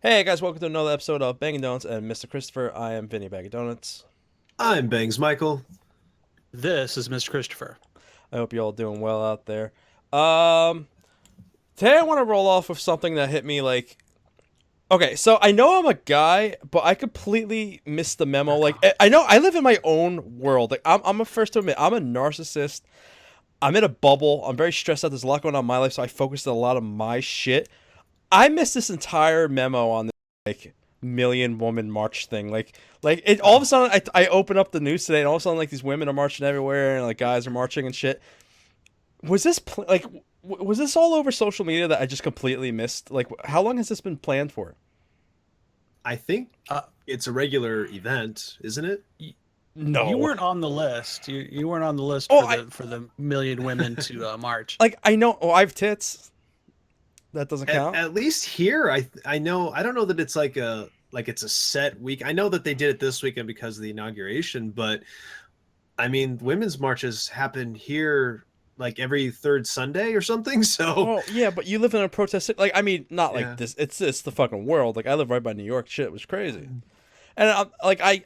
Hey guys, welcome to another episode of Bangin' Donuts and Mr. Kristopher. I am Vinny Bag of Donuts. I'm Bangs Michael. This is Mr. Kristopher. I hope you all doing well out there. Um, Today I want to roll off with something that hit me like. Okay, so I know I'm a guy, but I completely missed the memo. Like, I know I live in my own world. Like, I'm a first to admit I'm a narcissist. I'm in a bubble. I'm very stressed out. There's a lot going on in my life, so I focused on a lot of my shit. I missed this entire memo on this like million woman march thing. Like it all of a sudden I open up the news today and all of a sudden like these women are marching everywhere and like guys are marching and shit. Was this was this all over social media that I just completely missed? Like how long has this been planned for? I think Uh, it's a regular event, isn't it? No. You weren't on the list. You weren't on the list Oh, for the million women to march. like I know I have tits. That doesn't count. At least here, I know. I don't know that it's like it's a set week. I know that they did it this weekend because of the inauguration, but I mean, women's marches happen here like every third Sunday or something. So Oh yeah, but you live in a protest like I mean not yeah. like this. It's the fucking world. Like I live right by New York. Shit was crazy. And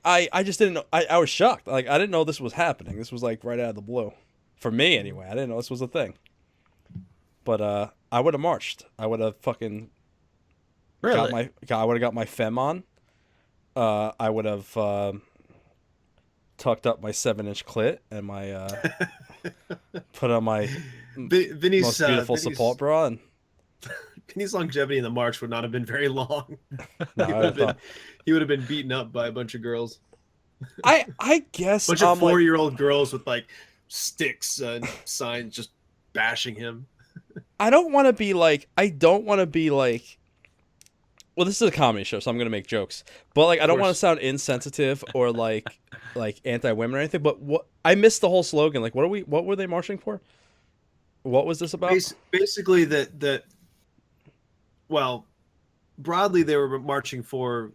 I just didn't know. I was shocked. Like I didn't know this was happening. This was like right out of the blue, for me anyway. I didn't know this was a thing. But I would have marched. I would have fucking Really? I would have got my fem on. I would have tucked up my 7-inch clit and my put on my Vinny's most beautiful support bra. And Vinny's longevity in the march would not have been very long. no, he I would have would been have he would have been beaten up by a bunch of girls. I guess Bunch of I'm like 4-year-old girls with like sticks and signs just bashing him. I don't want to be like I don't want to be like well, this is a comedy show, so I'm gonna make jokes. But like, I Of don't want to course. sound insensitive or like anti-women or anything. But what I missed the whole slogan. Like, what were they marching for? What was this about? Basically, that well, broadly they were marching for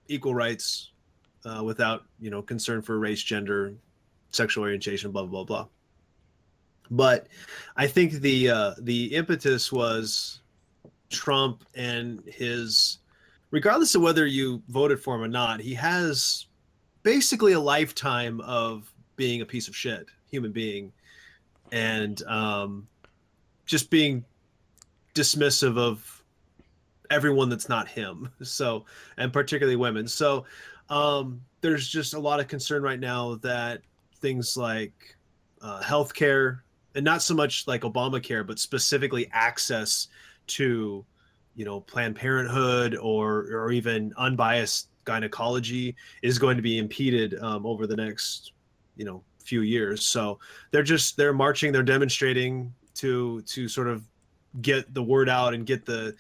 equal rights, without concern for race, gender, sexual orientation, blah blah blah. But I think the impetus was Trump and his, regardless of whether you voted for him or not, he has basically a lifetime of being a piece of shit human being, and just being dismissive of everyone that's not him. So, and particularly women. So, there's just a lot of concern right now that things like healthcare, and not so much like Obamacare, but specifically access to, Planned Parenthood or even unbiased gynecology is going to be impeded over the next, few years. So they're marching, they're demonstrating to sort of get the word out and get the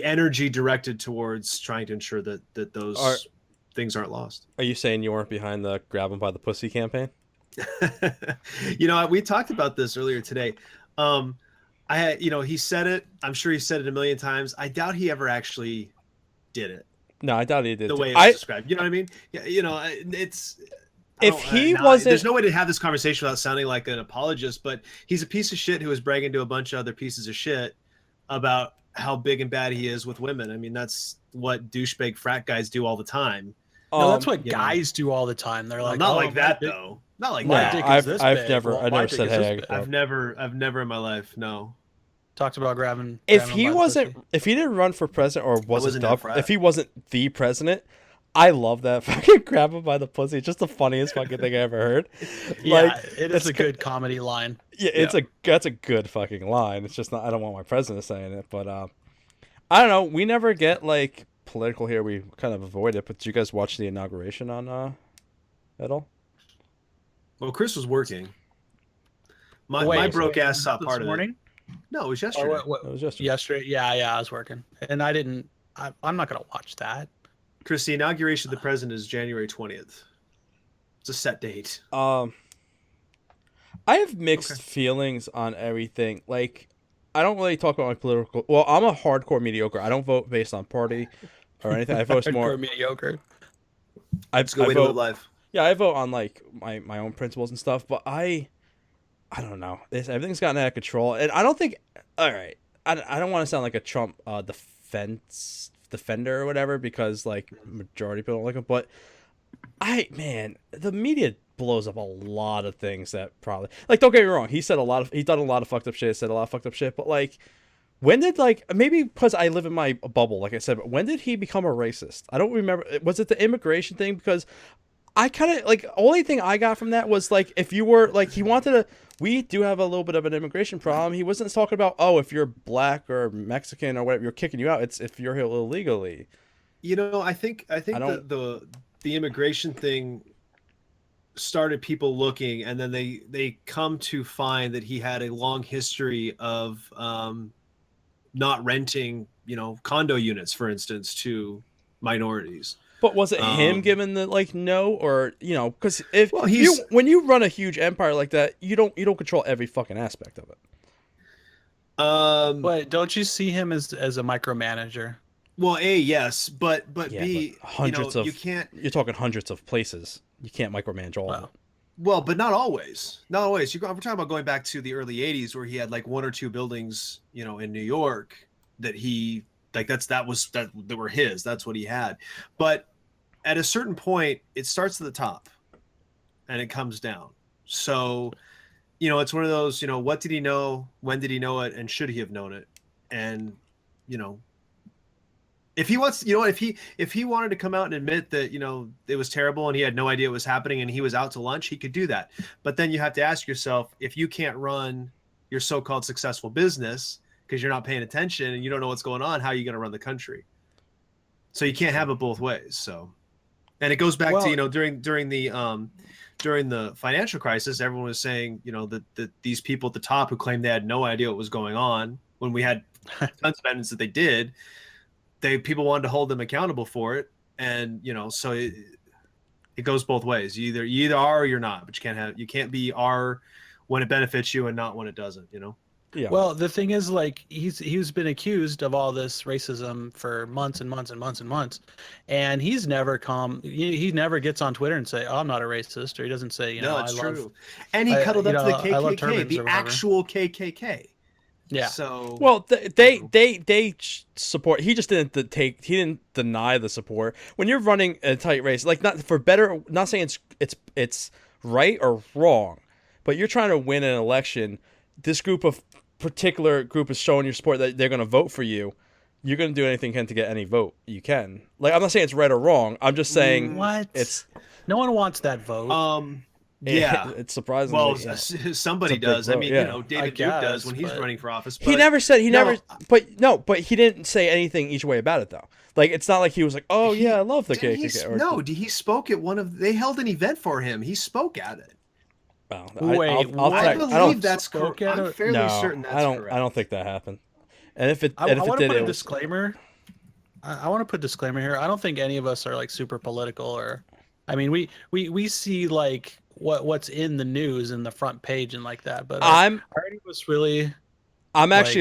energy directed towards trying to ensure that Are those things aren't lost. are you saying you weren't behind the grab 'em by the pussy campaign? We talked about this earlier today. He said it. I'm sure he said it a million times. I doubt he ever actually did it No, I doubt he did the too. way it's I described. You know what I mean? Yeah, it's. I if don't. he Now, there's wasn't no way to have this conversation without sounding like an apologist, but he's a piece of shit who is bragging to a bunch of other pieces of shit about how big and bad he is with women. I mean, that's what douchebag frat guys do all the time. No, that's what You know, guys do all the time. They're well, like, not "Oh, like that though. Not like no, my that. dick is this I've big. never Well, I my never dick said is this hey. big." I've never in my life. No, Talked about grabbing If grabbing them he by the wasn't pussy. if he didn't run for president or I wasn't wasn't in a dubbed, frat. if he wasn't the president, I love that fucking grab him by the pussy. It's just the funniest fucking thing I ever heard. Like Yeah, it is it's a good comedy line. yeah, Yeah. that's a good fucking line. It's just not I don't want my president saying it, but I don't know. We never get like political here. We kind of avoid it. But did you guys watch the inauguration on at all? Well, Chris was working. My Wait, broke ass was saw that part this of it. morning No, it was or yesterday. what? It was yesterday. Yesterday? Yeah, I was working, and I didn't. I'm not gonna watch that. Chris, the inauguration of the president is January 20th. It's a set date. I have Okay. mixed feelings on everything. Like, I don't really talk about my political. Well, I'm a hardcore mediocre. I don't vote based on party or anything. I vote more. Hardcore mediocre. It's a good I way to live vote. life. Yeah, I vote on like my own principles and stuff. But I don't know. Everything's gotten out of control, and I don't think. All right, I don't want to sound like a Trump defender or whatever because like majority people don't like him. But the media blows up a lot of things that probably like don't get me wrong. He's done a lot of fucked up shit. Said a lot of fucked up shit. But like, when did like maybe because I live in my bubble, like I said, but when did he become a racist? I don't remember. Was it the immigration thing? Because I kind of like only thing I got from that was like if you were like he wanted to. We do have a little bit of an immigration problem. He wasn't talking about if you're black or Mexican or whatever, you're kicking you out. It's if you're here illegally. I think the immigration thing started people looking, and then they come to find that he had a long history of not renting, condo units, for instance, to minorities. But was it him giving the like no, or because when he's you run a huge empire like that, you don't control every fucking aspect of it. But don't you see him as a micromanager? Well, A, yes, but Yeah, B, but hundreds of you can't. You're talking hundreds of places. You can't micromanage all of it. Well, but not always. Not always. We're talking about going back to the early '80s, where he had like one or two buildings, in New York that he like. That were his. That's what he had. But at a certain point, it starts at the top, and it comes down. So, it's one of those. What did he know? When did he know it? And should he have known it? And, if he wants, if he wanted to come out and admit that it was terrible and he had no idea it was happening and he was out to lunch, he could do that. But then you have to ask yourself, if you can't run your so-called successful business because you're not paying attention and you don't know what's going on, how are you going to run the country? So you can't have it both ways. So, and it goes back to during the financial crisis, everyone was saying that these people at the top who claimed they had no idea what was going on when we had tons of evidence that they did. People wanted to hold them accountable for it, and so it goes both ways. You either are or you're not, but you can't be are when it benefits you and not when it doesn't. Yeah. Well, the thing is, like, he's been accused of all this racism for months and months and months and months, and he's never he never gets on Twitter and say, "Oh, I'm not a racist," or he doesn't say, "No, it's true." And he cuddled up to the KKK, the actual KKK. Yeah. So they support. He just didn't he didn't deny the support. When you're running a tight race, like not for better, not saying it's right or wrong, but you're trying to win an election. This particular group is showing your support that they're going to vote for you. You're going to do anything you can to get any vote you can. Like I'm not saying it's right or wrong. I'm just saying no one wants that vote. Yeah, it's surprising. Well, somebody does. I mean, David Duke does when he's running for office. But he never said but he didn't say anything each way about it though. Like it's not like he was like, "Oh yeah, I love the KKK." He spoke at they held an event for him. He spoke at it. Well, I believe that's correct. I'm fairly certain that's correct. I don't think that happened. And if it, I want to put a disclaimer. I want to put a disclaimer here. I don't think any of us are like super political, or, I mean, we see like what's in the news in the front page and like that. But I'm actually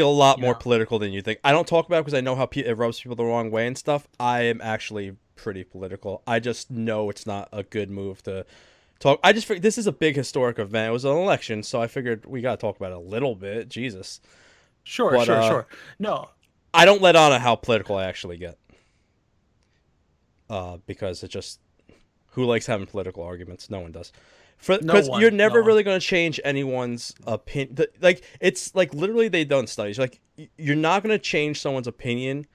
a lot more political than you think. I don't talk about it because I know how it rubs people the wrong way and stuff. I am actually pretty political. I just know it's not a good move to talk. I just figured this is a big historic event. It was an election, so I figured we got to talk about it a little bit. Jesus. Sure. No, I don't let on how political I actually get. Because it just, who likes having political arguments? No one does. Because you're never really going to change anyone's opinion. Like it's like literally they've done studies. Like you're not going to change someone's opinion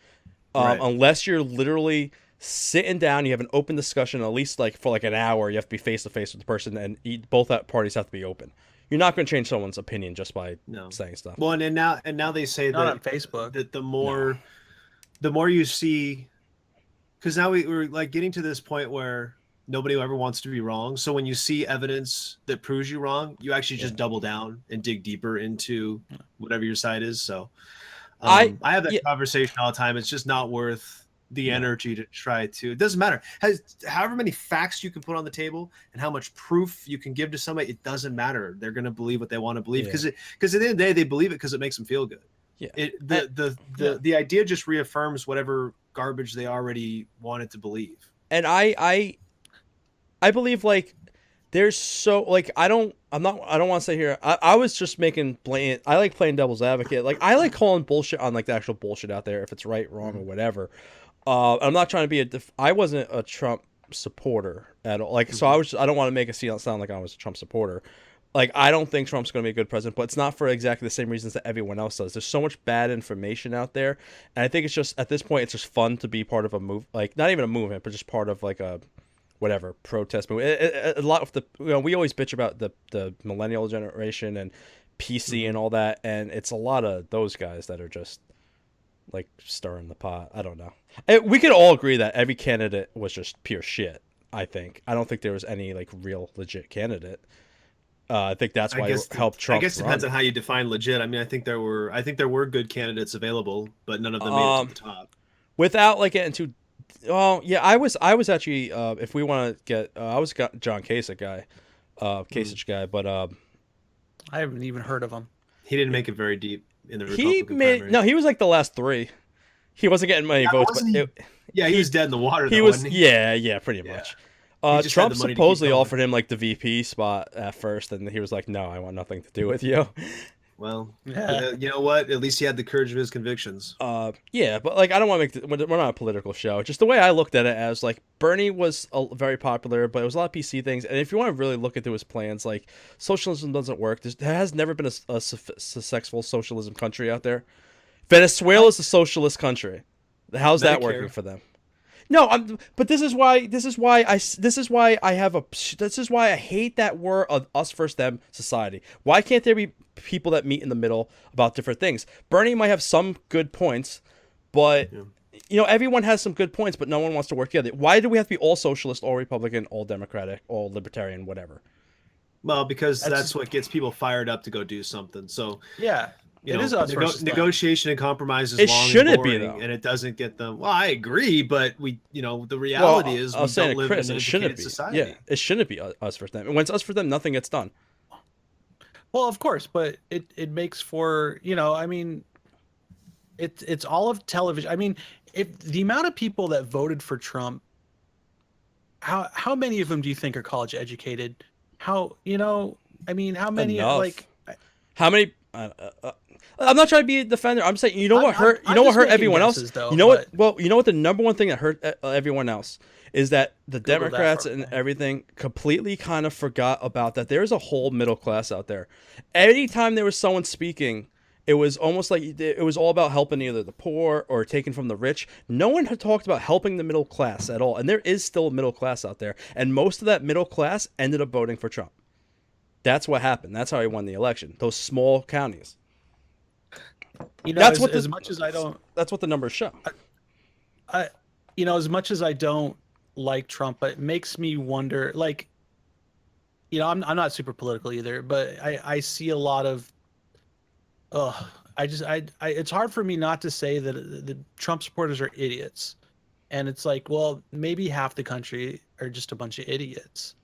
unless you're literally sitting down. You have an open discussion, at least like for like an hour. You have to be face to face with the person, and both parties have to be open. You're not going to change someone's opinion just by saying stuff. Well, and now they say not that on Facebook that the more you see, because now we're like getting to this point where nobody ever wants to be wrong. So when you see evidence that proves you wrong, you actually just double down and dig deeper into whatever your side is. So I have that conversation all the time. It's just not worth the energy to try to. It doesn't matter. However many facts you can put on the table and how much proof you can give to somebody, it doesn't matter. They're going to believe what they want to believe because at the end of the day, they believe it because it makes them feel good. Yeah. The idea just reaffirms whatever garbage they already wanted to believe. And I believe like there's so like I don't want to say here. I was just making blatant. I like playing devil's advocate. Like I like calling bullshit on like the actual bullshit out there if it's right, wrong, or whatever. I'm not trying to be I wasn't a Trump supporter at all. Like so I don't want to make it sound like I was a Trump supporter. Like I don't think Trump's going to be a good president, but it's not for exactly the same reasons that everyone else does. There's so much bad information out there, and I think it's just at this point it's just fun to be part of a move, like not even a movement, but just part of like a whatever protest movement. A lot of the we always bitch about the millennial generation and PC and all that, and it's a lot of those guys that are just like stirring the pot. I don't know. We could all agree that every candidate was just pure shit. I don't think there was any like real legit candidate. I think that's why it helped Trump. I guess it depends on how you define legit. I mean, I think there were good candidates available, but none of them made it to the top. Without like getting too, well, yeah, I was actually if we want to get, I was got John Kasich guy, but I haven't even heard of him. He didn't make it very deep in the Republican primary. No, he was like the last three. He wasn't getting many votes, but he was dead in the water. He though, was, wasn't he? yeah, pretty much. Trump supposedly offered him like the VP spot at first, and he was like, "No, I want nothing to do with you." Well, you know what? At least he had the courage of his convictions. Yeah, but like I don't want to we're not a political show. Just the way I looked at it as like Bernie was very popular, but it was a lot of PC things. And if you want to really look into his plans, like socialism doesn't work. There has never been a successful socialism country out there. Venezuela is a socialist country. How's that working for them? No, but this is why I hate that we're an us versus them society. Why can't there be people that meet in the middle about different things? Bernie might have some good points, but everyone has some good points, but no one wants to work together. Why do we have to be all socialist, all Republican, all Democratic, all Libertarian, whatever? Well, because that's what gets people fired up to go do something. So yeah. It is us versus them. Negotiation and compromise is it long shouldn't and boring, be though, and it doesn't get them. Well, I agree, but the reality is we don't live in an educated society. Yeah, it shouldn't be us versus them. And when it's us for them, nothing gets done. Well, of course, but it makes for I mean, it's all of television. I mean, if the amount of people that voted for Trump, how many of them do you think are college educated? How I mean, how many Enough. How many? I'm not trying to be a defender. I'm saying, what hurt? What hurt everyone else? Though, what? Well, what the number one thing that hurt everyone else is that the Democrats and everything completely kind of forgot about that. There's a whole middle class out there. Anytime there was someone speaking, it was almost like it was all about helping either the poor or taking from the rich. No one had talked about helping the middle class at all. And there is still a middle class out there, and most of that middle class ended up voting for Trump. That's what happened. That's how he won the election. Those small counties. That's what the numbers show. As much as I don't like Trump, it makes me wonder. Like, I'm not super political either, but I see a lot of. It's hard for me not to say that the Trump supporters are idiots, and it's like, well, maybe half the country are just a bunch of idiots.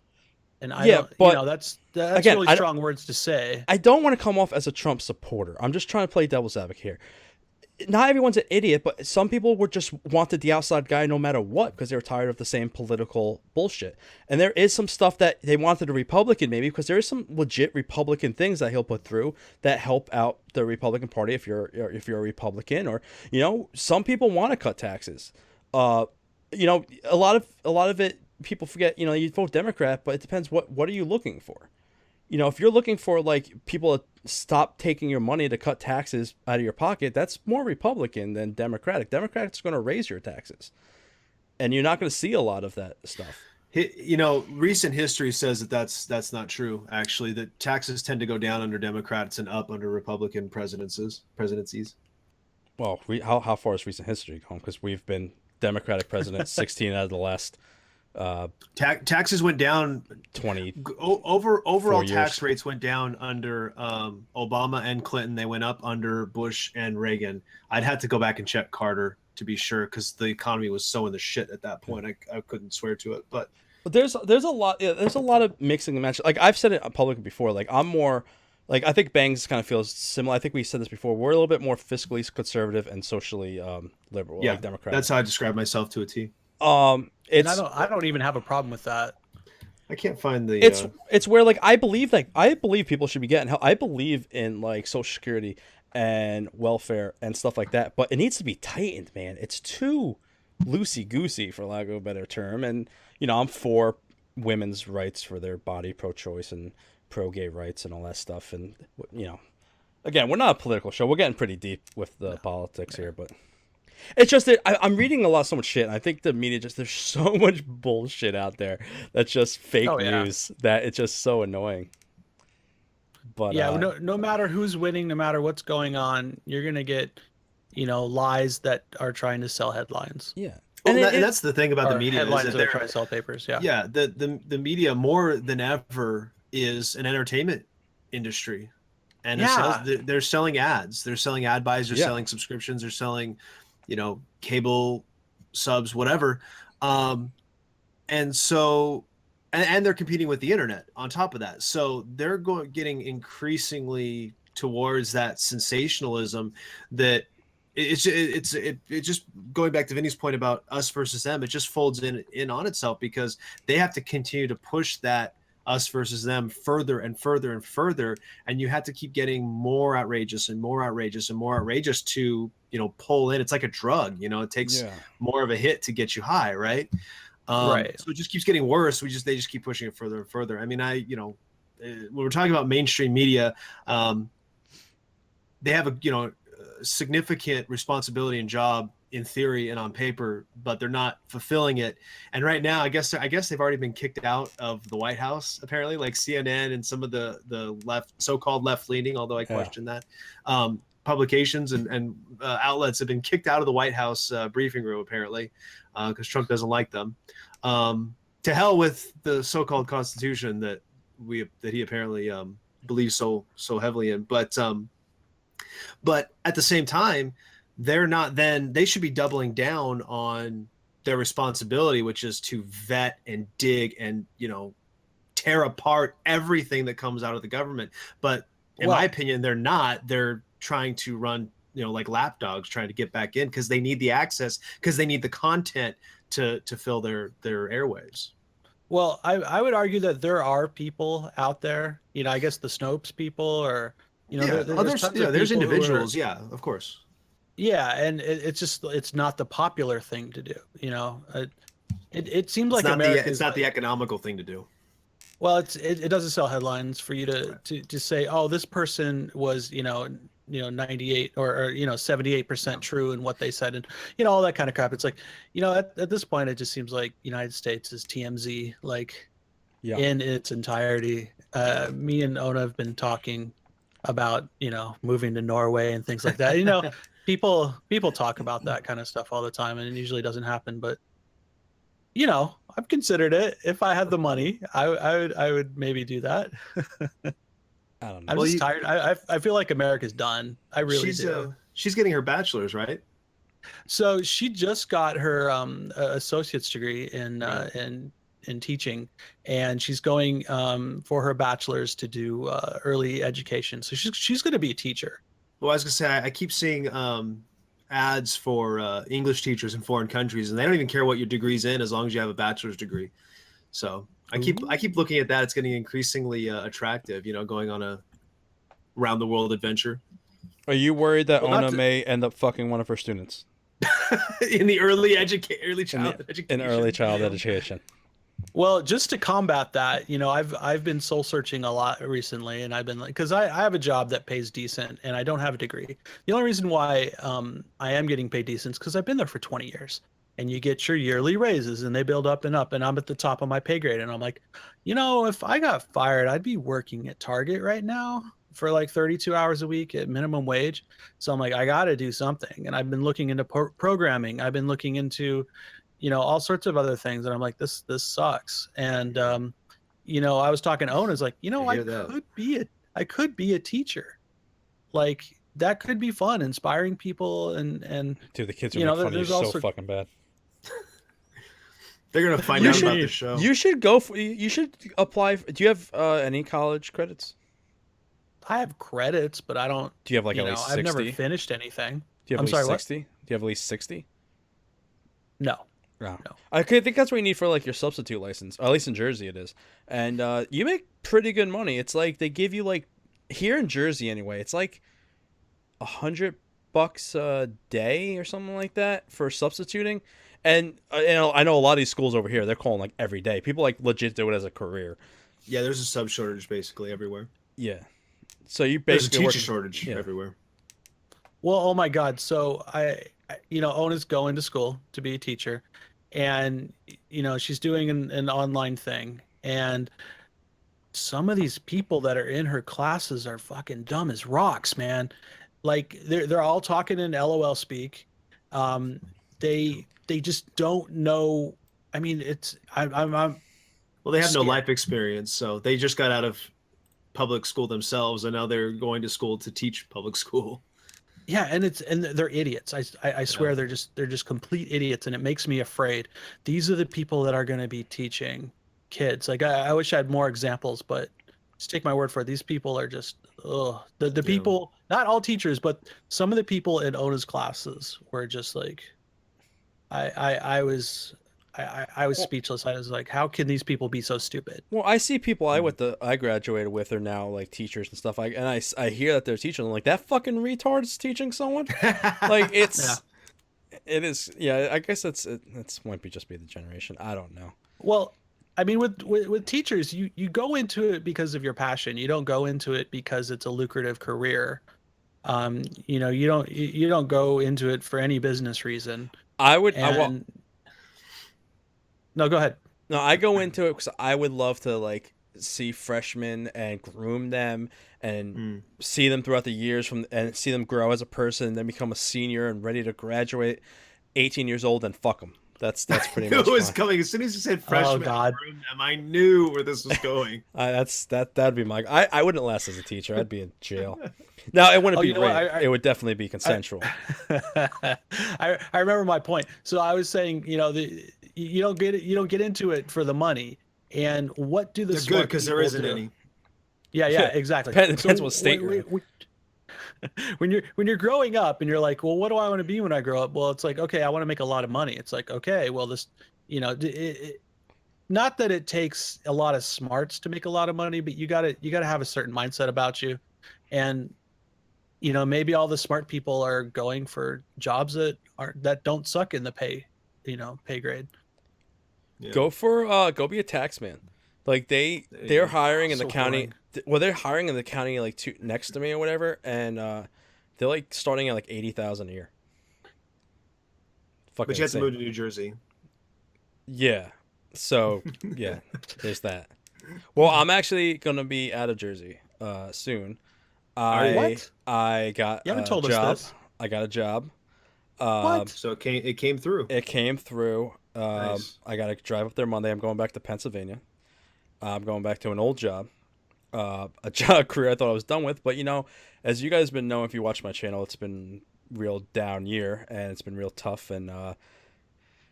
And that's again, really strong words to say. I don't want to come off as a Trump supporter. I'm just trying to play devil's advocate here. Not everyone's an idiot, but some people just wanted the outside guy no matter what because they were tired of the same political bullshit. And there is some stuff that they wanted a Republican maybe because there is some legit Republican things that he'll put through that help out the Republican Party if you're a Republican, or some people want to cut taxes. A lot of it. People forget, you vote Democrat, but it depends what are you looking for? If you're looking for like people to stop taking your money to cut taxes out of your pocket, that's more Republican than Democratic. Democrats are going to raise your taxes, and you're not going to see a lot of that stuff. Recent history says that that's not true. Actually, that taxes tend to go down under Democrats and up under Republican presidencies. Well, how far is recent history gone? Because we've been Democratic presidents 16 out of the last. Taxes went down 20 overall tax rates went down under Obama and Clinton. They went up under Bush and Reagan. I'd have to go back and check Carter to be sure because the economy was so in the shit at that point. I couldn't swear to it, but there's a lot of mixing and matching. Like I've said it publicly before, like I'm more like I think Bangs kind of feels similar. I think we said this before. We're a little bit more fiscally conservative and socially liberal, yeah, like Democrat. That's how I describe myself to a T. I don't even have a problem with that. I can't find the. It's where like I believe people should be getting help. I believe in like Social Security and welfare and stuff like that, but it needs to be tightened, man. It's too loosey goosey, for lack of a better term. And I'm for women's rights for their body, pro-choice and pro-gay rights and all that stuff. And again, we're not a political show. We're getting pretty deep with the politics here, but it's just that I'm reading so much shit, and I think the media there's so much bullshit out there that's just fake news that it's just so annoying. But yeah, no matter who's winning, no matter what's going on, you're gonna get, lies that are trying to sell headlines. Yeah, and that's the thing about the media. Headlines is that that are trying to sell papers. Yeah, yeah. The media more than ever is an entertainment industry, and they're selling ads. They're selling ad buys. They're selling subscriptions. They're selling, cable subs, whatever. And so. And they're competing with the internet on top of that. So they're getting increasingly towards that sensationalism that it's just going back to Vinny's point about us versus them. It just folds in on itself because they have to continue to push that us versus them further and further and further. And you have to keep getting more outrageous and more outrageous and more outrageous to, pull in. It's like a drug, it takes more of a hit to get you high. Right. Right. So it just keeps getting worse. They just keep pushing it further and further. I mean, when we're talking about mainstream media, they have a significant responsibility and job in theory and on paper, but they're not fulfilling it. And right now, I guess they've already been kicked out of the White House. Apparently, like CNN and some of the left, so-called left-leaning, although I question that, publications and outlets have been kicked out of the White House briefing room apparently because Trump doesn't like them. To hell with the so-called Constitution that he apparently believes so heavily in. But at the same time, they should be doubling down on their responsibility, which is to vet and dig and tear apart everything that comes out of the government. But in my opinion, they're not. They're trying to run like lapdogs, trying to get back in because they need the access, because they need the content to fill their airwaves. Well, I would argue that there are people out there, I guess the Snopes people, or there's individuals, of course. Yeah, and it's not the popular thing to do. It seems like it's not the economical thing to do. Well, it doesn't sell headlines for you to say, oh, this person was 98 or 78% true in what they said, and all that kind of crap. It's like at this point it just seems like United States is TMZ in its entirety. Me and Ona have been talking about moving to Norway and things like that. People talk about that kind of stuff all the time, and it usually doesn't happen. But I've considered it. If I had the money, I would maybe do that. I don't know. I'm just tired. I feel like America's done. I really do. She's getting her bachelor's, right? So she just got her associate's degree in teaching, and she's going for her bachelor's to do early education. So she's going to be a teacher. Well, I was going to say, I keep seeing ads for English teachers in foreign countries, and they don't even care what your degree's in as long as you have a bachelor's degree. So I keep looking at that. It's getting increasingly attractive, going on a round the world adventure. Are you worried that Ona may end up fucking one of her students in the early childhood education? In early child education. Well, just to combat that, I've been soul searching a lot recently, and I've been because I have a job that pays decent, and I don't have a degree. The only reason why I am getting paid decent is because I've been there for 20 years, and you get your yearly raises, and they build up and up, and I'm at the top of my pay grade, and I'm like, if I got fired, I'd be working at Target right now for like 32 hours a week at minimum wage. So I'm like, I got to do something, and I've been looking into programming. I've been looking into all sorts of other things. And I'm like, this sucks. And, I was talking to Ona's like, I could be a teacher. Like that could be fun, inspiring people. And dude, the kids are making fun of you so fucking bad. They're going to find out about the show. You should you should apply. Do you have any college credits? I have credits, but I don't. Do you have like at least 60? I've never finished anything. Do you have at least 60? Do you have at least 60? No. No. No. I think that's what you need for like your substitute license. Or at least in Jersey it is. And you make pretty good money. It's like they give you like here in Jersey anyway. It's like $100 a day or something like that for substituting. And I know a lot of these schools over here they're calling like every day. People like legit do it as a career. Yeah, there's a sub shortage basically everywhere. Yeah. So you There's a basically teacher work. shortage Yeah. everywhere. Well, oh my God. So Ona's going to school to be a teacher, and she's doing an online thing, and some of these people that are in her classes are fucking dumb as rocks, man. Like they're all talking in LOL speak. Um, they just don't know. I mean, I'm Well, they have no scared. life experience, so they just got out of public school themselves, and now they're going to school to teach public school. Yeah, and they're idiots. I swear Yeah. they're just complete idiots, and it makes me afraid. These are the people that are going to be teaching kids. Like I wish I had more examples, but just take my word for it. These people are just the Yeah. people. Not all teachers, but some of the people in Ona's classes were just like, I was I was speechless. I was like, how can these people be so stupid? Well, I see people Mm. I graduated with are now like teachers and stuff. I hear that they're teaching. I'm like, that fucking retard's teaching someone. Like Yeah. it is. Yeah, I guess that's might be just be the generation. I don't know. Well, I mean, with teachers, you go into it because of your passion. You don't go into it because it's a lucrative career. You don't go into it for any business reason. I would. And no, go ahead. No, I go into it because I would love to like see freshmen and groom them and Mm. see them throughout the years and see them grow as a person and then become a senior and ready to graduate, 18 years old and fuck them. That's pretty It much was fine. coming as soon as you said Oh freshman. God. I knew where this was going. That'd be my. I wouldn't last as a teacher. I'd be in jail. No, it wouldn't Oh, be you know what? rape. It would definitely be consensual. I remember my point. So I was saying, you don't get into it for the money. And what do the They're good smart because there people isn't do? any. Yeah, exactly. Depends what state you're in. When you're growing up and you're like, well, what do I want to be when I grow up? Well, it's like, okay, I want to make a lot of money. It's like, okay, well, this, not that it takes a lot of smarts to make a lot of money, but you gotta have a certain mindset about you, and maybe all the smart people are going for jobs that don't suck in the pay grade. Yeah. Go be a taxman. Like There you they're go. hiring in the So county. boring. Well, they're hiring in the county like next to me or whatever, and they're like starting at like 80,000 a year. Fucking But you have to insane. move to New Jersey. Yeah. So yeah, there's that. Well, I'm actually gonna be out of Jersey soon. What? I got You haven't a told us job. this. I got a job. What? So it came through. It came through. Nice. I got to drive up there Monday. I'm going back to Pennsylvania. I'm going back to an old job, a job career I thought I was done with. But as you guys been knowing, if you watch my channel, it's been real down year and it's been real tough. And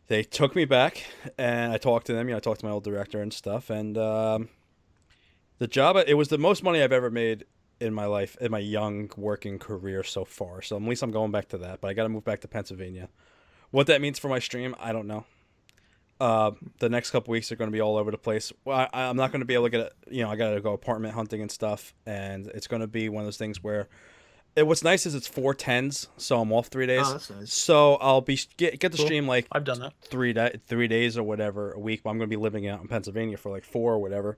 they took me back, and I talked to them. I talked to my old director and stuff. And the job, it was the most money I've ever made in my life, in my young working career so far. So at least I'm going back to that. But I got to move back to Pennsylvania. What that means for my stream, I don't know. The next couple weeks are going to be all over the place. Well, I'm not going to be able to get I got to go apartment hunting and stuff, and it's going to be one of those things where what's nice is it's 4/10s, so I'm off 3 days. Oh, that's nice. So I'll be get the Cool. stream like I've done that. 3 days or whatever a week. But I'm going to be living out in Pennsylvania for like 4 or whatever.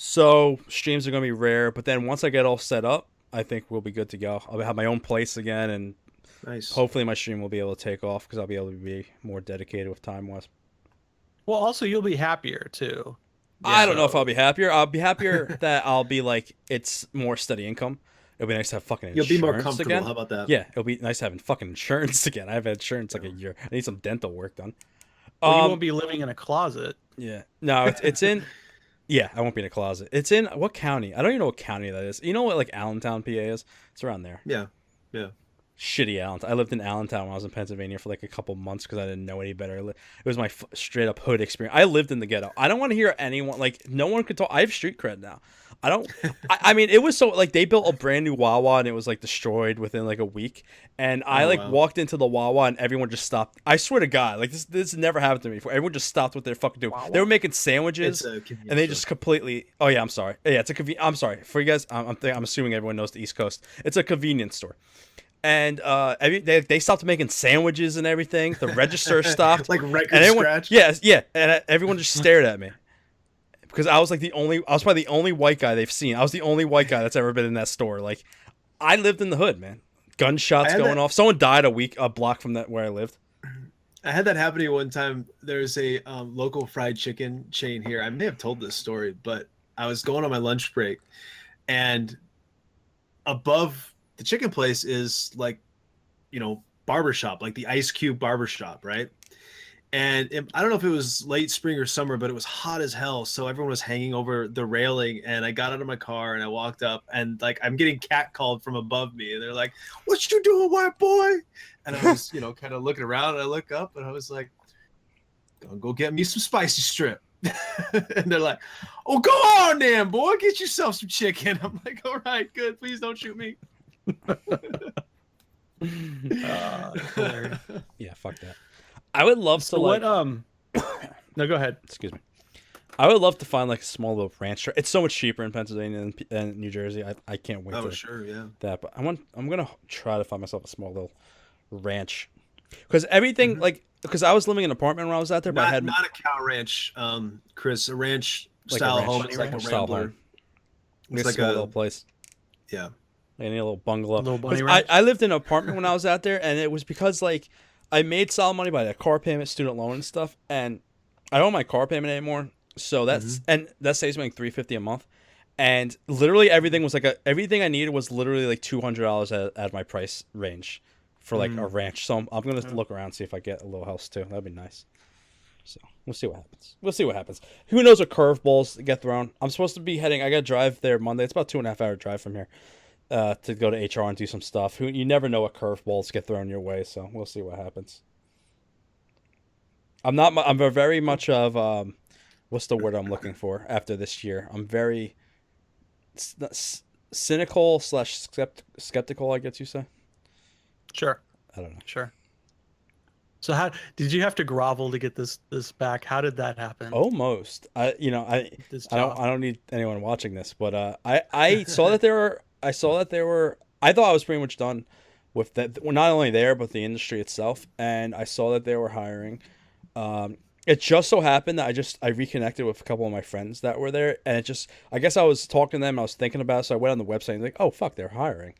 So streams are going to be rare, but then once I get all set up, I think we'll be good to go. I'll have my own place again, and Nice. hopefully my stream will be able to take off because I'll be able to be more dedicated with time wise. Well, also you'll be happier too. I don't know if I'll be happier. I'll be happier that I'll be like it's more steady income. It'll be nice to have fucking You'll insurance be more comfortable. again. How about that? Yeah, it'll be nice having fucking insurance again. I've had insurance like a year. I need some dental work done. Well, you won't be living in a closet. Yeah. No, it's in. Yeah, I won't be in a closet. It's in what county? I don't even know what county that is. You know what like Allentown, PA is? It's around there. Yeah. shitty Allentown. I lived in Allentown when I was in Pennsylvania for like a couple months because I didn't know any better. It was my straight up hood experience. I lived in the ghetto. I don't want to hear anyone like no one could talk. I have street cred now. I don't. I mean, it was so like they built a brand new Wawa and it was like destroyed within like a week. And I Oh, like wow. walked into the Wawa and everyone just stopped. I swear to God, like this never happened to me before. Everyone just stopped what they're fucking doing. Wawa? They were making sandwiches It's a convenience and they store. just completely. Oh yeah, I'm sorry. Yeah, it's a I'm sorry for you guys. I'm assuming everyone knows the East Coast. It's a convenience store. And they stopped making sandwiches and everything. The register stopped. Like record And everyone, scratch. yeah, and everyone just stared at me because I was probably the only white guy they've seen. I was the only white guy that's ever been in that store. Like, I lived in the hood, man. Gunshots I had going that- off. Someone died a block from that where I lived. I had that happen to me one time. There's a local fried chicken chain here. I may have told this story, but I was going on my lunch break, and above the chicken place is like, barbershop, like the Ice Cube barbershop, right? And I don't know if it was late spring or summer, but it was hot as hell. So everyone was hanging over the railing, and I got out of my car and I walked up, and like I'm getting catcalled from above me, and they're like, "What you doing, white boy?" And I was, kind of looking around, and I look up, and I was like, "Gonna go get me some spicy strip." And they're like, "Oh, go on then, boy, get yourself some chicken." I'm like, "All right, good. Please don't shoot me." Hilarious. Yeah, fuck that. I would love So to what? like. No, go ahead. Excuse me. I would love to find like a small little ranch. It's so much cheaper in Pennsylvania than New Jersey. I can't wait Oh, to sure, yeah. that. But I'm gonna try to find myself a small little ranch because everything because I was living in an apartment when I was out there, but I had Not a cow ranch, Chris. A ranch like style a ranch, home. It's like a style rambler. home. It's It's like small a little place. yeah. Like a little bungalow. Little bunny 'Cause ranch? I lived in an apartment when I was out there, and it was because like I made solid money by that car payment, student loan, and stuff, and I don't own my car payment anymore. So that's and that saves me like $350 a month, and literally everything was everything I needed was literally like $200 at my price range for like a ranch. So I'm gonna look around and see if I get a little house too. That'd be nice. So we'll see what happens. Who knows what curveballs get thrown? I'm supposed to be heading. I got to drive there Monday. It's about 2.5 hour drive from here to go to HR and do some stuff. You never know what curveballs get thrown your way. So we'll see what happens. I'm very much of what's the word I'm looking for after this year? I'm very cynical / skeptical, I guess you say. Sure. I don't know. Sure. So how did you have to grovel to get this back? How did that happen? Almost. This I job? don't need anyone watching this, but I saw that there were I thought I was pretty much done with that. Well, not only there but the industry itself, and I saw that they were hiring. It just so happened that I reconnected with a couple of my friends that were there, and I guess I was talking to them, I was thinking about it, so I went on the website and like, oh fuck, they're hiring.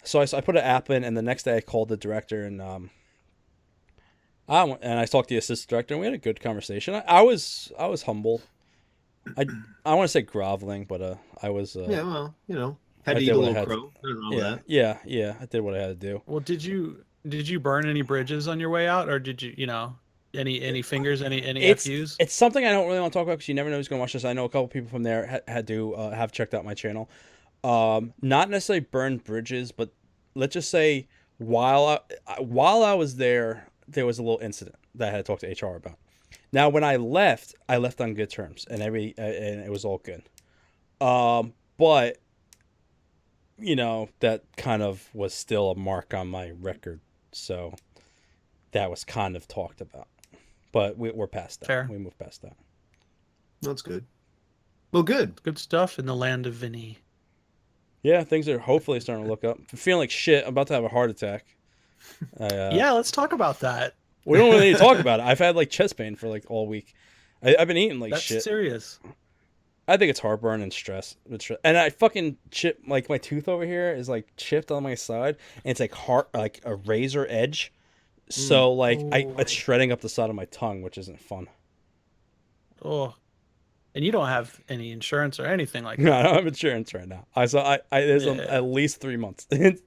So I put an app in, and the next day I called the director and I talked to the assistant director, and we had a good conversation. I was humble. I want to say groveling, but I was Yeah, well, had I to did eat a what I little had crow. Nothing wrong with that. yeah. I did what I had to do. Well, did you burn any bridges on your way out, or did you any fingers, any FUs? It's something I don't really want to talk about because you never know who's going to watch this. I know a couple people from there had to have checked out my channel. Not necessarily burned bridges, but let's just say while I was there was a little incident that I had to talk to HR about. Now, when I left on good terms, and and it was all good. But that kind of was still a mark on my record, so that was kind of talked about. But we're past that. Fair. We moved past that. That's good. Well, good. Good stuff in the land of Vinny. Yeah, things are hopefully starting to look up. I'm feeling like shit. I'm about to have a heart attack. Yeah, let's talk about that. We don't really need to talk about it. I've had like chest pain for like all week. I've been eating like That's shit. serious. I think it's heartburn and stress. And I fucking chip like my tooth over here is like chipped on my side, and it's like a razor edge. So like it's shredding up the side of my tongue, which isn't fun. Oh, and you don't have any insurance or anything like No, that. I don't have insurance right now. There's at least 3 months because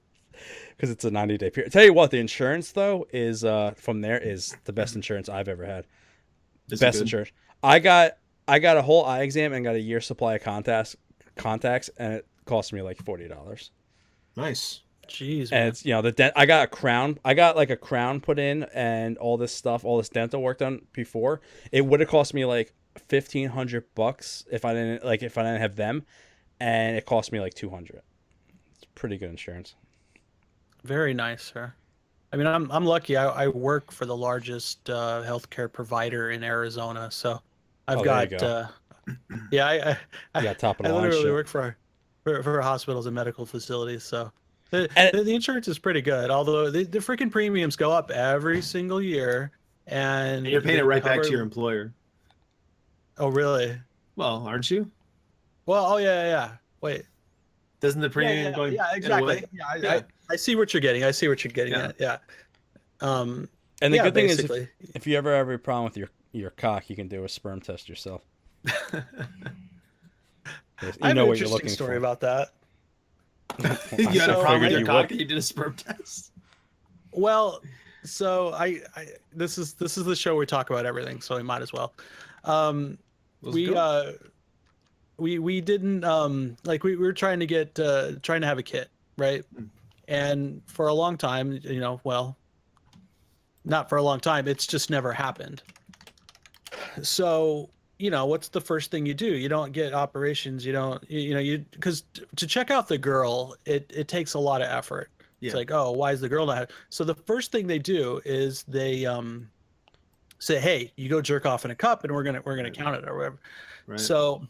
it's a 90-day period. Tell you what, the insurance though is from there is the best insurance I've ever had. Is it Best good? insurance. I got a whole eye exam and got a year's supply of contacts, and it cost me like $40. Nice. Jeez, And man. it's the I got a crown. I got like a crown put in and all this stuff, all this dental work done before. It would have cost me like $1,500 if I didn't have them, and it cost me like 200. It's pretty good insurance. Very nice, sir. I mean, I'm lucky. I work for the largest healthcare provider in Arizona, so I've Oh, there you got go. yeah, You got top of I the line literally shit. work for hospitals and medical facilities, so And the insurance is pretty good. Although the freaking premiums go up every single year, and And you're paying they it right back cover. to your employer. Oh, really? Well, aren't you? Well, oh yeah. Wait. Doesn't the Yeah, premium going yeah, in a exactly. way? Yeah, Yeah. I see what you're getting. I see what you're getting Yeah. at. Yeah. Um, and the yeah, good thing is, basically. if you ever have a problem with your cock, you can do a sperm test yourself. I You have know an what you're interesting looking story for. about that. You had a So, problem with figured your you cock would. and you did a sperm test. Well, so this is the show we talk about everything, so we might as well. Um, Let's we go. we didn't like we were trying to get trying to have a kid, right? Mm. And for a long time, well, not for a long time, it's just never happened. So, what's the first thing you do? You don't get operations, you don't because to check out the girl, it takes a lot of effort. Yeah. It's like, oh, why is the girl not? So the first thing they do is they say, hey, you go jerk off in a cup, and we're gonna count it or whatever. Right. So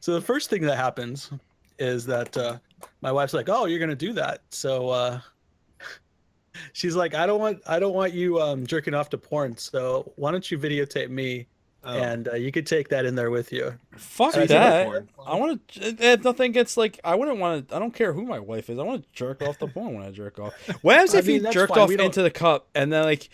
the first thing that happens is that my wife's like, oh, you're gonna do that. So she's like, I don't want you jerking off to porn. So why don't you videotape me, Oh. and you could take that in there with you. Fuck So you said, that. porn. I want to. Nothing gets like. I wouldn't want to. I don't care who my wife is. I want to jerk off the porn when I jerk off. What happens I if mean, you that's jerked fine. off We don't- into the cup and then like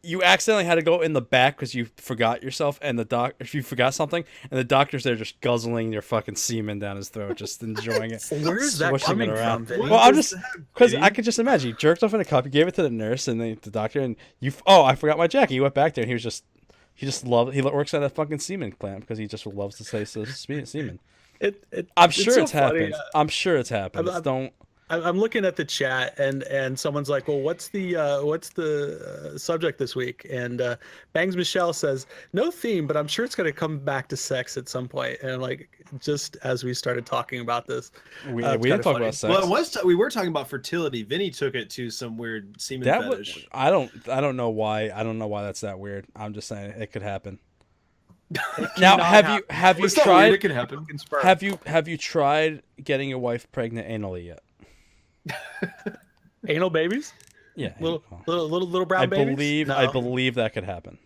you accidentally had to go in the back because you forgot yourself and if you forgot something and the doctor's there just guzzling your fucking semen down his throat, just enjoying it. Where's that swishing coming it around. from, Vinny? Well, I'm does just that because mean? I could just imagine you jerked off in a cup, you gave it to the nurse and the doctor, and you. Oh, I forgot my jacket. You went back there and he just loved. He works at a fucking semen plant because he just loves to say semen. I'm sure so it's funny. happened. I'm sure it's happened. I'm- Don't. I'm looking at the chat, and someone's like, well, what's the subject this week? And Bangs Michelle says, no theme, but I'm sure it's going to come back to sex at some point. And I'm like, just as we started talking about this, We it's didn't kinda talk funny. about sex. Well, we were talking about fertility. Vinny took it to some weird semen That was. fetish. I don't know why. I don't know why that's that weird. I'm just saying it could happen. Now, cannot have you It's not weird. tried? It can happen. Fucking sperm. Have you tried getting your wife pregnant anally yet? Anal babies? Yeah. Little well, little brown babies? I No. believe that could happen.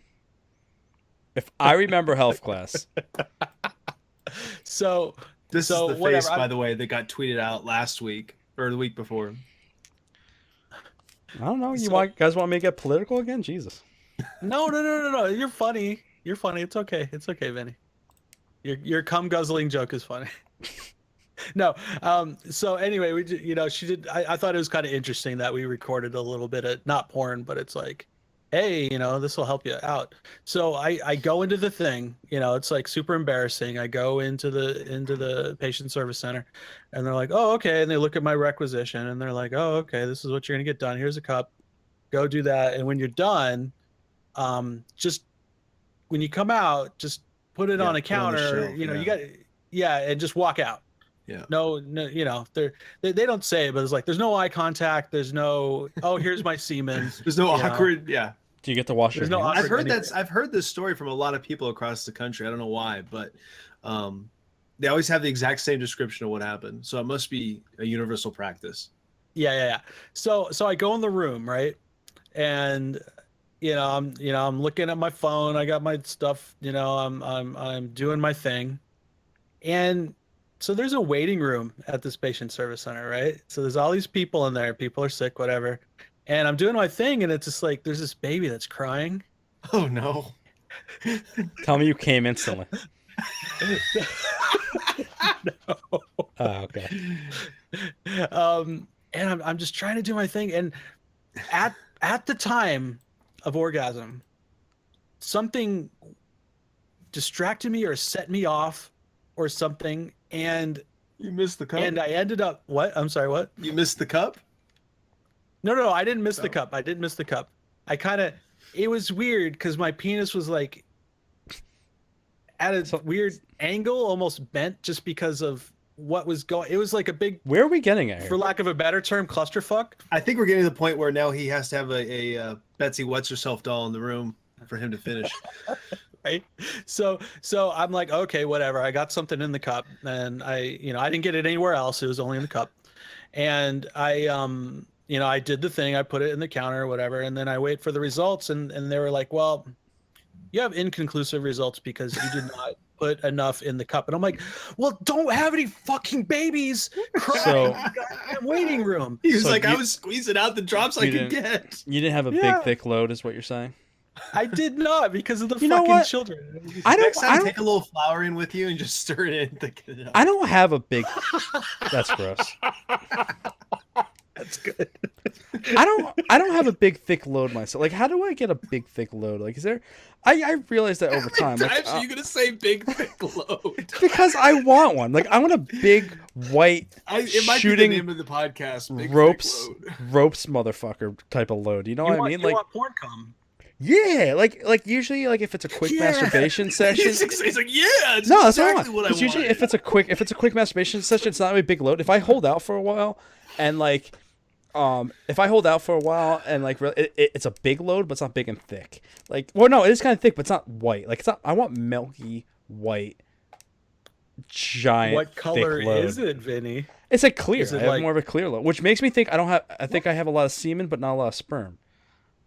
If I remember health class, So This So, is the whatever, face, I'm- by the way, that got tweeted out last week or the week before. I don't know. You So- guys want me to get political again? Jesus. no. You're funny. You're funny. It's okay. It's okay, Vinny. Your cum guzzling joke is funny. No. So anyway, she did. I thought it was kind of interesting that we recorded a little bit of not porn, but it's like, hey, this will help you out. So I go into the thing. It's like super embarrassing. I go into the patient service center, and they're like, oh, okay. And they look at my requisition, and they're like, oh, okay, this is what you're gonna get done. Here's a cup. Go do that. And when you're done, just when you come out, just put it Yeah, on a put it on the counter. shelf, You yeah. got, yeah, and just walk out. Yeah. No, they don't say it, but it's like there's no eye contact. There's no, oh, here's my semen. There's no You know. awkward. Yeah. Do you get to wash your There's no hands? awkward- I've heard this story from a lot of people across the country. I don't know why, but they always have the exact same description of what happened. So it must be a universal practice. Yeah. So I go in the room, right? And I'm looking at my phone. I got my stuff, I'm doing my thing. And so there's a waiting room at this patient service center, right? So there's all these people in there. People are sick, whatever. And I'm doing my thing, and it's just like there's this baby that's crying. Oh no. Tell me you came instantly. No. Oh, okay. And I'm just trying to do my thing, and at the time of orgasm, something distracted me or set me off or something, and You missed the cup. And I ended up what? I'm sorry, what? You missed the cup. No, I didn't miss the Oh. cup. I didn't miss the cup. I kind of, it was weird because my penis was like at a weird angle, almost bent just because of what was going. It was like a big, Where are we getting at here? for lack of a better term, clusterfuck. I think we're getting to the point where now he has to have a Betsy What's Herself doll in the room for him to finish. Right. So I'm like, okay, whatever. I got something in the cup, and I didn't get it anywhere else. It was only in the cup, and I I did the thing. I put it in the counter or whatever, and then I wait for the results, and they were like, well, you have inconclusive results because you did not put enough in the cup. And I'm like, well, don't have any fucking babies crying in the goddamn waiting room. He was So like, I you- was squeezing out the drops I you could didn't- get. You didn't have a Yeah. big thick load, is what you're saying? I did not because of the You know fucking what? children. I Next don't. time, I don't. take a little flour in with you and just stir it in and thicken it up. I don't have a big. That's gross. That's good. I don't have a big thick load myself. Like, how do I get a big thick load? Like, is there? I realized that over time. Like, Times are you gonna say big thick load? because I want one. Like, I want a big white It might shooting be the name of the podcast. Big ropes thick load. ropes motherfucker type of load. You know what I mean? You Like, want porn cum. yeah, like usually like if it's a quick Yeah. masturbation session. He's like, yeah, it's No, that's exactly what I want. what I It's usually want. if it's a quick masturbation session, it's not really a big load. If I hold out for a while and like if I hold out for a while and like it's a big load, but it's not big and thick. Like, well, no, it is kind of thick, but it's not white. Like, it's not. I want milky white, giant. What color thick load. is it, Vinny? It's like clear. Is it I have like- more of a clear load, which makes me think I don't have. I think I have a lot of semen, but not a lot of sperm,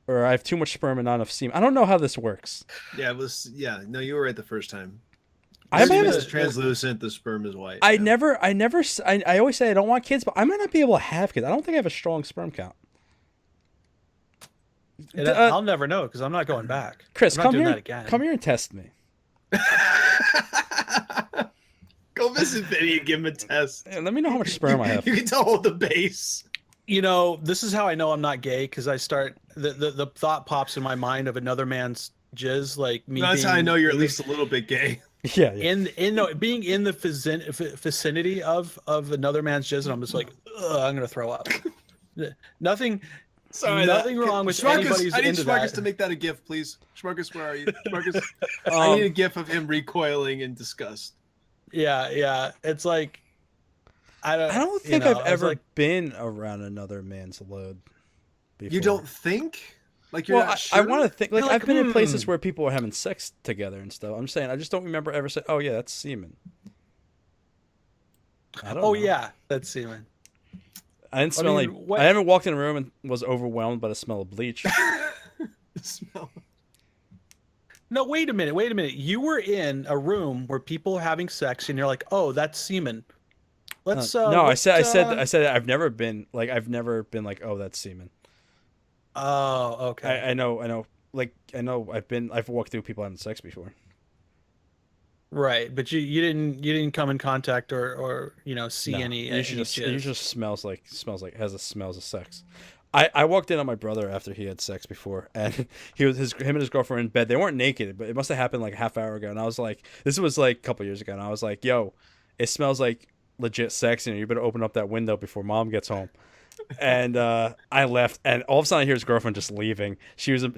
or I have too much sperm and not enough semen. I don't know how this works. Yeah, it was. Yeah, no, you were right the first time. I The might semen have- is translucent. The sperm is white. I yeah. never. I always say I don't want kids, but I might not be able to have kids. I don't think I have a strong sperm count. I'll never know because I'm not going back. Chris, I'm not come doing here. that again. Come here and test me. Go visit Vinny and give him a test. Yeah, let me know how much sperm I have. You can tell hold the base. You know, this is how I know I'm not gay because I start the thought pops in my mind of another man's jizz, like me. That's how I know you're at least a little bit gay. Yeah, being in the vicinity of another man's jizz, and I'm just like, ugh, I'm gonna throw up. Nothing. Sorry, Nothing wrong with Schmarkus, anybody's I need into Schmarkus that. to make that a GIF, please. Schmarkus, where are you? Schmarkus, I need a GIF of him recoiling in disgust. Yeah. It's like I don't think you know, I've I was ever like, been around another man's load. Before. You don't think? Like you're Well, not I sure? want to think. Like, You're like, I've been in places where people are having sex together and stuff. I'm just saying. I just don't remember ever saying, "Oh yeah, that's semen." I don't oh know. yeah, that's semen. I didn't smell mean, like. what- I haven't walked in a room and was overwhelmed by the smell of bleach. The smell. No, wait a minute. You were in a room where people were having sex, and you're like, "Oh, that's semen." Let's. No, I said I've never been like oh that's semen. Oh, okay. I know I've walked through people having sex before. Right, but you didn't come in contact or see No, any. it any just jizz. smells like has the smells of sex. I walked in on my brother after he had sex before, and him and his girlfriend were in bed. They weren't naked, but it must have happened like a half hour ago. And I was like, this was like a couple years ago, and I was like, yo, it smells like legit sex, and you better open up that window before mom gets home. And I left, and all of a sudden I hear his girlfriend just leaving.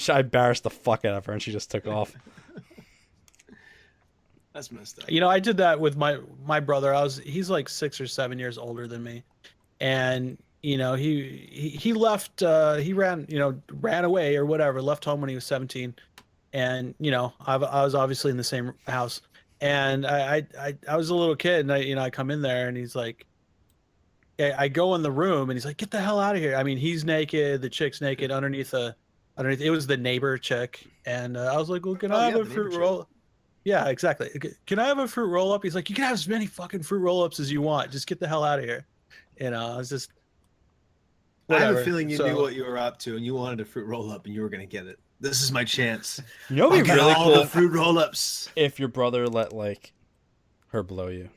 I embarrassed the fuck out of her, and she just took off. That's messed up. I did that with my brother. He's like 6 or 7 years older than me, and he left. He ran away or whatever. Left home when he was 17, and I was obviously in the same house, and I was a little kid, and I come in there, and he's like, I go in the room, and he's like, get the hell out of here. I mean, he's naked, the chick's naked underneath it was the neighbor chick, and I was like, well, can I have a fruit roll? Yeah, exactly. Can I have a fruit roll up? He's like, you can have as many fucking fruit roll ups as you want. Just get the hell out of here. I was just. I have Whatever. a feeling you So- knew what you were up to, and you wanted a fruit roll up, and you were gonna get it. This is my chance. You know, I'll it'd be get really all cool the fruit roll ups. if your brother let like her blow you,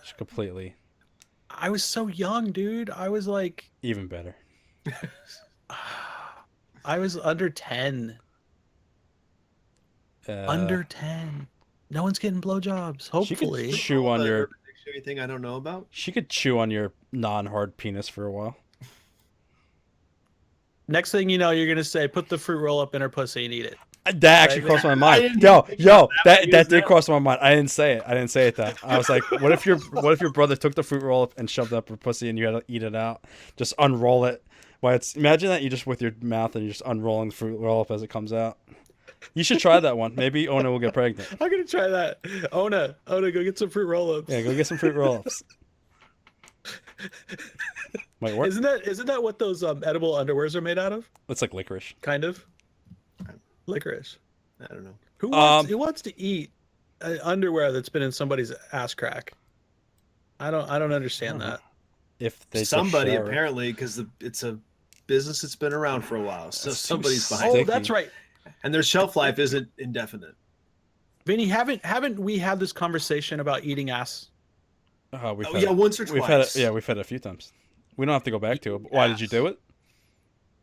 just completely. I was so young, dude. I was like, Even better. I was under 10. Under 10. No one's getting blowjobs. She Hopefully. could chew on your. anything I don't know about? She could chew on your non-hard penis for a while. Next thing you know, you're gonna say, "Put the fruit roll up in her pussy and eat it." That actually Right? crossed my I mind. didn't Yo, even think about that. that Is did that- cross my mind. I didn't say it. I didn't say it though. I was like, what if your brother took the fruit roll up and shoved it up her pussy and you had to eat it out? Just unroll it. Why imagine that you just with your mouth and you're just unrolling the fruit roll up as it comes out. You should try that one. Maybe Ona will get pregnant. I'm gonna try that. Ona, go get some fruit roll-ups. Yeah, go get some fruit roll-ups. Might work. Isn't that what those edible underwears are made out of? It's like licorice. Kind of. Licorice. I don't know. Who wants to eat underwear that's been in somebody's ass crack? I don't understand that. If they Somebody shower. apparently, because it's a business that's been around for a while, so That's too somebody's behind Oh, it. that's right. And their shelf life isn't indefinite. Vinny, haven't we had this conversation about eating ass? We've Oh had yeah, it. once or We've twice. had it. Yeah, we've had it a few times. We don't have to go back to it. But why did you do it?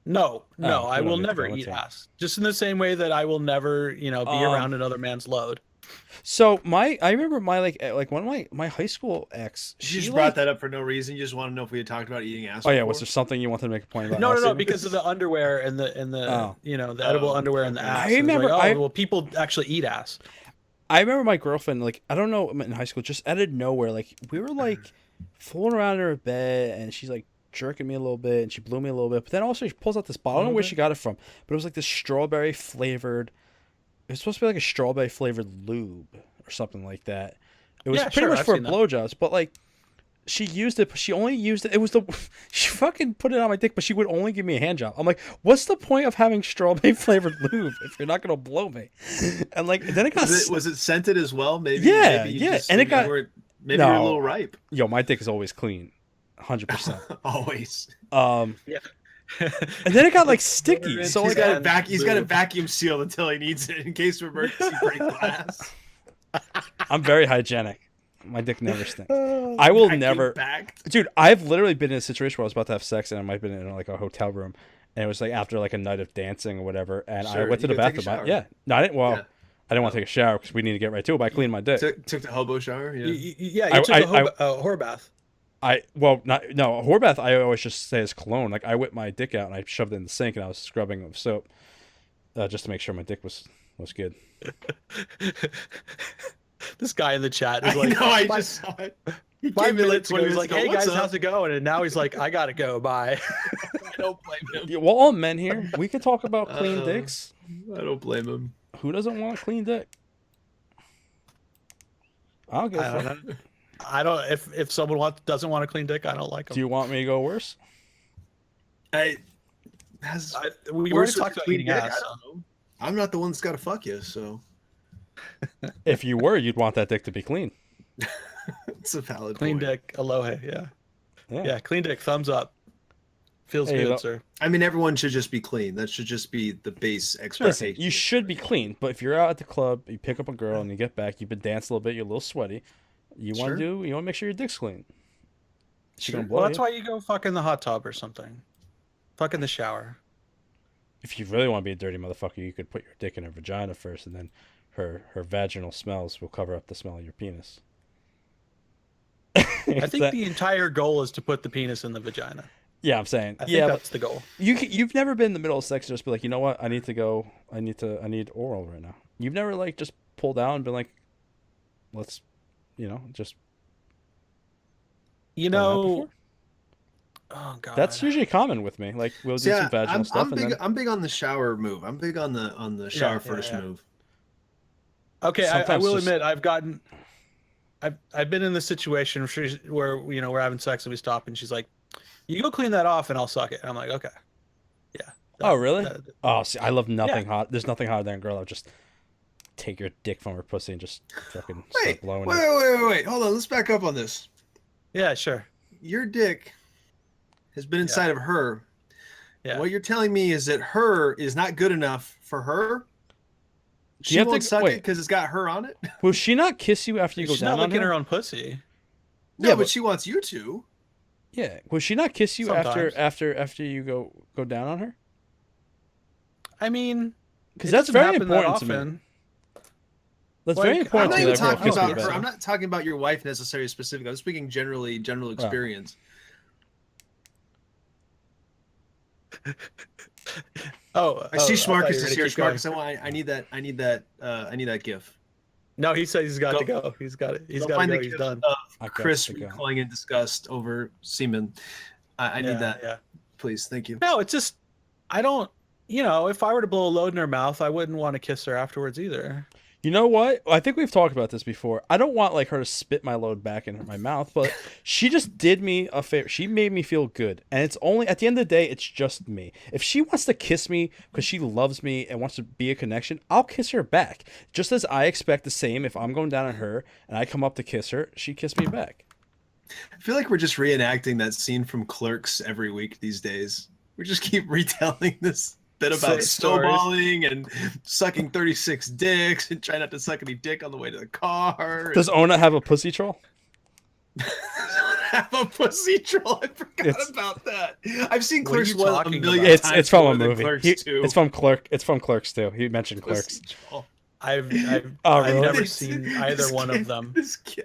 No, Oh, I we don't will need to never go eat into it. ass. Just in the same way that I will never, be around another man's load. So I remember my one of my high school ex. You She just like, brought that up for no reason. You just want to know if we had talked about eating ass. Oh yeah, before? was there something you wanted to make a point about? No, ass eating? because of the underwear and the Oh. the edible Oh, underwear and the okay. ass. I It's remember- Like, well, people actually eat ass. I remember my girlfriend, like, I don't know, in high school, just out of nowhere, like, we were, like, fooling around in her bed, and she's, like, jerking me a little bit, and she blew me a little bit, but then also she pulls out this bottle. I don't know where she got it from, but it was, like, this strawberry flavored, it was supposed to be, like, a strawberry flavored lube, or something like that. It was Yeah, pretty sure, much I've for seen that. blowjobs, but, like, she used it, but she only used it. It was she fucking put it on my dick, but she would only give me a hand job. I'm like, what's the point of having strawberry flavored lube if you're not gonna blow me? And like, then it got Was it scented as well? Maybe. Yeah, maybe you yeah, just- and it maybe got- you weren't- maybe No. you're a little ripe. yo, my dick is always clean, 100%. Always. Yeah. And then it got like sticky. So He's like, got he's got a vacuum seal until he needs it in case of emergency break glass. I'm very hygienic. My dick never stinks. I will Vacuum never, packed. dude. I've literally been in a situation where I was about to have sex and I might have been in like a hotel room, and it was like after like a night of dancing or whatever, and I Sure, went to you the go take a bathroom. shower. Yeah, no, I didn't. Well, Yeah. I didn't want to take a shower because we need to get right to it. But I cleaned my dick. Took the hobo shower. Yeah. You I- took I- a whore bath. A whore bath. I always just say is cologne. Like I whipped my dick out and I shoved it in the sink and I was scrubbing it with soap, just to make sure my dick was good. This guy in the chat I is like, know. I "Five- just saw it. He 5 came in minutes ago, 20 he's like, minutes "Hey ago, guys, "What's how's up?" it going?" And now he's like, "I gotta go. Bye." I don't blame him. Yeah, well, all men here, we could talk about clean Uh-oh. dicks. I don't blame him. Who doesn't want a clean dick? I don't give I a don't fuck. know. I don't. If someone doesn't want a clean dick, I don't like Do them. you want me to go worse? We We already talked about eating ass. I don't know. I'm not the one that's got to fuck you, so If you were, you'd want that dick to be clean. it's a valid Clean point. dick, aloha. Yeah, clean dick, thumbs up. Feels Hey, good, look- sir. I mean, everyone should just be clean. That should just be the base expectation. Listen, you should be clean, but if you're out at the club, you pick up a girl and you get back, you've been dancing a little bit, you're a little sweaty. You want Sure. to make sure your dick's clean. She Sure. gonna blow Well, that's you. why you go fuck in the hot tub or something. Fuck in the shower. If you really want to be a dirty motherfucker, you could put your dick in her vagina first, and then her vaginal smells will cover up the smell of your penis. I think the entire goal is to put the penis in the vagina. Yeah, I'm saying. I think Yeah, that's the goal. but you've never been in the middle of sex and just be like, you know what? I need to go. I need oral right now. You've never like just pulled out and been like, let's, just. You done that know. before? Oh god. That's usually common with me. Like we'll do some vaginal stuff, and then I'm big on the shower move. I'm big on the shower first yeah. move. Okay, I Sometimes will just- admit I've been in this situation where we're having sex and we stop and she's like, "You go clean that off and I'll suck it." And I'm like, "Okay." Yeah. Oh, really? that- Oh, see, I love nothing hot. There's nothing hotter than a girl that would just take your dick from her pussy and just fucking start Wait, blowing wait, it. wait, wait. Hold on. Let's back up on this. yeah, sure. Your dick has been inside of her. Yeah. What you're telling me is that her is not good enough for her. you She have to- won't suck it wait. because it's got her on it. Will she not kiss you after you go She's down not on licking her? her own pussy. No, Yeah, but but- she wants you to. Yeah. Will she not kiss you Sometimes. after you go down on her? I mean, Because it that's doesn't very happen that important to me. often. That's Like, very I'm important not to me even that girl talking kiss me about her. back. I'm not talking about your wife necessarily specific. I'm speaking general experience. I see I thought you Schmarcus were is gonna here. keep going. Schmarcus, I need that. I need that GIF. No, he said he's got Go, to go. He's got it. He's go got to find the go. He's GIF done. of I got Chris to go. recoiling in disgust over semen. I need that, Yeah. please. Thank you. No, it's just I don't. If I were to blow a load in her mouth, I wouldn't want to kiss her afterwards either. You know what? I think we've talked about this before. I don't want like her to spit my load back in my mouth, but she just did me a favor. She made me feel good, and it's only at the end of the day, it's just me. If she wants to kiss me because she loves me and wants to be a connection, I'll kiss her back. Just as I expect the same. If I'm going down on her and I come up to kiss her, she kiss me back. I feel like we're just reenacting that scene from Clerks every week these days. We just keep retelling this bit about Same stories. snowballing and sucking 36 dicks and trying not to suck any dick on the way to the car. Does Ona have a pussy troll? Have a pussy troll. I forgot about that. I've seen What are Clerks you 1 a talking million about? times. It's from a more than movie. Clerks 2. It's from Clerk. It's from Clerks too. He mentioned Clerks. Pussy troll. I've Oh, I've really? never seen either one of them.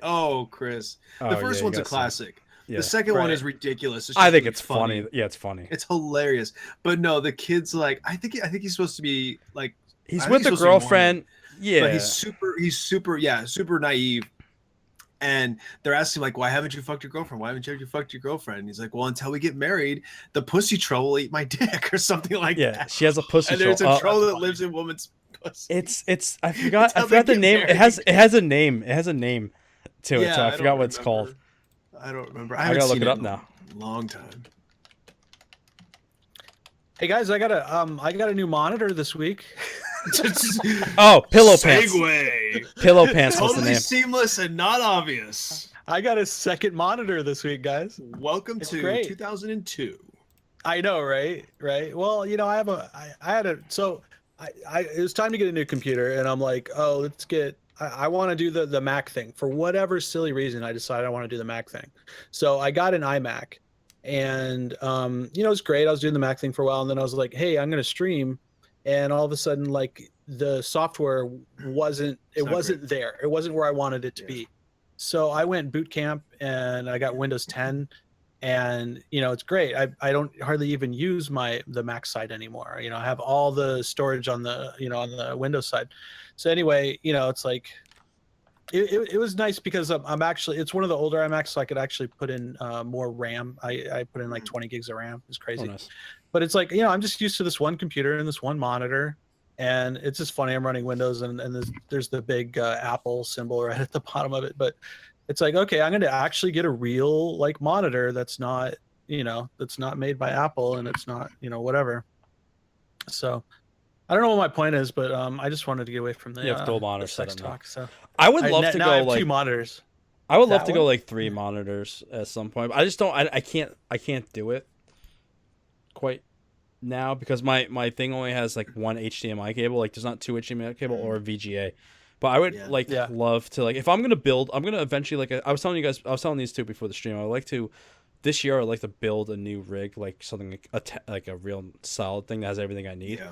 Oh, Chris. Oh, The first yeah, you one's a gotta see it. classic. Yeah. The second one Right. is ridiculous. I think really it's funny. Yeah, it's funny. It's hilarious. But no, the kid's like, I think he's supposed to be like, He's I think with the he's supposed to be Mormon, girlfriend. Yeah. but super naive. And they're asking like, why haven't you fucked your girlfriend? Why haven't you fucked your girlfriend? And he's like, well, until we get married, the pussy troll will eat my dick or something like Yeah, that. she has a pussy And there's troll. a troll that lives in woman's pussy. It's I forgot Until they the get name. married. It has a name. It has a name to it. Yeah, So I don't forgot what it's remember. called. I don't remember. I haven't gotta look seen it up in now. a long time. Hey guys, I got a new monitor this week. Oh, Pillow Pants. Segue. Pillow Pants was the Totally name. seamless and not obvious. I got a second monitor this week, guys. Welcome It's to great. 2002. I know, right? Well, I had a so it was time to get a new computer, and I'm like, oh, let's get. I want to do the Mac thing for whatever silly reason. I decided I want to do the Mac thing, so I got an iMac, and it's great. I was doing the Mac thing for a while, and then I was like, hey, I'm gonna stream, and all of a sudden, like the software wasn't there. It wasn't where I wanted it to be. So I went boot camp, and I got Windows 10. And it's great. I don't hardly even use the Mac side anymore. I have all the storage on the on the Windows side. So anyway, it's like it was nice because I'm actually, it's one of the older iMacs, so I could actually put in more RAM. I put in like 20 gigs of RAM. It's crazy. Oh, nice. But it's like, I'm just used to this one computer and this one monitor, and it's just funny. I'm running Windows, and there's the big Apple symbol right at the bottom of it. But it's like, okay, I'm going to actually get a real like monitor that's not, that's not made by Apple, and it's not, whatever. So I don't know what my point is, but I just wanted to get away from the, You have dual the monitors sex set up now. talk. So I would love to now I go have like two monitors. I would love that to go one? like 3 monitors at some point. But I just don't. I can't do it quite now because my thing only has like one HDMI cable. Like there's not 2 HDMI cable or a VGA. But I would love to, like, if I'm gonna build, I'm gonna eventually, like, I was telling these two before the stream. I would like to, this year, I'd like to build a new rig, like something like a real solid thing that has everything I need. Yeah.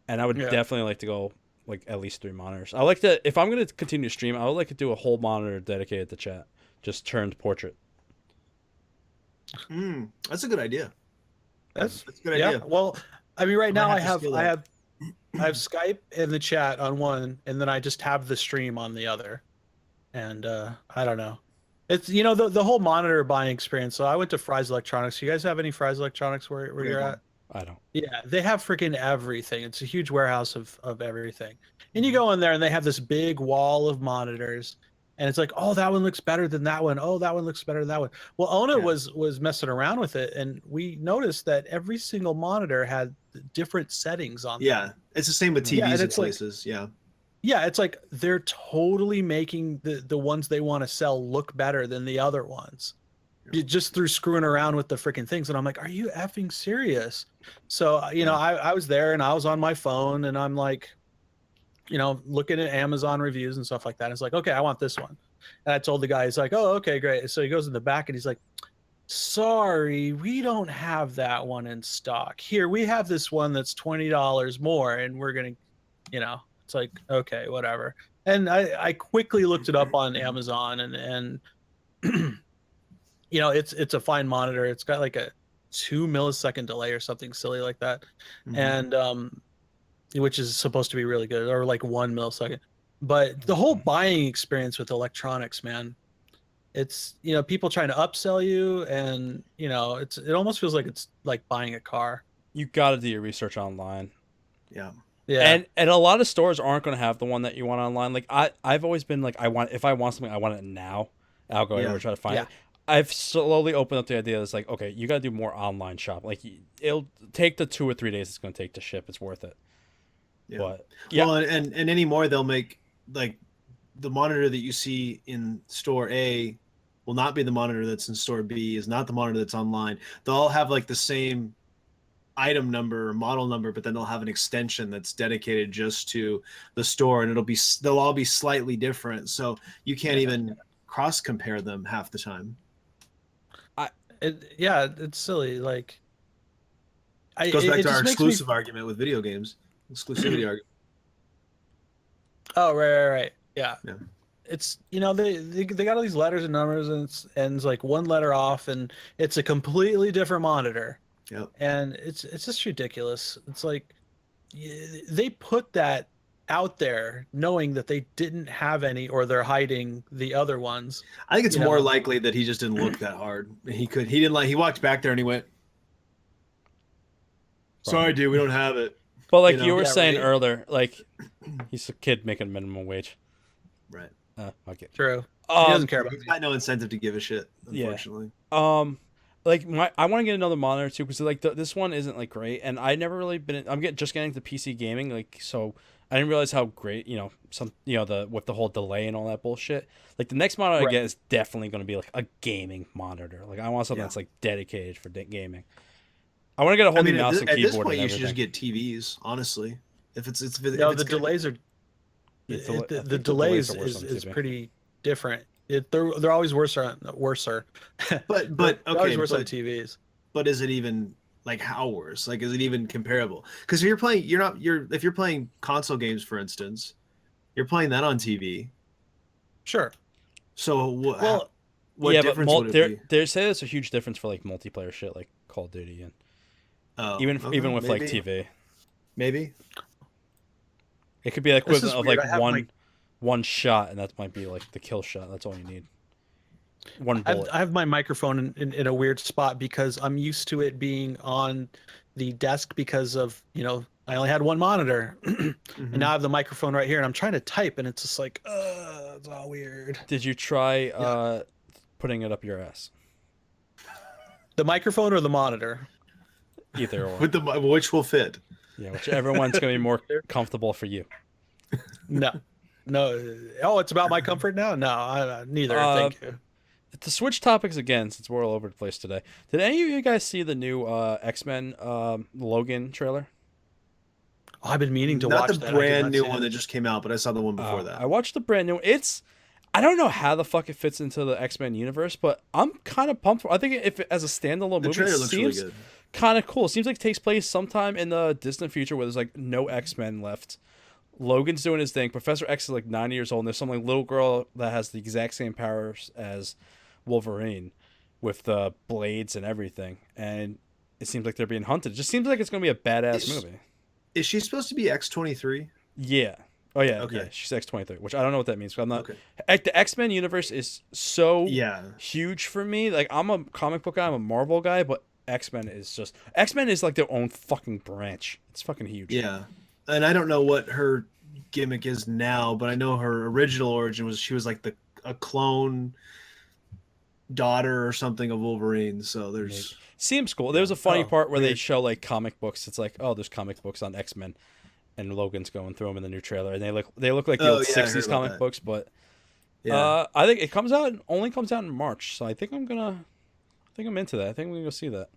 And I would definitely like to go like at least 3 monitors. I like to, if I'm gonna continue to stream, I would like to do a whole monitor dedicated to chat, just turned portrait. That's a good idea. That's a good idea. Well, I mean, right now I have steal that. Skype and the chat on one, and then I just have the stream on the other. And I don't know. It's the whole monitor buying experience. So I went to Fry's Electronics. You guys have any Fry's Electronics where you're at? I don't. Yeah, they have freaking everything. It's a huge warehouse of everything. And you go in there and they have this big wall of monitors. And it's like, oh, that one looks better than that one. Oh, that one looks better than that one. Well, Ona was messing around with it, and we noticed that every single monitor had different settings on them. Yeah, it's the same with TVs in it's like, places. Yeah, it's like they're totally making the ones they want to sell look better than the other ones. Just through screwing around with the freaking things. And I'm like, are you effing serious? So, I was there and I was on my phone and I'm like, looking at Amazon reviews and stuff like that. It's like, okay, I want this one. And I told the guy, he's like, oh, okay, great. So he goes in the back and he's like, sorry, we don't have that one in stock. Here, we have this one that's $20 more, and we're going to, it's like, okay, whatever. And I quickly looked it up on Amazon, and it's a fine monitor. It's got like a 2 millisecond delay or something silly like that, Mhm. and which is supposed to be really good, or like 1 millisecond. But the whole buying experience with electronics, man, it's people trying to upsell you, and it almost feels like it's like buying a car. You got to do your research online. Yeah. Yeah, And a lot of stores aren't going to have the one that you want online. Like I've always been like if I want something, I want it now. I'll go anywhere Yeah. try to find yeah, it. I've slowly opened up the idea that's like, okay, you got to do more online shop. Like it'll take the 2 or 3 days it's going to take to ship. It's worth it. Yeah. But yeah, Well, and anymore they'll make like the monitor that you see in store A will not be the monitor that's in store B, is not the monitor that's online. They'll all have like the same item number or model number, but then they'll have an extension that's dedicated just to the store, and they'll all be slightly different. So you can't even cross compare them half the time. it's silly. Like It goes back it to our just makes me. exclusive argument with video games. Exclusivity argument. Oh, right. Yeah. Yeah. It's they got all these letters and numbers, and it's like one letter off, and it's a completely different monitor. Yep. And it's just ridiculous. It's like they put that out there knowing that they didn't have any, or they're hiding the other ones. I think it's You more know. likely that he just didn't look that hard. He didn't like, he walked back there and he went, "Sorry, dude, we don't have it." but like You know? you were Yeah, saying right. earlier, like he's a kid making minimum wage. Right. Okay. True. He doesn't care about He's me. got no incentive to give a shit, Yeah. unfortunately. Like I want to get another monitor too because like this one isn't like great, and I never really been. I'm just getting to PC gaming, like so. I didn't realize how great the with the whole delay and all that bullshit. Like the next monitor I Right. get is definitely going to be like a gaming monitor. Like I want something Yeah. that's like dedicated for gaming. I want to get a whole I new mean, mouse and at this keyboard point, and you should everything. just get TVs. Honestly, if it's if No, it's the gonna- delays are Yeah, I the think the delays are worse on is TV. pretty different. They're always worser. but They're okay, always worse on but TVs. is it even like how worse? Like, is it even comparable? Because if you're playing console games, for instance, you're playing that on TV. Sure. So Well, what yeah, difference but would it be? they say there's a huge difference for like multiplayer shit like Call of Duty and Oh, even with like maybe, TV. maybe. It could be the this is equivalent of weird. like I have one shot, and that might be like the kill shot. That's all you need. One bullet. I have my microphone in a weird spot because I'm used to it being on the desk because of, I only had one monitor. And Mhm. now I have the microphone right here, and I'm trying to type, and it's just like, it's all weird. Did you try Yeah. putting it up your ass? The microphone or the monitor? Either or. With the which will fit. Yeah, whichever one's gonna be more comfortable for you. No. No. Oh, it's about my comfort now? No, neither. Thank you. To switch topics again, since we're all over the place today, did any of you guys see the new X-Men Logan trailer? Oh, I've been meaning to Not watch the that. I did brand not new see one it. that just came out, but I saw the one before that. I watched the brand new. I don't know how the fuck it fits into the X-Men universe, but I'm kind of pumped. I think if as a standalone The movie, trailer it looks really seems good. kind of cool. It seems like it takes place sometime in the distant future where there's like no X-Men left. Logan's doing his thing. Professor X is like 90 years old, and there's some like little girl that has the exact same powers as Wolverine, with the blades and everything. And it seems like they're being hunted. It just seems like it's gonna be a badass movie. Is she supposed to be X-23? Yeah. Oh yeah. Okay. Yeah. She's X-23, which I don't know what that means. But I'm not. Okay. The X-Men universe is so Yeah. huge for me. Like I'm a comic book guy. I'm a Marvel guy, but X-Men is like their own fucking branch. It's fucking huge. Yeah. And I don't know what her gimmick is now, but I know her original origin was she was like a clone daughter or something of Wolverine. So there's Seems cool. There was a funny part where they weird. show like comic books. It's like, oh, there's comic books on X-Men, and Logan's going through them in the new trailer, and they look like the Oh, old yeah, I heard '60s about comic that. books. But yeah. I think it only comes out in March, so I think I'm into that. I think we can go see that.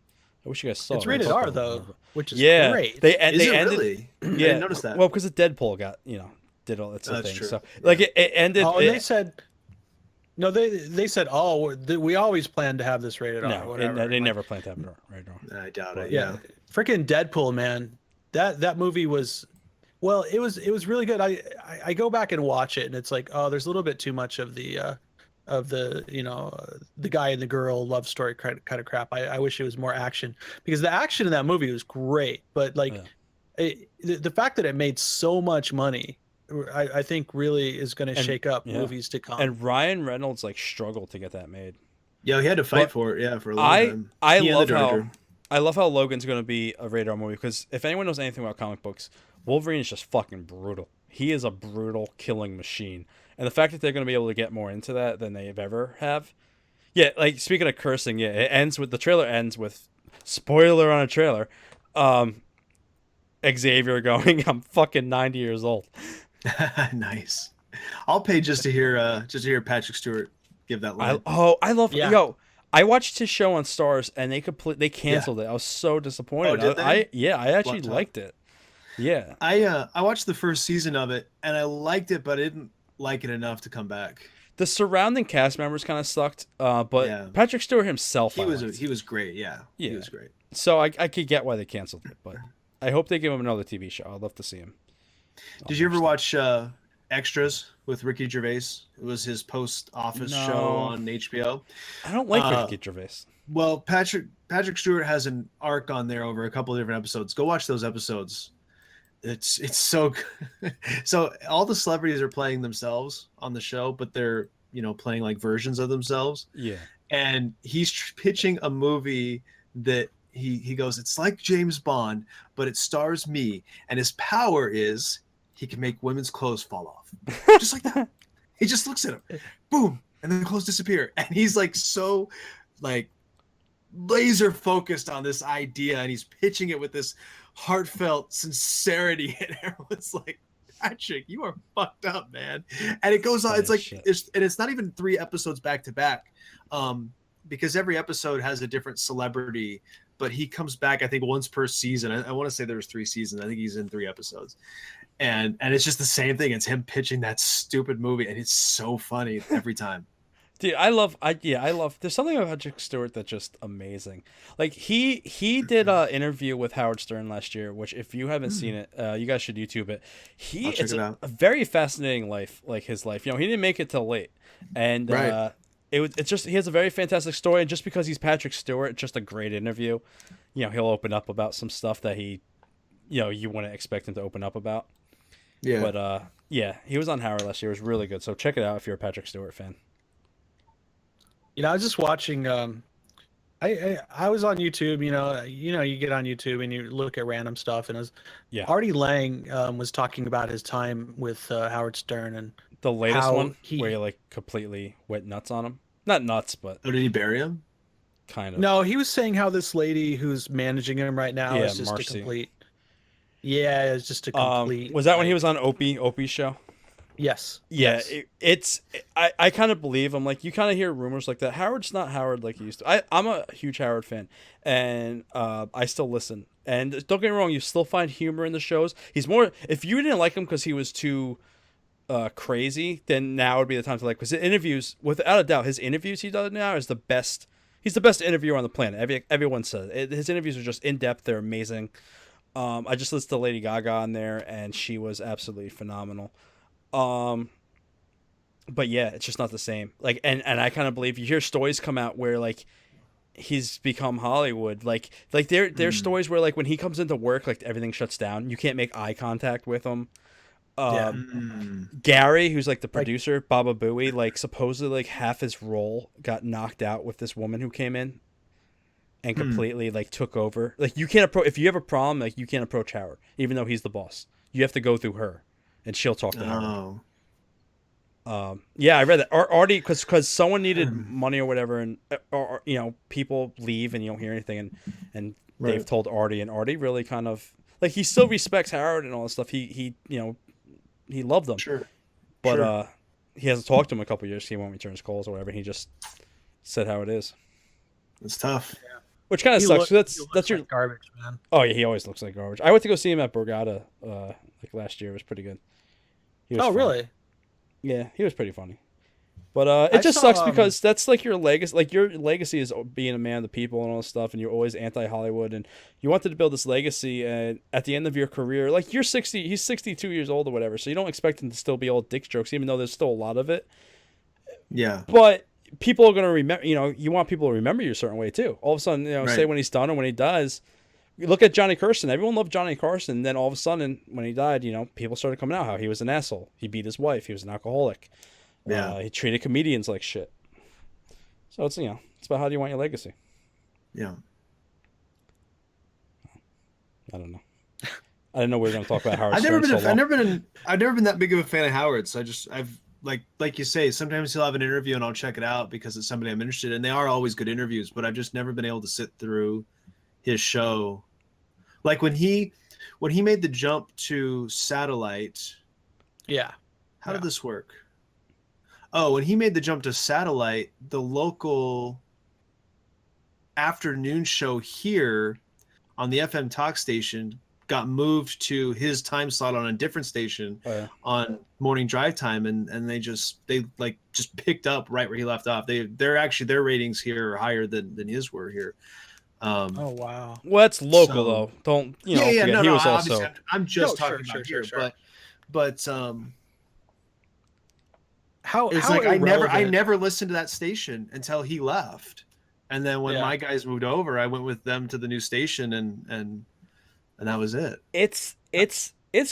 I wish you guys saw it. It's rated R, though, which is Yeah, great. they Is they it ended. really? I Yeah, didn't notice that. Well, because the Deadpool got did all that That's thing. true. So like it ended. Oh, and it- they said, no, they said, oh, we always planned to have this rated R. no, Whatever. they Like, never planned to have it right now. I doubt it. Yeah, freaking Deadpool, man. That movie was Well, it was really good. I go back and watch it, and it's like, oh, there's a little bit too much of the the guy and the girl love story kind of crap. I wish it was more action, because the action in that movie was great, but like Yeah. the fact that it made so much money, I think really is going to And shake up yeah. movies to come. And Ryan Reynolds like struggled to get that made. Yeah, he had to fight But for it. Yeah, for a long I time. I He and the love how director. I love how Logan's gonna be a radar movie, because if anyone knows anything about comic books, Wolverine is just fucking brutal. He is a brutal killing machine, and the fact that they're gonna be able to get more into that than they've ever have. Yeah, like speaking of cursing, yeah, it ends with the trailer ends with spoiler on a trailer. Um, Xavier going, "I'm fucking 90 years old." Nice. I'll pay just to hear Patrick Stewart give that line. I love Yeah. yo. I watched his show on Stars and they Yeah. canceled it. I was so disappointed. Oh, did they? I actually What? liked it. Yeah. I watched the first season of it and I liked it, but I didn't like it enough to come back. The surrounding cast members kind of sucked, but Yeah. Patrick Stewart himself, He I was liked. he was great. Yeah, he Yeah. was great. So I could get why they canceled it, but I hope they give him another TV show. I'd love to see him. Did you ever watch Extras with Ricky Gervais? It was his post-office show No. on HBO. I don't like Uh, Ricky Gervais. Well, Patrick Stewart has an arc on there over a couple of different episodes. Go watch those episodes. It's so good. So all the celebrities are playing themselves on the show, but they're playing like versions of themselves. Yeah. And he's pitching a movie that he goes, it's like James Bond, but it stars me, and his power is he can make women's clothes fall off, just like that. He just looks at him, boom, and then the clothes disappear, and he's like so like laser focused on this idea, and he's pitching it with this heartfelt sincerity, and everyone's like, Patrick, you are fucked up, man. And it goes on. Funny It's like shit. it's not even 3 episodes back to back, because every episode has a different celebrity. But he comes back, I think, once per season. I want to say there's 3 seasons. I think he's in 3 episodes, and it's just the same thing. It's him pitching that stupid movie, and it's so funny every time. Dude, I love. There's something about Patrick Stewart that's just amazing. Like he did a interview with Howard Stern last year, which if you haven't seen it, you guys should YouTube it. I'll check It's it out. a very fascinating life, like his life. He didn't make it till late, and Right. it's just he has a very fantastic story. And just because he's Patrick Stewart, just a great interview. He'll open up about some stuff that you wouldn't expect him to open up about. Yeah. But yeah, he was on Howard last year. It was really good. So check it out if you're a Patrick Stewart fan. I was just watching. I was on YouTube. You get on YouTube and you look at random stuff, and it was Yeah. Artie Lang was talking about his time with Howard Stern, and The latest how one he- where he like completely went nuts on him. Not nuts, but Oh, did he bury him? kind of. no, he was saying how this lady who's managing him right now Yeah, is just Marcy. a complete. Yeah, it's just a complete. Was that when he was on Opie's show? Yes. Yeah, yes. I kind of believe him. Like you kind of hear rumors like that. Howard's not Howard like he used to. I'm a huge Howard fan, and I still listen. And don't get me wrong, you still find humor in the shows. He's more. If you didn't like him because he was too crazy, then now would be the time to like. Because interviews, without a doubt, his interviews he does now is the best. He's the best interviewer on the planet. Everyone says it. His interviews are just in depth. They're amazing. I just listened to Lady Gaga on there, and she was absolutely phenomenal. But yeah, it's just not the same. Like, and I kind of believe you hear stories come out where like he's become Hollywood. Like there's stories where like when he comes into work, like everything shuts down. You can't make eye contact with him. Yeah. Gary, who's like the producer, Baba Booey, like supposedly like half his role got knocked out with this woman who came in and completely like took over. Like you can't approach if you have a problem, like you can't approach Howard, even though he's the boss. You have to go through her, and she'll talk to Howard. Yeah, I read that. Artie, because someone needed money or whatever, and or people leave and you don't hear anything, and Right. they've told Artie, and Artie really kind of like he still respects Howard and all this stuff. He loved them, Sure. but Sure. he hasn't talked to him in a couple of years. He won't return his calls or whatever. He just said how it is, It's tough. which kind of He sucks. look- So he looks that's your like garbage, man. oh yeah, he always looks like garbage. I went to go see him at Borgata like last year. It was pretty good. He was Oh, funny. really? Yeah, he was pretty funny. But it I just sucks saw because that's like your legacy. Like your legacy is being a man of the people and all this stuff, and you're always anti-Hollywood, and you wanted to build this legacy. And at the end of your career, like you're 60, he's 62 years old or whatever, so you don't expect him to still be old dick jokes, even though there's still a lot of it. Yeah. But people are gonna remember. You know, you want people to remember you a certain way too. All of a sudden, you know, say Right. when he's done or when he dies. You look at Johnny Carson. Everyone loved Johnny Carson. Then all of a sudden, when he died, you know, people started coming out how he was an asshole. He beat his wife. He was an alcoholic. Yeah. He treated comedians like shit. So it's, you know, it's about how do you want your legacy. Yeah. I don't know. I didn't know we were going to talk about Howard I've never Stern been. so long. I've never been that big of a fan of Howard. So I've like you say, sometimes he'll have an interview and I'll check it out because it's somebody I'm interested in. They are always good interviews, but I've just never been able to sit through his show. Like when he made the jump to satellite. Yeah. How did this work? Oh, when he made the jump to satellite, the local afternoon show here on the FM talk station got moved to his time slot on a different station on morning drive time, and they just picked up right where he left off. Their ratings here are higher than his were here. Oh wow. Well, that's local though. Don't forget he was also. I'm just talking about here, but how it's how like I irrelevant- never listened to that station until he left, and then when my guys moved over, I went with them to the new station, and that was it. It's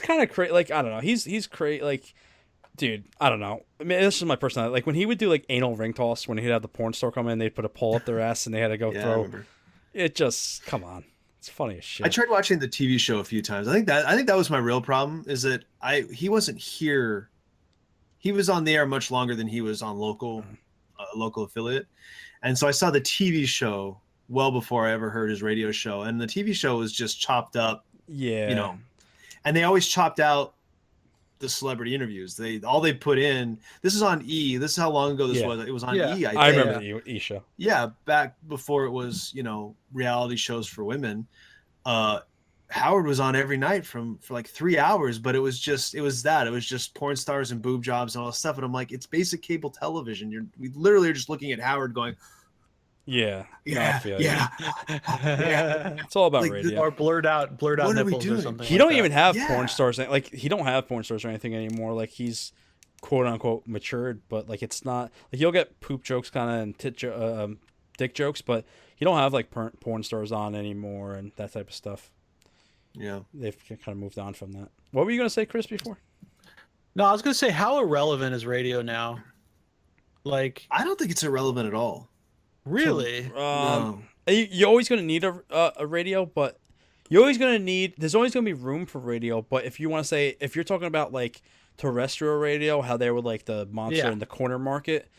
kind of crazy. Like I don't know. He's crazy. Like, dude, I don't know. I mean, this is my personality. Like when he would do like anal ring toss when he'd have the porn store come in, they'd put a pole up their ass and they had to go Yeah, I throw. remember. It just come on. It's funny as shit. I tried watching the TV show a few times. I think that was my real problem is that he wasn't here. He was on the air much longer than he was on local affiliate. And so I saw the TV show well before I ever heard his radio show. And the TV show was just chopped up, Yeah. and they always chopped out the celebrity interviews. They put in, this is on E. This is how long ago this was. It was on E, I remember the E show. Yeah, back before it was, reality shows for women. Howard was on every night for like 3 hours, but it was just porn stars and boob jobs and all that stuff. And I'm like, it's basic cable television. We literally are just looking at Howard going, yeah. It's all about Like radio. or blurred out What are we nipples or doing? something. He like don't that. even have Yeah. porn stars. Like he don't have porn stars or anything anymore. Like he's quote unquote matured, but like it's not like you'll get poop jokes kind of and dick jokes, but you don't have like porn stars on anymore and that type of stuff. Yeah. They've kind of moved on from that. What were you gonna say, Chris? Before? No, I was gonna say how irrelevant is radio now? Like I don't think it's irrelevant at all. really? No. You're always gonna need a radio, but you're always gonna need. There's always gonna be room for radio, but if you want to say if you're talking about like terrestrial radio, how they were like the monster in the corner market,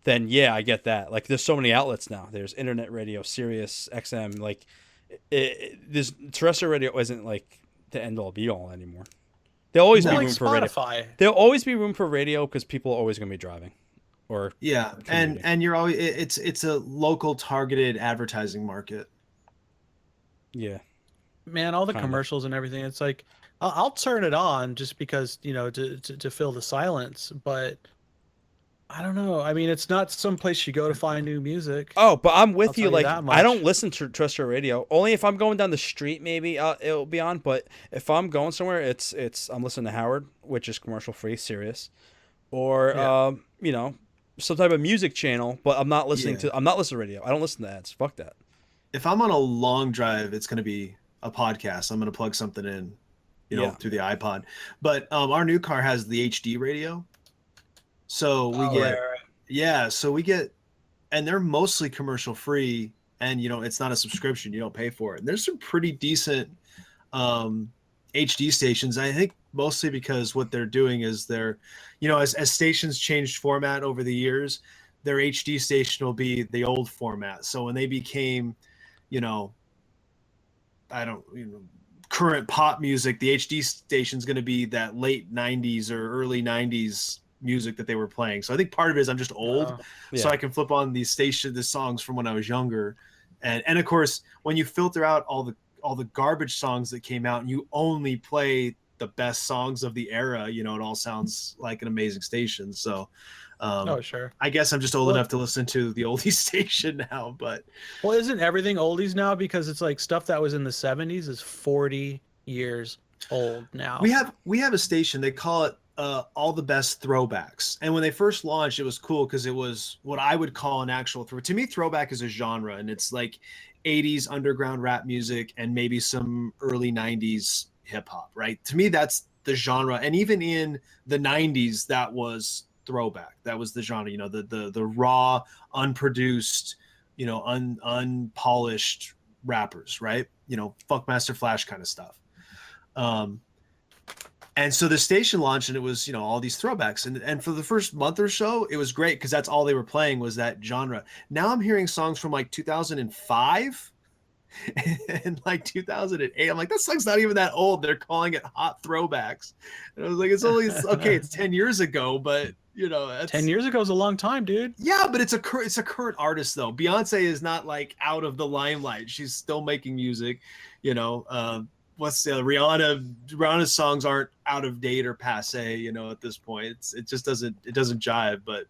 then yeah, I get that. Like there's so many outlets now. There's internet radio, Sirius XM. Like this terrestrial radio isn't like the end all be all anymore. There'll always be like room for radio. Spotify. There'll always be room for radio because people are always gonna be driving, or Yeah, commuting. and you're always it's a local targeted advertising market. yeah. Man, all the Kinda. commercials and everything. It's like I'll turn it on just because to fill the silence, but I don't know. I mean, it's not some place you go to find new music. Oh, but I'm I'll with tell you. you Like that I don't much. listen to terrestrial radio. Only if I'm going down the street, maybe it'll be on. But if I'm going somewhere, it's I'm listening to Howard, which is commercial free, Sirius, or Yeah. Some type of music channel. But I'm not listening to radio. I don't listen to ads. Fuck that. If I'm on a long drive, it's going to be a podcast. I'm going to plug something in, through the iPod. But our new car has the HD radio, so we get, and they're mostly commercial free, and it's not a subscription. You don't pay for it. And there's some pretty decent HD stations. I think mostly because what they're doing is they're, as stations changed format over the years, their HD station will be the old format. So when they became, current pop music, the HD station is going to be that late 90s or early 90s music that they were playing. So I think part of it is I'm just old, so I can flip on the songs from when I was younger. And of course, when you filter out all the garbage songs that came out and you only play the best songs of the era, it all sounds like an amazing station. So Oh, sure. I guess I'm just old Well- enough to listen to the oldie station now, but Well, isn't everything oldies now? Because it's like stuff that was in the 70s is 40 years old now. we have a station. They call it all the best throwbacks. And when they first launched, it was cool because it was what I would call an actual throw. To me, throwback is a genre, and it's like 80s underground rap music and maybe some early 90s hip hop, right? To me, that's the genre. And even in the 90s, that was throwback. That was the genre, you know, the raw, unproduced, you know, unpolished rappers, right? You know, Funkmaster Flash kind of stuff. And so the station launched, and it was, you know, all these throwbacks. And for the first month or so, it was great because that's all they were playing was that genre. Now I'm hearing songs from like 2005 and like 2008. I'm like, that song's not even that old. They're calling it hot throwbacks. And I was like, it's only, okay, it's 10 years ago, but, you know, that's 10 years ago is a long time, dude. yeah, but it's a current artist though. Beyonce is not like out of the limelight. She's still making music, you know. What's the Rihanna's songs aren't out of date or passe, you know, at this point. It just doesn't jive. But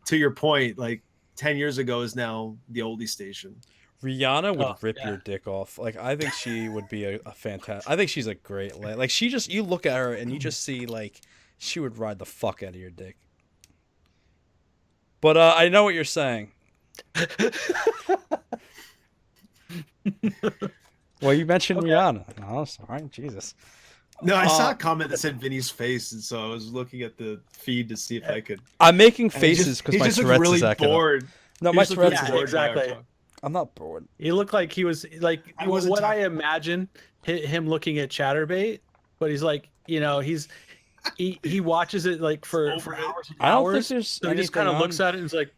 to your point, like 10 years ago is now the oldie station. Rihanna would Oh, rip yeah. your dick off. Like, I think she would be a fantastic. I think she's a great like she just, you look at her and you just see like she would ride the fuck out of your dick. But I know what you're saying. Well, you mentioned Okay. Rihanna. Oh, sorry, Jesus. No, I saw a comment that said Vinny's face, and so I was looking at the feed to see if I could. I'm making and he faces because he my just looked Tourette's really is acting up. bored. No, He my just looked Tourette's Yeah, is bored by our exactly. talk. I'm not bored. He looked like he was like I wasn't what I imagine him looking at Chatterbait, but he's like, you know, he watches it like for Over it. hours and I don't think hours. there's So he just kind anything of looks on- at it and is like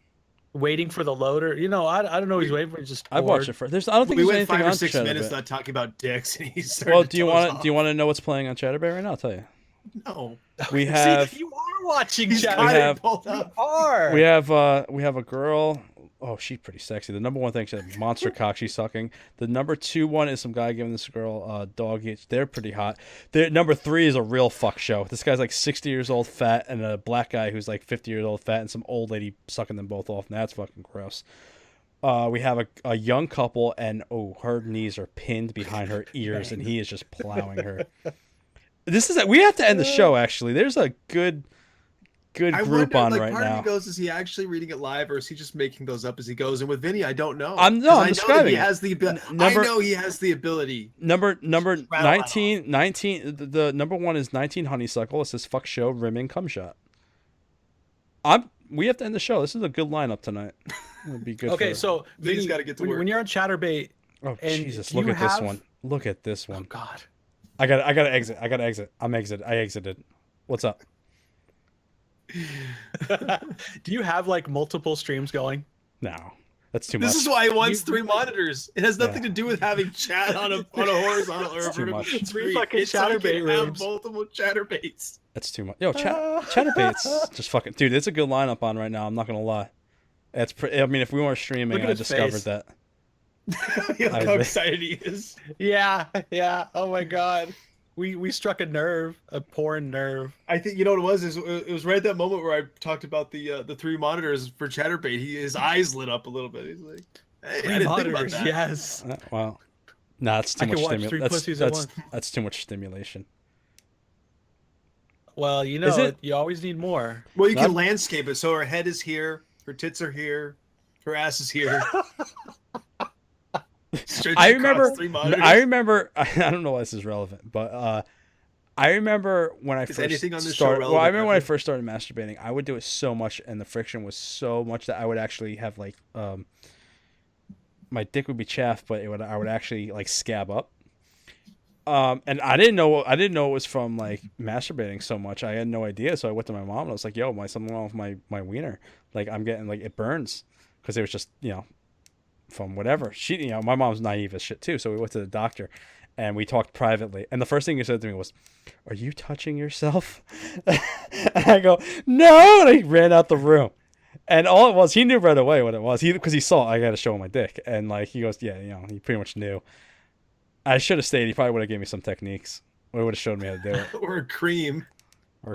waiting for the loader. You know, I don't know. He's waiting for it. Just I watched it bored. for. I don't think We there's went anything 5 or on 6 minutes Chatterbait. not talking about dicks, and he started. Well, to do you doze want off. to know what's playing on Chatterbait right now? I'll tell you. No, We have See, you are watching he's Chatterbait. got have- it pulled up. Are. we have a girl. Oh, she's pretty sexy. The number one thing, she has monster cock she's sucking. The number 2 one is some guy giving this girl dog eats. They're pretty hot. Number 3 is a real fuck show. This guy's like 60 years old, fat, and a black guy who's like 50 years old, fat, and some old lady sucking them both off. And that's fucking gross. We have a young couple, and her knees are pinned behind her ears, and he is just plowing her. We have to end the show. Actually, there's a good I group wonder, on like, right part now. of me goes, is he actually reading it live, or is he just making those up as he goes? And with Vinny, I don't know. I'm 'Cause I know that describing he it. has the ability. Number- I know he has the ability. Number rattle that 19, the number 1 is 19 honeysuckle. It says fuck show rimming cum shot. We have to end the show. This is a good lineup tonight. It'd be good. Okay, for, so Vinny's Vinny, gotta get to when, work. when you're on Chatterbait, oh and Jesus, do look you at this have- one. Look at this oh one. God, I gotta exit. I exited. What's up? do you have like multiple streams going? No, that's too much. This is why he wants You- 3 monitors. It has nothing to do with having chat on a horizontal or a It's too vertical much. screen. Three fucking It's so you Chatterbait can have rooms. multiple chatterbaits. That's too much. Yo, Chatterbait's just fucking dude. It's a good lineup on right now. I'm not gonna lie. I mean, if we weren't streaming, Look at I his discovered face. that. Look I how agree. excited he is. Yeah. Oh my God, we struck a nerve, a porn nerve. I think you know what it was. It was right at that moment where I talked about the 3 monitors for Chatterbait. His eyes lit up a little bit. He's like, "Hey, I didn't think about Monitors, that." yes. Well, nah, it's too I much could watch 3 stimulation. pussies at once. That's too much stimulation. Well, you know, Is it? you always need more. Well, you Not- can landscape it so her head is here, her tits are here, her ass is here. Stretch I across remember. 3 monitors. I remember. I don't know why this is relevant, but I remember when I Is first anything on this show started. Well, I relevant, remember when I Evan? first started masturbating. I would do it so much, and the friction was so much that I would actually have like my dick would be chaffed, but I would actually like scab up. And I didn't know it was from like masturbating so much. I had no idea. So I went to my mom and I was like, "Yo, something wrong with my wiener. Like I'm getting like it burns because it was just from whatever." My mom's naive as shit too. So we went to the doctor and we talked privately. And the first thing he said to me was, "Are you touching yourself?" And I go, "No," and I ran out the room. And all it was, he knew right away what it was. Because he saw I got to show him my dick, and like he goes, "Yeah, he pretty much knew." I should have stayed. He probably would have gave me some techniques. Or would have showed me how to do it. or cream.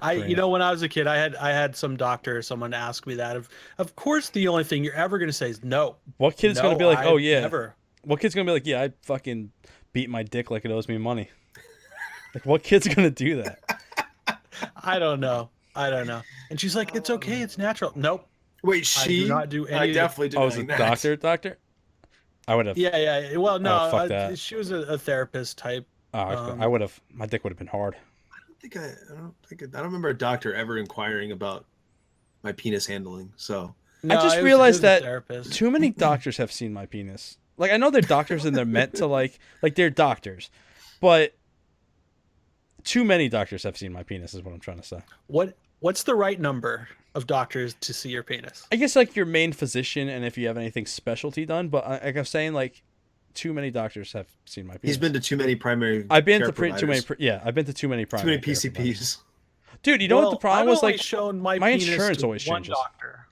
or You cream. know, when I was a kid, I had some doctor or someone ask me that. Of course, the only thing you're ever gonna say is no. What kid's gonna No, be like, oh I've yeah? never. What kid's gonna be like, yeah, I fucking beat my dick like it owes me money? Like, what kid's gonna do that? I don't know. I don't know. And she's like, it's okay, it's natural. Nope. Wait, I do she? not do I any. definitely Oh, was denying it that. doctor? I would have. Yeah, yeah. Well, no, Oh, fuck that. she was a therapist type. Oh, I would have. My dick would have been hard. I don't remember a doctor ever inquiring about my penis handling. So No, I just it was realized a that therapist. too many doctors have seen my penis. Like, I know they're doctors and they're meant to like they're doctors, but too many doctors have seen my penis is what I'm trying to say. What's the right number of doctors to see your penis? I guess like your main physician, and if you have anything specialty done. But like I'm saying, like too many doctors have seen my penis. he's been to too many primary. I've been care to too many. providers. I've been to too many Too primary many care providers. PCPs. Dude, you know what the problem I've was? only Like, shown my my penis insurance to always one changes. doctor.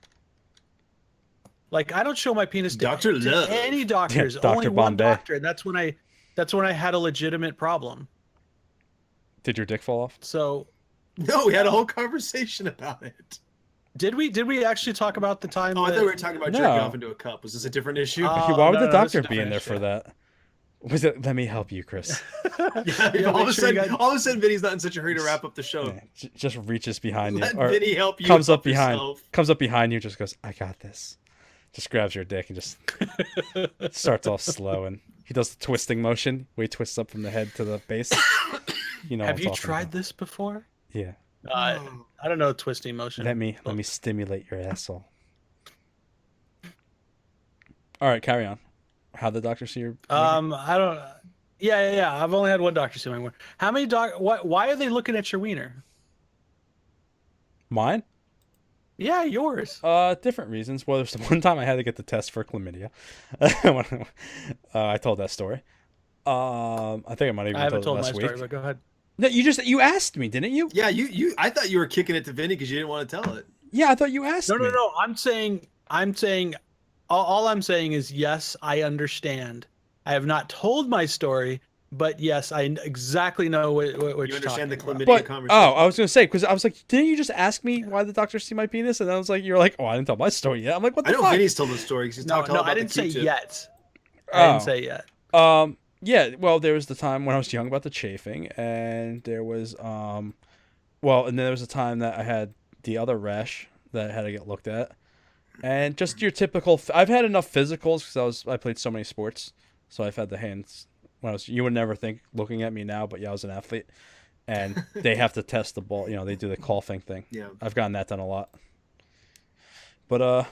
Like, I don't show my penis to, Dr. to Love. any doctors. Yeah, Only Dr. one Bombay. doctor, and that's when I had a legitimate problem. did your dick fall off? So, No, we had a whole conversation about it. did we actually talk about the time? Oh, I that, thought we were talking about No. jerking off into a cup. Was this a different issue? Oh, Why would no, the no, that's doctor a be in there different for issue. that? Was it? Let me help you, Chris. Yeah, all of a sudden, Vinny's not in such a hurry to wrap up the show. Yeah, just reaches behind you, Let or Vinny help you. comes help up behind, yourself. comes up behind you, just goes, "I got this." Just grabs your dick and just starts off slow, and he does the twisting motion where he twists up from the head to the base. You know, Have what I'm you talking tried about. this before? Yeah. I don't know twisting motion. Let me stimulate your asshole. All right, carry on. How the doctor see your? I don't. Yeah. I've only had one doctor see my wiener. How many Why are they looking at your wiener? Mine? Yeah, yours. Different reasons. Well, there's the one time I had to get the test for chlamydia. I told that story. I think I might have even I haven't told told it my last story, week. but go ahead. No, you asked me, didn't you? Yeah, you. I thought you were kicking it to Vinny because you didn't want to tell it. Yeah, I thought you asked No, me. no. I'm saying. All I'm saying is yes, I understand. I have not told my story, but yes, I exactly know what You you're understand the talking about. chlamydia But conversation. I was gonna say because I was like, didn't you just ask me why the doctor see my penis? And I was like, you're like, oh, I didn't tell my story yet. I'm like, what I the know fuck? Vinny's told the story because he's No, talked all no, about I didn't the say Q-tip. yet. Oh. I didn't say yet. Yeah. Well, there was the time when I was young about the chafing, and there was and then there was a time that I had the other rash that I had to get looked at. And just your typical. I've had enough physicals because I played so many sports, so I've had the hands. You would never think looking at me now, but yeah, I was an athlete, and they have to test the ball. You know, they do the coughing thing. Yeah. I've gotten that done a lot. But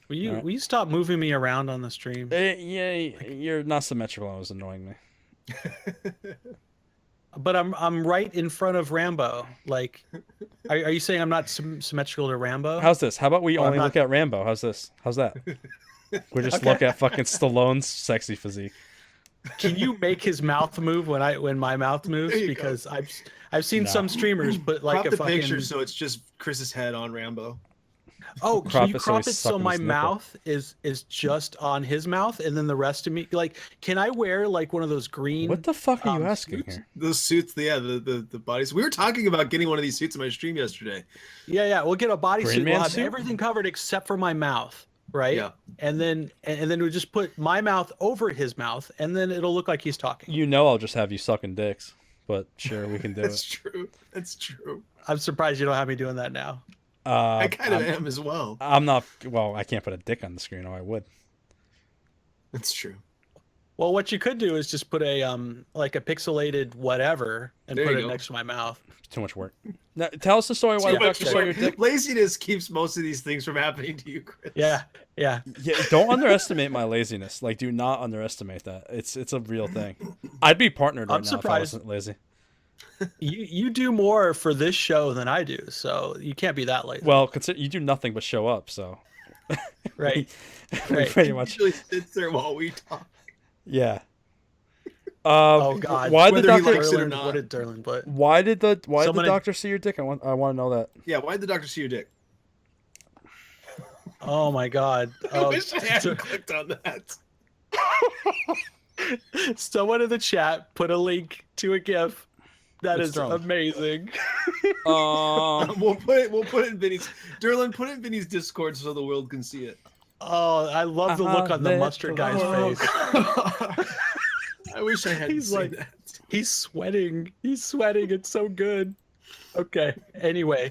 Will you Alright. will you stop moving me around on the stream? yeah, you're not symmetrical. It was annoying me. But I'm right in front of Rambo. Like, are you saying I'm not symmetrical to Rambo? How's this? How about we Well, I'm only not- look at Rambo? How's this? How's that? We just Okay. look at fucking Stallone's sexy physique. Can you make his mouth move when my mouth moves? There you Because I've seen No. some streamers put like Crop a the fucking picture so it's just Chris's head on Rambo. Oh, Crop can you it so crop he's it so sucking my his nipple. mouth is just on his mouth and then the rest of me like can I wear like one of those green What the fuck are you asking suits? here? Those suits, the bodies. We were talking about getting one of these suits in my stream yesterday. Yeah, we'll get a Green bodysuit. Man We'll have suit? everything covered except for my mouth, right? Yeah. And then we just put my mouth over his mouth and then it'll look like he's talking. You know I'll just have you sucking dicks, but sure we can do That's it. true. That's true. I'm surprised you don't have me doing that now. I kind of I'm, am as well. I'm not. Well, I can't put a dick on the screen, or I would. That's true. Well, what you could do is just put a like a pixelated whatever and There put you it go. next to my mouth. Too much work. Now, tell us the story why the Too much doctor saw your work. dick. Laziness keeps most of these things from happening to you, Chris. Yeah. Yeah, don't underestimate my laziness. Like, do not underestimate that. It's a real thing. I'd be partnered right I'm now if I surprised. wasn't lazy. You do more for this show than I do, so you can't be that lazy. Well, consider you do nothing but show up, so right. we Right. pretty He much. usually sits there while we talk. Yeah. Oh God. Why the Whether he doctor? likes it or Derlin, not. what did Derlin put? Why did the Someone- doctor see your dick? I want to know that. Yeah, why did the doctor see your dick? Oh my God. I Oh, wish I hadn't clicked on that. someone in the chat put a link to a GIF That It's is Sterling. amazing. We'll put it in Vinny's. Derlin, put it in Vinny's Discord so the world can see it. Oh, I love the look on the mustard guy's face. I wish I had. He's like, he's sweating. He's sweating. It's so good. Okay. Anyway,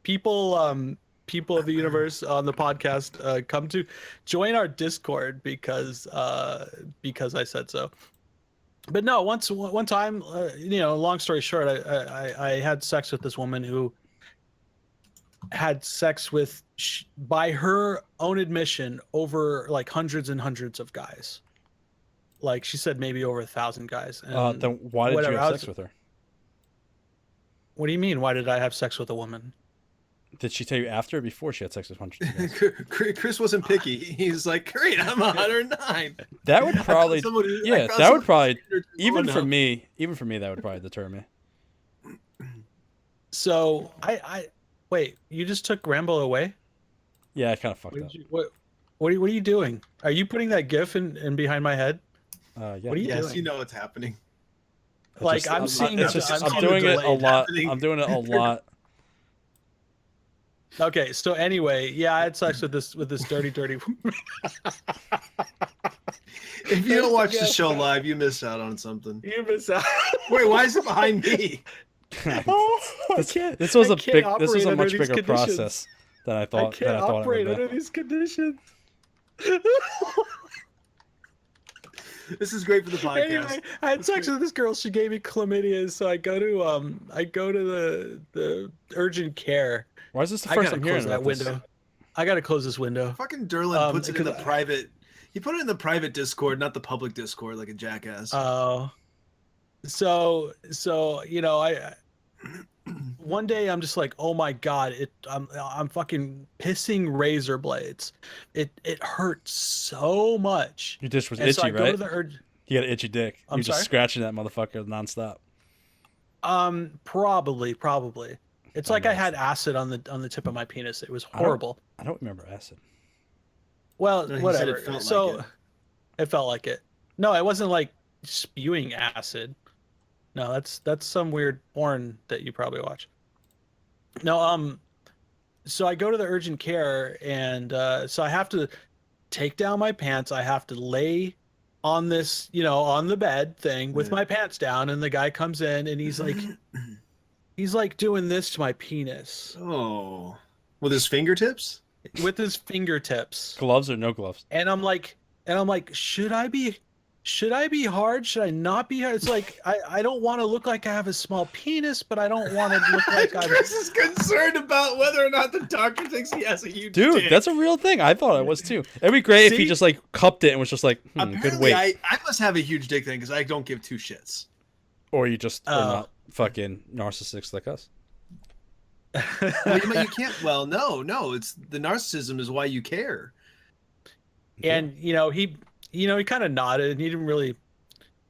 people of the universe on the podcast, come to join our Discord because I said so. But no, one time, long story short, I had sex with this woman who had sex with, by her own admission, over like hundreds and hundreds of guys. Like she said, maybe over 1,000 guys. And then why did you have sex with her? What do you mean? Why did I have sex with a woman? Did she tell you after or before she had sex with hundreds of guys? Chris wasn't picky. He's like, great, I'm 109. That would probably, that would probably, even for me, that would probably deter me. So I wait. You just took Rambo away? Yeah, I kind of fucked up. What are you doing? Are you putting that GIF in behind my head? Yeah. What are you doing? Yes, you know what's happening. Like I'm seeing. I'm doing it a lot. I'm doing it a lot. Okay, so anyway, yeah, I had sex with this dirty woman. If you don't watch the show live, you miss out on something. You miss out. Wait, why is it behind me? This was a much bigger process than I thought. I can't operate under these conditions. This is great for the podcast. Anyway, I had sex with this girl. She gave me chlamydia, so I go to the urgent care. Why is this the first time hearing that window? I gotta close this window. Fucking Derlin puts it in the private. He put it in the private Discord, not the public Discord, like a jackass. Oh, so I one day I'm just like, oh my god, I'm fucking pissing razor blades. It hurts so much. Your dish was And so I itchy, go right? to the You had an itchy dick. I'm You're just sorry? scratching that motherfucker nonstop. Probably. It's like I had acid on the tip of my penis. It was horrible. I don't remember acid. Well, No, he said whatever. it felt So like it felt like it. No, it wasn't like spewing acid. No, that's some weird porn that you probably watch. No, so I go to the urgent care and so I have to take down my pants. I have to lay on this, on the bed thing with my pants down, and the guy comes in and he's like doing this to my penis. Oh, with his fingertips? With his fingertips. Gloves or no gloves? And I'm like, should I be hard? Should I not be hard? It's like I don't want to look like I have a small penis, but I don't want to look like I'm. Chris is concerned about whether or not the doctor thinks he has a huge Dude, dick. that's a real thing. I thought it was too. It'd be great if he See? just like cupped it and was just like, good Apparently, weight. I must have a huge dick then because I don't give two shits. Or you just are not fucking narcissists like us. Well, you can't. Well, no. It's the narcissism is why you care. And he kind of nodded, and he didn't really.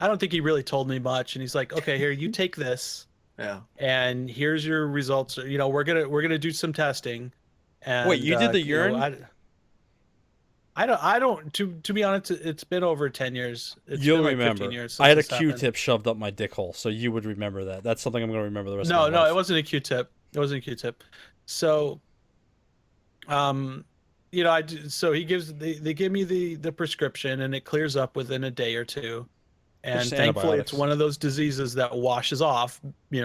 I don't think he really told me much. And he's like, "Okay, here, you take this, Yeah. and here's your results. We're gonna do some testing." And, Wait, you did the urine? I don't. To be honest, it's been over 10 years. You'll been like remember. 15 years I had a since this happened. Q-tip shoved up my dick hole, so you would remember that. That's something I'm going to remember the rest of No, my life. it wasn't a Q-tip. It wasn't a Q-tip. So, so he gives they give me the prescription, and it clears up within a day or two. And Just thankfully, it's antibiotics. one of those diseases that washes off,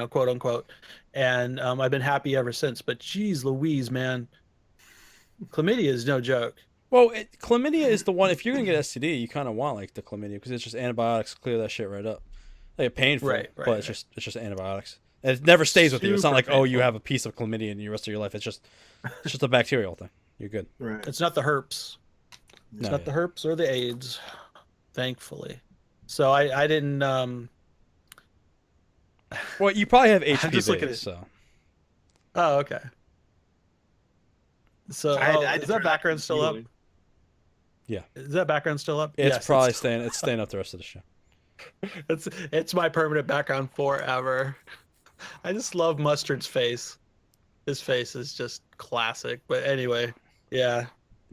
quote unquote. And I've been happy ever since. But geez, Louise, man, chlamydia is no joke. Well, chlamydia is the one. If you're gonna get STD, you kind of want like the chlamydia because it's just antibiotics clear that shit right up. Like painful, Right, but it's just antibiotics. And it never stays with you. It's not Super like oh, you painful. have a piece of chlamydia in the rest of your life. It's just a bacterial thing. You're good. Right. It's not the herpes. It's No, not the herpes or the AIDS, thankfully. So I didn't. Well, you probably have I'm just looking HPV, at- so Oh, okay. So is that background still up? Is that background still up? it's Yes, probably staying up the rest of the show. it's my permanent background forever. I just love Mustard's face. His face is just classic. But anyway, yeah.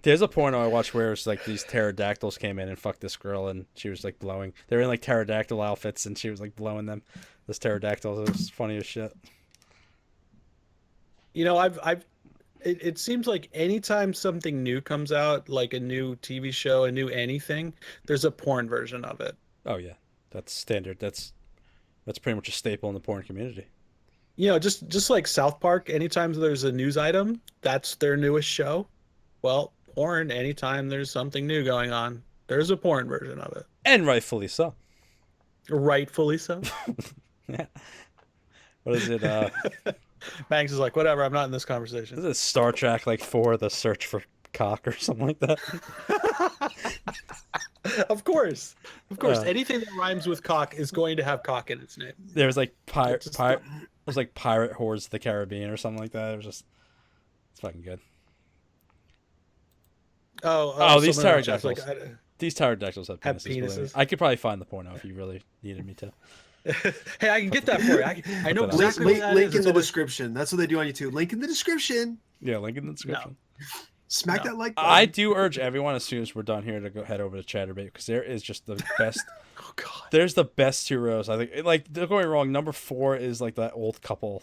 There's a porno I watched where it's like these pterodactyls came in and fucked this girl, and she was like blowing. They were in like pterodactyl outfits, and she was like blowing them. This pterodactyl, it was funny as shit. You know, it seems like anytime something new comes out, like a new TV show, a new anything, there's a porn version of it. Oh yeah, that's standard. That's pretty much a staple in the porn community. You know, just like South Park, anytime there's a news item, that's their newest show. Well, porn, anytime there's something new going on, there's a porn version of it. And rightfully so. Rightfully so. Yeah. What is it? Banks is like, whatever, I'm not in this conversation. Is it Star Trek like 4, The Search for Cock or something like that? Of course. Of course. Yeah. Anything that rhymes with cock is going to have cock in its name. There was like pirate Just- it was like Pirate Hordes of the Caribbean or something like that. It was just it's fucking good. Oh, these someone in the pterodactyls. chat's like, These pterodactyls have Have penises. believe me. penises. I could probably find the porno if you really needed me to. hey, I can get that for you. I know Put that exactly Link, what that link is. in It's the always- description. That's what they do on YouTube. Link in the description. Yeah, link in the description. Smack No. that like button. I do urge everyone as soon as we're done here to go head over to Chatterbait because there is just the best. Oh god. There's the best 2 rows. I think. Like, don't get me wrong. Number 4 is like that old couple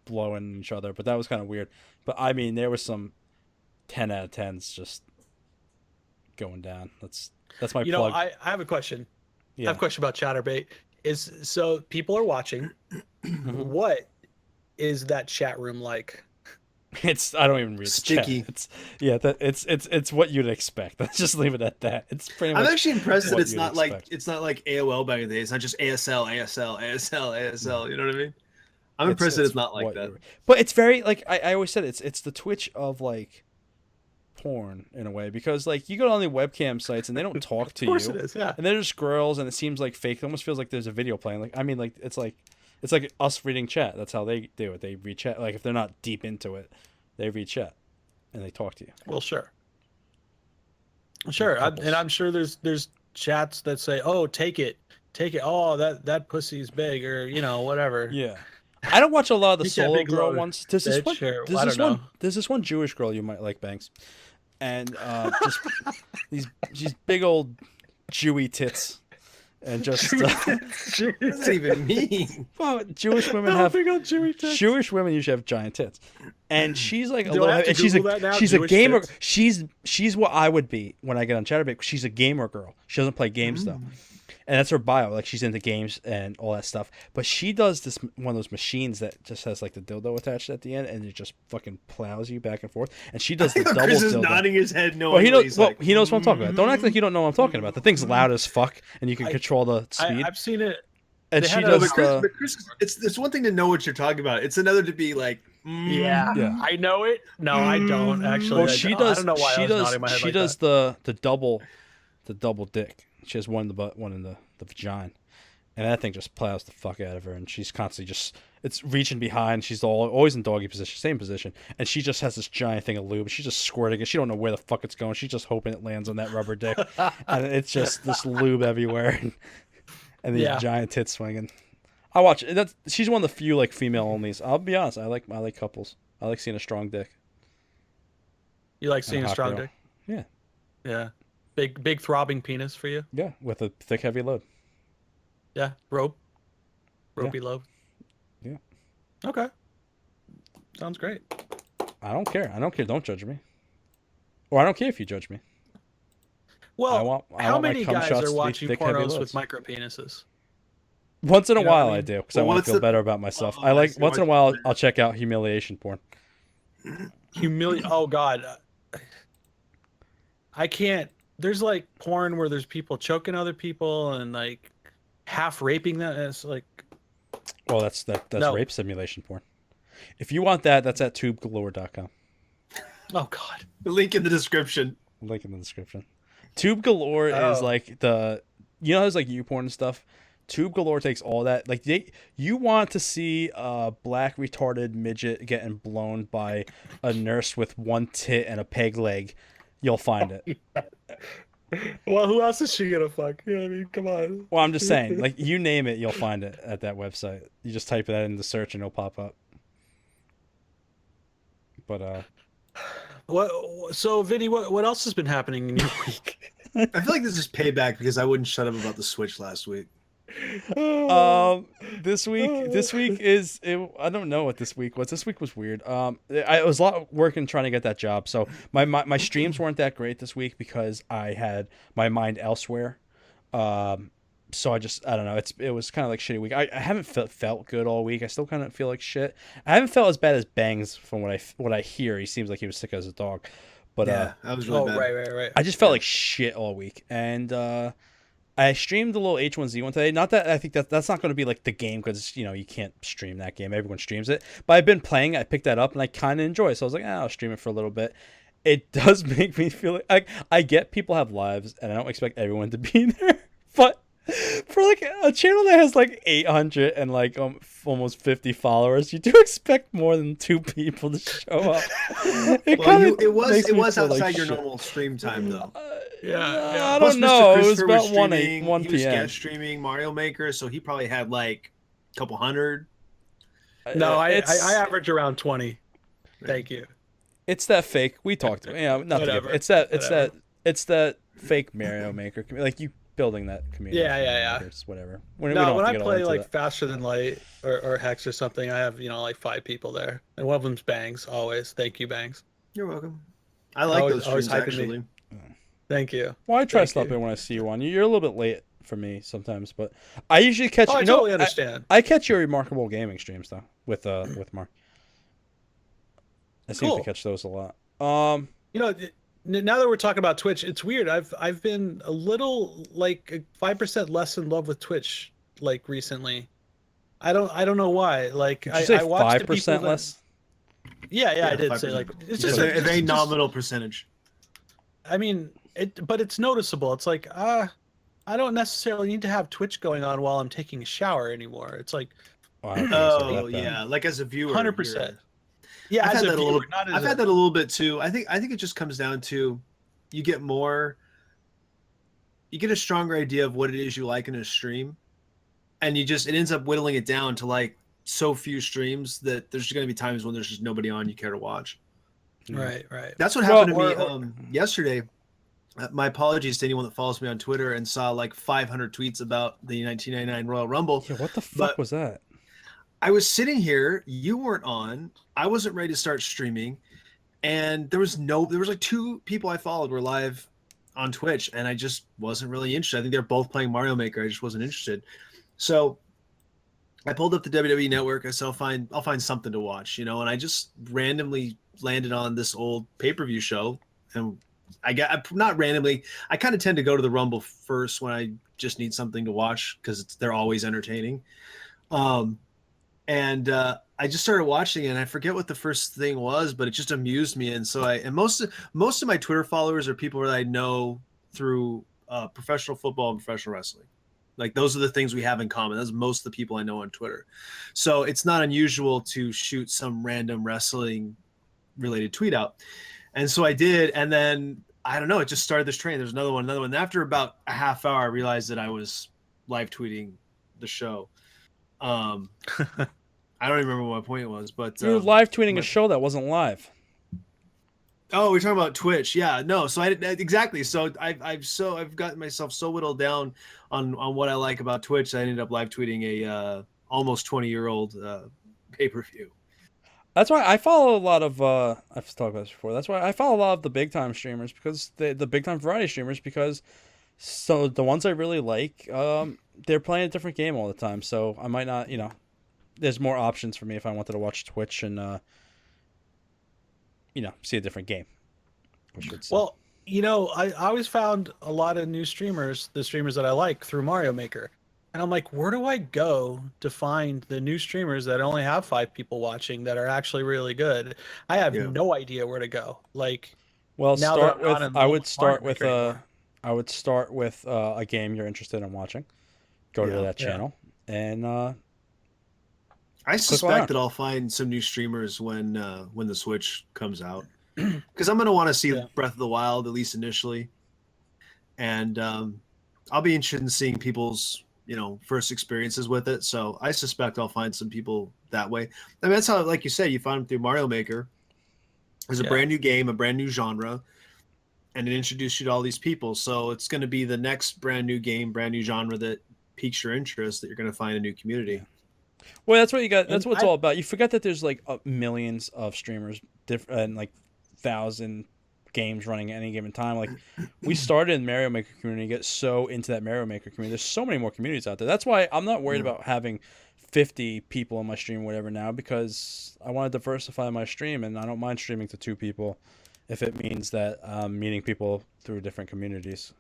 blowing each other, but that was kind of weird. But I mean, there was some 10 out of 10s just going down. That's my You know, plug. I have a question. I Yeah. have a question about Chatterbait. Is so people are watching. Mhm. What is that chat room like? It's I don't even read Sticky. the chat. It's what you'd expect. Let's just leave it at that. It's pretty much. I'm actually impressed that what it's you'd not like expect. it's not like AOL back in the day. It's not just ASL, ASL, ASL, ASL. You know what I mean? I'm It's- impressed that it's it's not like what that. you're- But it's very like I always said it's the Twitch of like porn in a way because like you go on the webcam sites and they don't talk to Of course you. it is. Yeah. And they're just girls, and it seems like fake. It almost feels like there's a video playing. Like I mean, like it's like us reading chat. That's how they do it. They read chat. Like if they're not deep into it, they read chat, and they talk to you. Well, sure. Sure, Couples. and I'm sure there's chats that say, "Oh, take it." Oh, that pussy's big, or you know, whatever. Yeah, I don't watch a lot of the Take that solo big girl load, ones. There's this bitch, one. or- There's I this don't one. know. There's this one Jewish girl you might like, Banks, and she's big old Jewy tits, and just What does that even mean? well, Jewish women How have big old Jewy tits? Jewish women usually have giant tits, and she's like a Do I little. have to And she's Google that now? she's a Jewish gamer. tits? She's what I would be when I get on Chatterbait. She's a gamer girl. She doesn't play games though, and that's her bio. Like she's into games and all that stuff. But she does this one of those machines that just has like the dildo attached at the end, and it just fucking plows you back and forth. And she does the double Chris is dildo. nodding his head. No, Well, he knows. Well, he knows what I'm talking about. Don't act like you don't know what I'm talking about. The thing's loud as fuck, and you can I- control the speed. I've seen it. And they she had a- No, does but Chris, the. but Chris, it's one thing to know what you're talking about. It's another to be like, Yeah, Yeah. I know it. No, I don't actually. Well, I she don't. does. I don't know why She I was does. nodding my head She like does that. the double dick. She has one in the butt, one in the vagina, and that thing just plows the fuck out of her. And she's constantly just it's reaching behind. She's always in doggy position, same position, and she just has this giant thing of lube. She's just squirting it. She don't know where the fuck it's going. She's just hoping it lands on that rubber dick, and it's just this lube everywhere, and these Yeah. giant tits swinging. I watch it. That's she's one of the few like female onlys. I'll be honest. I like couples. I like seeing a strong dick. You like seeing and a hot strong girl. dick? Yeah. Yeah. Big throbbing penis for you? Yeah, with a thick, heavy load. Yeah. Ropey lobe. Yeah. Okay. Sounds great. I don't care. Don't judge me. Or I don't care if you judge me. Well, I how want my many cum guys shots to are be watching thick, heavy pornos loads. with micro penises? Once in a You know what I while I mean? do because Well, I want what's to feel the- better about myself. Oh, I I like see. once in a while I'll check out humiliation porn. Oh God. I can't. There's like porn where there's people choking other people and like half raping them. It's like, Well, that's No. rape simulation porn. If you want that, that's at tubegalore.com. oh God. The link in the description. Link in the description. Tube Galore is Oh. like there's like YouPorn and stuff. Tube Galore takes all that. Like you want to see a black retarded midget getting blown by a nurse with one tit and a peg leg, you'll find it. Well, who else is she gonna fuck? You know what I mean? Come on. Well, I'm just saying, like you name it, you'll find it at that website. You just type that in the search and it'll pop up. But What? So, Vinny, what else has been happening in your week? I feel like this is payback because I wouldn't shut up about the Switch last week. This week is I don't know what this week was. This week was weird. I was a lot working trying to get that job, so my streams weren't that great this week because I had my mind elsewhere. So I don't know. It was kind of like shitty week. I haven't felt good all week. I still kind of feel like shit. I haven't felt as bad as Bangs from what I hear. He seems like he was sick as a dog, but Yeah, that was really Oh, bad. right. I just felt like shit all week, and I streamed the little H1Z1 today. Not that I think that's not going to be like the game because you can't stream that game. Everyone streams it. But I've been playing. I picked that up and I kind of enjoy it. So I was like, I'll stream it for a little bit. It does make me feel like I get people have lives and I don't expect everyone to be there. But for like a channel that has like 800 and like almost 50 followers, you do expect more than 2 people to show up. It was outside like your shit. normal stream time though. Yeah. I Plus, don't know. Mr. It was Kristopher about 1 streaming. 1 He was p.m. guest streaming Mario Maker, so he probably had like a couple hundred. No, I It's- average around 20. Thank you. It's that fake. We talked about. Not Whatever. It's that. Whatever. It's that fake Mario Maker. Like you building that community. Yeah. Mario Makers, whatever. We No, don't when have I to get all play into like that. Faster Than Light or Hex or something, I have like 5 people there, and one of them's Bangs. Always, thank you, Bangs. You're welcome. I like Always- those always streams hyping me. actually. Thank you. Well, I try to Thank stop you. in when I see you on. You're a little bit late for me sometimes, but I usually catch. Oh, I you know, totally understand. I catch your remarkable gaming streams though with Mark. I seem to Cool. catch those a lot. Now that we're talking about Twitch, it's weird. I've been a little like 5% less in love with Twitch like recently. I don't know why. Like Did you say I watch the people 5% that- less? Yeah, I did 5%. say like it's It's just a very just- nominal percentage. I mean, but it's noticeable. It's like I don't necessarily need to have Twitch going on while I'm taking a shower anymore. It's like Oh, I don't think it's that Oh bad. yeah, like as a viewer, 100%. Yeah, I've as had a that a viewer, little. not as I've had that a little bit too. I think it just comes down to you get a stronger idea of what it is you like in a stream, and it ends up whittling it down to like so few streams that there's going to be times when there's just nobody on you care to watch. right. That's what Well, happened to me yesterday. My apologies to anyone that follows me on Twitter and saw like 500 tweets about the 1999 Royal Rumble. Yeah, what the fuck But- was that? I was sitting here, you weren't on. I wasn't ready to start streaming, and there was like 2 people I followed were live on Twitch, and I just wasn't really interested. I think they're both playing Mario Maker. I just wasn't interested. So I pulled up the WWE Network. I said I'll find something to watch, and I just randomly landed on this old pay-per-view show, and not randomly. I kind of tend to go to the Rumble first when I just need something to watch because they're always entertaining. And I just started watching it, and I forget what the first thing was, but it just amused me. And so most of my Twitter followers are people that I know through professional football and professional wrestling. Like those are the things we have in common. That's most of the people I know on Twitter. So it's not unusual to shoot some random wrestling related tweet out. And so I did, and then I don't know, it just started this train. There's another one. And after about a half hour, I realized that I was live tweeting the show. I don't even remember what my point was, but You were live tweeting a show that wasn't live. oh, we're talking about Twitch. Yeah, no. So exactly. So I've gotten myself so whittled down on what I like about Twitch. I ended up live tweeting a almost 20-year-old pay-per-view. That's why I follow a lot of I've talked about this before. That's why I follow a lot of the big time streamers because the big time variety streamers because so the ones I really like they're playing a different game all the time. So I might not, there's more options for me if I wanted to watch Twitch and see a different game. I should say. Well, I always found a lot of new streamers, the streamers that I like, through Mario Maker. And I'm like, where do I go to find the new streamers that only have 5 people watching that are actually really good? I have no idea where to go. Like, well, now that start I'm not with in I love would with start Mario with Maker anymore. I would start with a game you're interested in watching. Go to that channel and I around. suspect that I'll find some new streamers when the Switch comes out, because I'm going to want to see Breath of the Wild at least initially, and I'll be interested in seeing people's first experiences with it. So I suspect I'll find some people that way. I mean, that's how, like you said, you find them through Mario Maker, It's a Yeah. brand new game, a brand new genre, and it introduced you to all these people. So it's going to be the next brand new game, brand new genre that piques your interest, that you're going to find a new Yeah. community. Well, that's what you got. That's And what it's I all about. You forget that there's like millions of streamers, and like 1,000 games running at any given time. Like we started in Mario Maker community, get so into that Mario Maker community. There's so many more communities out there. That's why I'm not worried Yeah. about having 50 people on my stream, or whatever now, because I want to diversify my stream, and I don't mind streaming to 2 people if it means that I'm meeting people through different communities.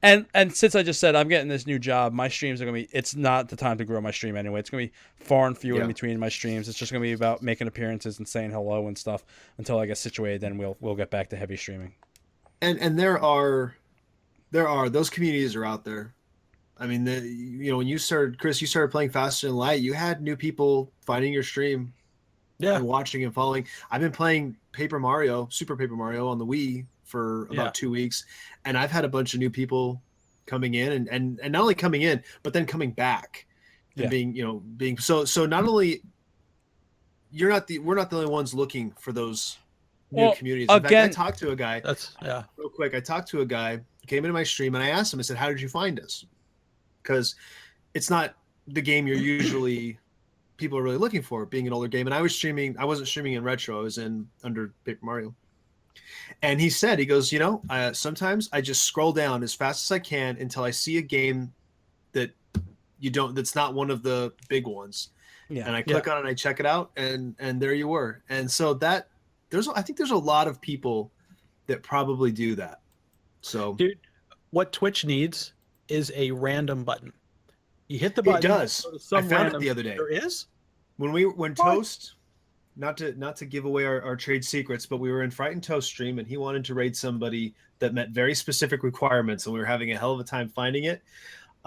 And since I just said I'm getting this new job, my streams are gonna be. It's not the time to grow my stream anyway. It's gonna be far and few in Yeah. between my streams. It's just gonna be about making appearances and saying hello and stuff until I get situated. Then we'll get back to heavy streaming. And there are those communities are out there. I mean, when you started, Chris, you started playing Faster Than Light, you had new people finding your stream yeah. and watching and following. I've been playing Super Paper Mario on the Wii for about Yeah. 2 weeks, and I've had a bunch of new people coming in and not only coming in, but then coming back and Yeah. being so not only we're not the only ones looking for those new Well, communities. In again- fact, I talked to a guy That's real quick. I talked to a guy who came into my stream and I asked him, I said, "How did you find us?" Because it's not the game you're usually people are really looking for, being an older game. And I wasn't streaming in retro, I was in under Paper Mario. And he said, he goes, sometimes I just scroll down as fast as I can until I see a game that that's not one of the big ones. Yeah. And I click on it and I check it out, and there you were. And so I think there's a lot of people that probably do that. So dude. What Twitch needs is a random button. You hit the it button. does. go to I some found it random- the other day. There is. When Toast, not to give away our trade secrets, but we were in Frightened Toast stream and he wanted to raid somebody that met very specific requirements, and we were having a hell of a time finding it.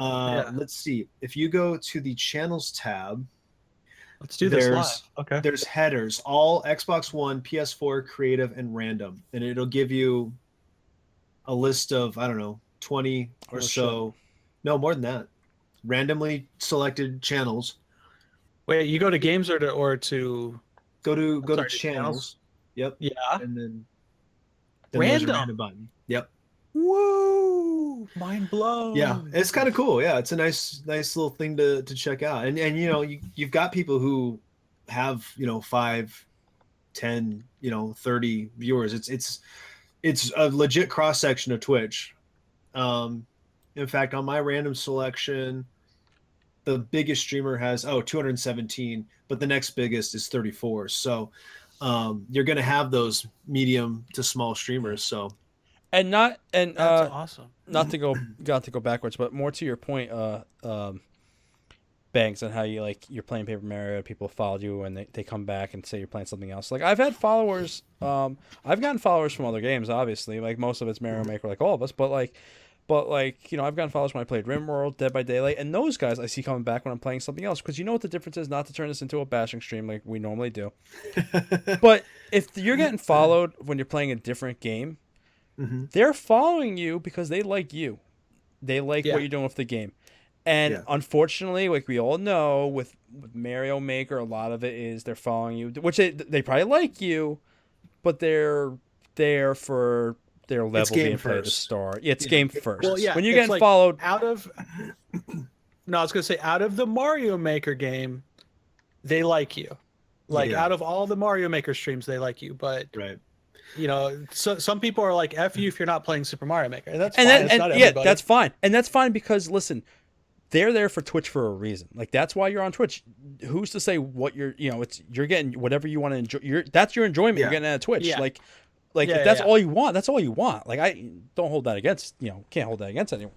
Yeah. Let's see. If you go to the channels tab, Let's do this live. there's Okay. there's headers, all Xbox One, PS4, creative, and random, and it'll give you a list of, I don't know, 20 or Oh, so. No, more than that. Randomly selected channels. Wait, you go to games or to Go to sorry, channels. channels? Yep. yeah. And then there's a Random. random button. Yep. Woo! Mind blown. Yeah, it's kind of cool. Yeah, it's a nice little thing to check out. And you've got people who have 5, 10, 30 viewers. It's a legit cross section of Twitch. In fact, on my random selection, the biggest streamer has 217, but the next biggest is 34. So you're going to have those medium to small streamers. So That's awesome. not to go backwards, but more to your point, Banks, on how you're playing Paper Mario, people followed you and they come back and say you're playing something else. Like I've had followers, I've gotten followers from other games, obviously. Like most of it's Mario Maker, like all of us, but I've gotten followers when I played RimWorld, Dead by Daylight, and those guys I see coming back when I'm playing something else. Because you know what the difference is, not to turn this into a bashing stream like we normally do. But if you're getting followed when you're playing a different game, they're following you because they like you. They like what you're doing with the game. And unfortunately, like we all know, with Mario Maker, a lot of it is they're following you, which they probably like you, but they're there for their level being played at the start. Yeah, it's game first. Well, yeah, when you're it's getting like followed out of no, I was gonna say out of the Mario Maker game, they like you. Like out of all the Mario Maker streams, they like you. But right. So some people are like, "F you if you're not playing Super Mario Maker." And that's and fine. that, It's and not yeah, everybody. that's fine, and that's fine because listen, they're there for Twitch for a reason. Like that's why you're on Twitch. Who's to say what you're getting whatever you want to enjoy. That's your enjoyment. You're getting out of Twitch. Yeah. Like if that's all you want. That's all you want. Like I don't hold that against can't hold that against anyone.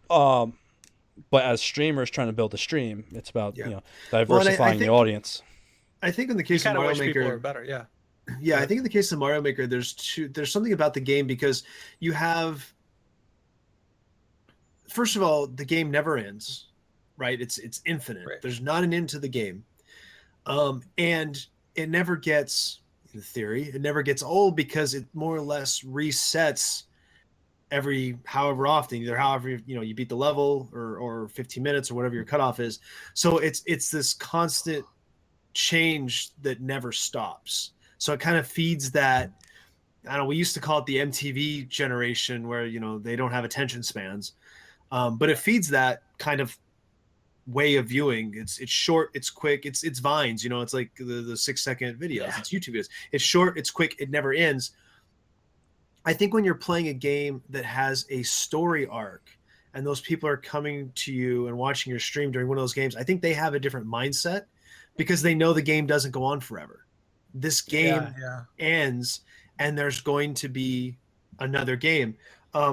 But as streamers trying to build a stream, it's about diversifying the audience. I think in the case of kind of Mario wish people Maker, are better. Yeah. I think in the case of Mario Maker, there's something about the game because you have. First of all, the game never ends, right? It's infinite. Right. There's not an end to the game, and it never gets, in theory, it never gets old because it more or less resets every however often, either however you beat the level or 15 minutes or whatever your cutoff is. So it's this constant change that never stops. So it kind of feeds that. I don't know. We used to call it the MTV generation, where they don't have attention spans, but it feeds that kind of way of viewing. It's short, it's quick, it's vines. It's like the 6-second videos. It's YouTube videos. It's short, it's quick, it never ends. I think when you're playing a game that has a story arc, and those people are coming to you and watching your stream during one of those games, I think they have a different mindset because they know the game doesn't go on forever. This game ends, and there's going to be another game.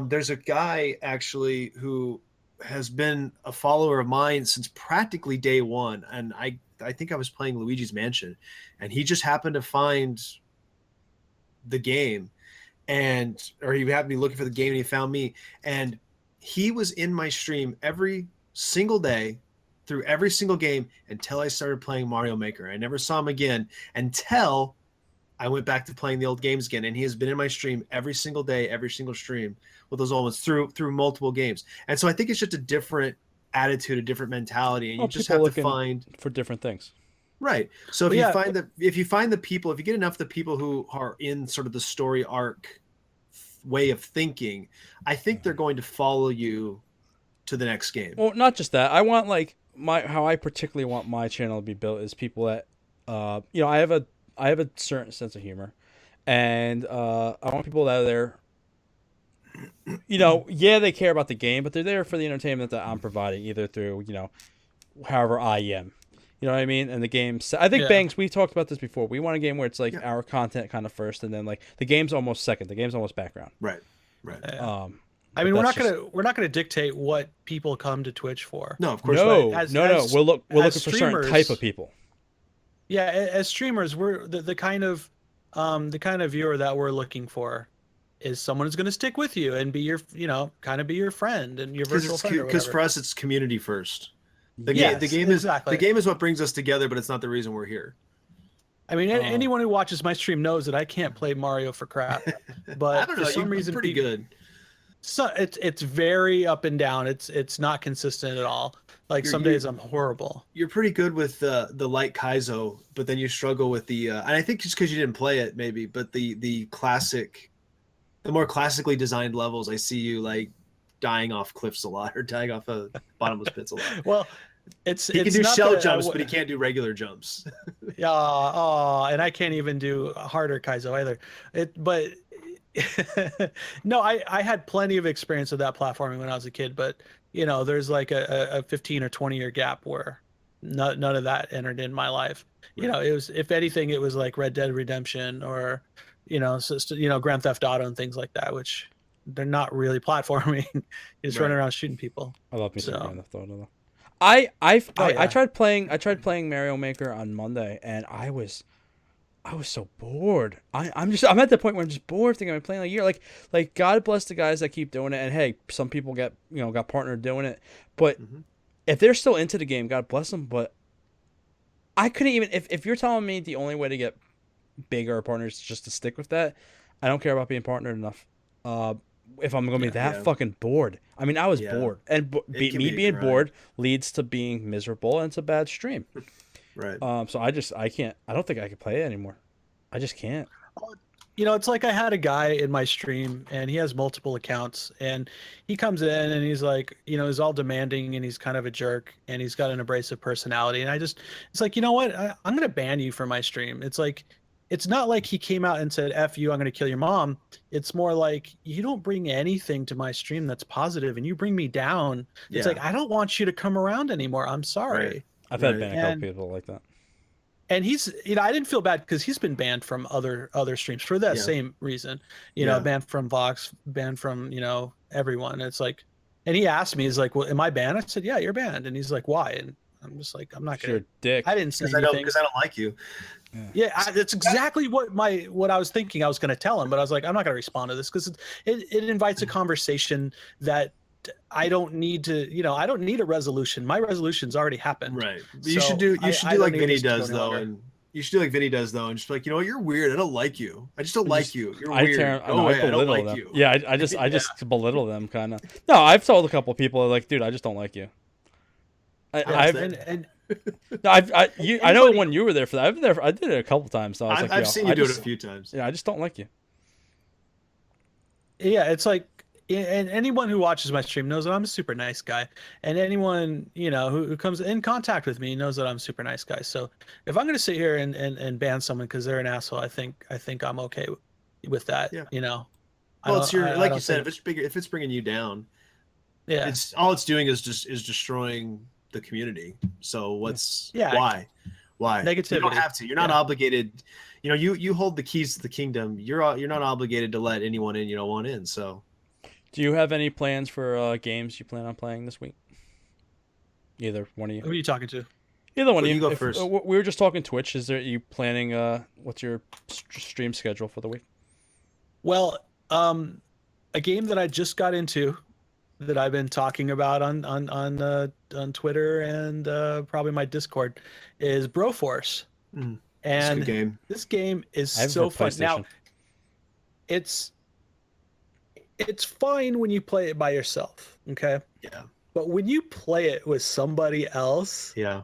There's a guy actually who has been a follower of mine since practically day one, and I think I was playing Luigi's Mansion, and he just happened to find the game, or he happened to be looking for the game, and he found me, and he was in my stream every single day through every single game until I started playing Mario Maker. I never saw him again until I went back to playing the old games again, and he has been in my stream every single day, every single stream with those old ones through multiple games. And so I think it's just a different attitude, a different mentality, and you just have to find for different things. Right. So if you find the people, if you get enough of the people who are in sort of the story arc way of thinking, I think they're going to follow you to the next game. Well, not just that. I want how I particularly want my channel to be built is people that I have a certain sense of humor, and I want people that are there. They care about the game, but they're there for the entertainment that I'm providing, either through however I am. You know what I mean? And the games, I think Banks, we talked about this before. We want a game where it's like our content kind of first, and then like the game's almost second. The game's almost background. Right. I mean, we're not gonna dictate what people come to Twitch for. No, of course no. We're looking for a certain type of people. Yeah, as streamers, we're the kind of viewer that we're looking for is someone who's going to stick with you and be your be your friend and your virtual friend. Because for us, it's community first. The game is what brings us together, but it's not the reason we're here. I mean, anyone who watches my stream knows that I can't play Mario for crap, but I don't know, for some reason, pretty good. So it's very up and down. It's not consistent at all. Like some days I'm horrible. You're pretty good with the light Kaizo, but then you struggle with the and I think just because you didn't play it maybe, but the more classically designed levels, I see you like dying off cliffs a lot or dying off of bottomless pits a lot. Well, he can do shell jumps, but he can't do regular jumps. Yeah, and I can't even do harder Kaizo either. No, I had plenty of experience with that platforming when I was a kid, but there's like a 15 or 20 year gap where none of that entered in my life. Right. It was, if anything, it was like Red Dead Redemption or Grand Theft Auto and things like that, which they're not really platforming. You're just running around shooting people. I love me some Grand Theft Auto though. I tried playing Mario Maker on Monday, and I was so bored. I'm at the point where I'm just bored thinking I'm playing a year. Like God bless the guys that keep doing it. And hey, some people got partnered doing it. But if they're still into the game, God bless them. But I couldn't even, if you're telling me the only way to get bigger partners is just to stick with that, I don't care about being partnered enough. If I'm going to be that fucking bored. I mean, I was bored. And me being bored leads to being miserable, and it's a bad stream. Right. So I can't. I don't think I can play it anymore. I just can't. It's like I had a guy in my stream, and he has multiple accounts, and he comes in and he's like, he's all demanding, and he's kind of a jerk, and he's got an abrasive personality, and it's like, you know what? I'm gonna ban you from my stream. It's like, it's not like he came out and said, F you, I'm gonna kill your mom. It's more like, you don't bring anything to my stream that's positive, and you bring me down. It's like, I don't want you to come around anymore. I'm sorry. Right. I've had banned a couple people like that. And he's, I didn't feel bad because he's been banned from other streams for that same reason. Banned from Vox, banned from, everyone. It's like, and he asked me, he's like, well, am I banned? I said, yeah, you're banned. And he's like, why? And I'm just like, I'm not gonna. You're a dick. I didn't say anything because I don't like you. That's exactly what I was thinking I was going to tell him, but I was like, I'm not going to respond to this because it invites a conversation that I don't need to, I don't need a resolution. My resolution's already happened. Right. You should do like Vinny does though, and you should do like Vinny does though, and just be like, you're weird. I don't like you. I just don't like you. You're weird. I don't like them. You. Yeah, I just belittle them kind of. No, I've told a couple of people like, dude, I just don't like you. No, I know Anybody- when you were there for that. I've been there. I did it a couple times. So I was like, I've yo, seen I you do just, it a few times. yeah, I just don't like you. Yeah, it's like, and anyone who watches my stream knows that I'm a super nice guy, and anyone who comes in contact with me knows that I'm a super nice guy. So if I'm gonna sit here and ban someone because they're an asshole, I think I'm okay with that. Yeah. I Well, it's don't your I like you don't said, think if it's bringing you down, yeah it's all it's doing is destroying the community. So yeah why you don't negativity. have to. You're not Yeah. obligated. You hold the keys to the kingdom. You're not obligated to let anyone in you don't want in. So Do you have any plans for games you plan on playing this week? Either one of you. Who are you talking to? Either one Well, of you you. go If first. we were just talking Twitch, is there you planning? What's your stream schedule for the week? Well, a game that I just got into that I've been talking about on Twitter and probably my Discord is Broforce. It's a good And game. this game is I have it so for fun. Now, PlayStation. it's it's fine when you play it by yourself, okay? Yeah. But when you play it with somebody else, Yeah.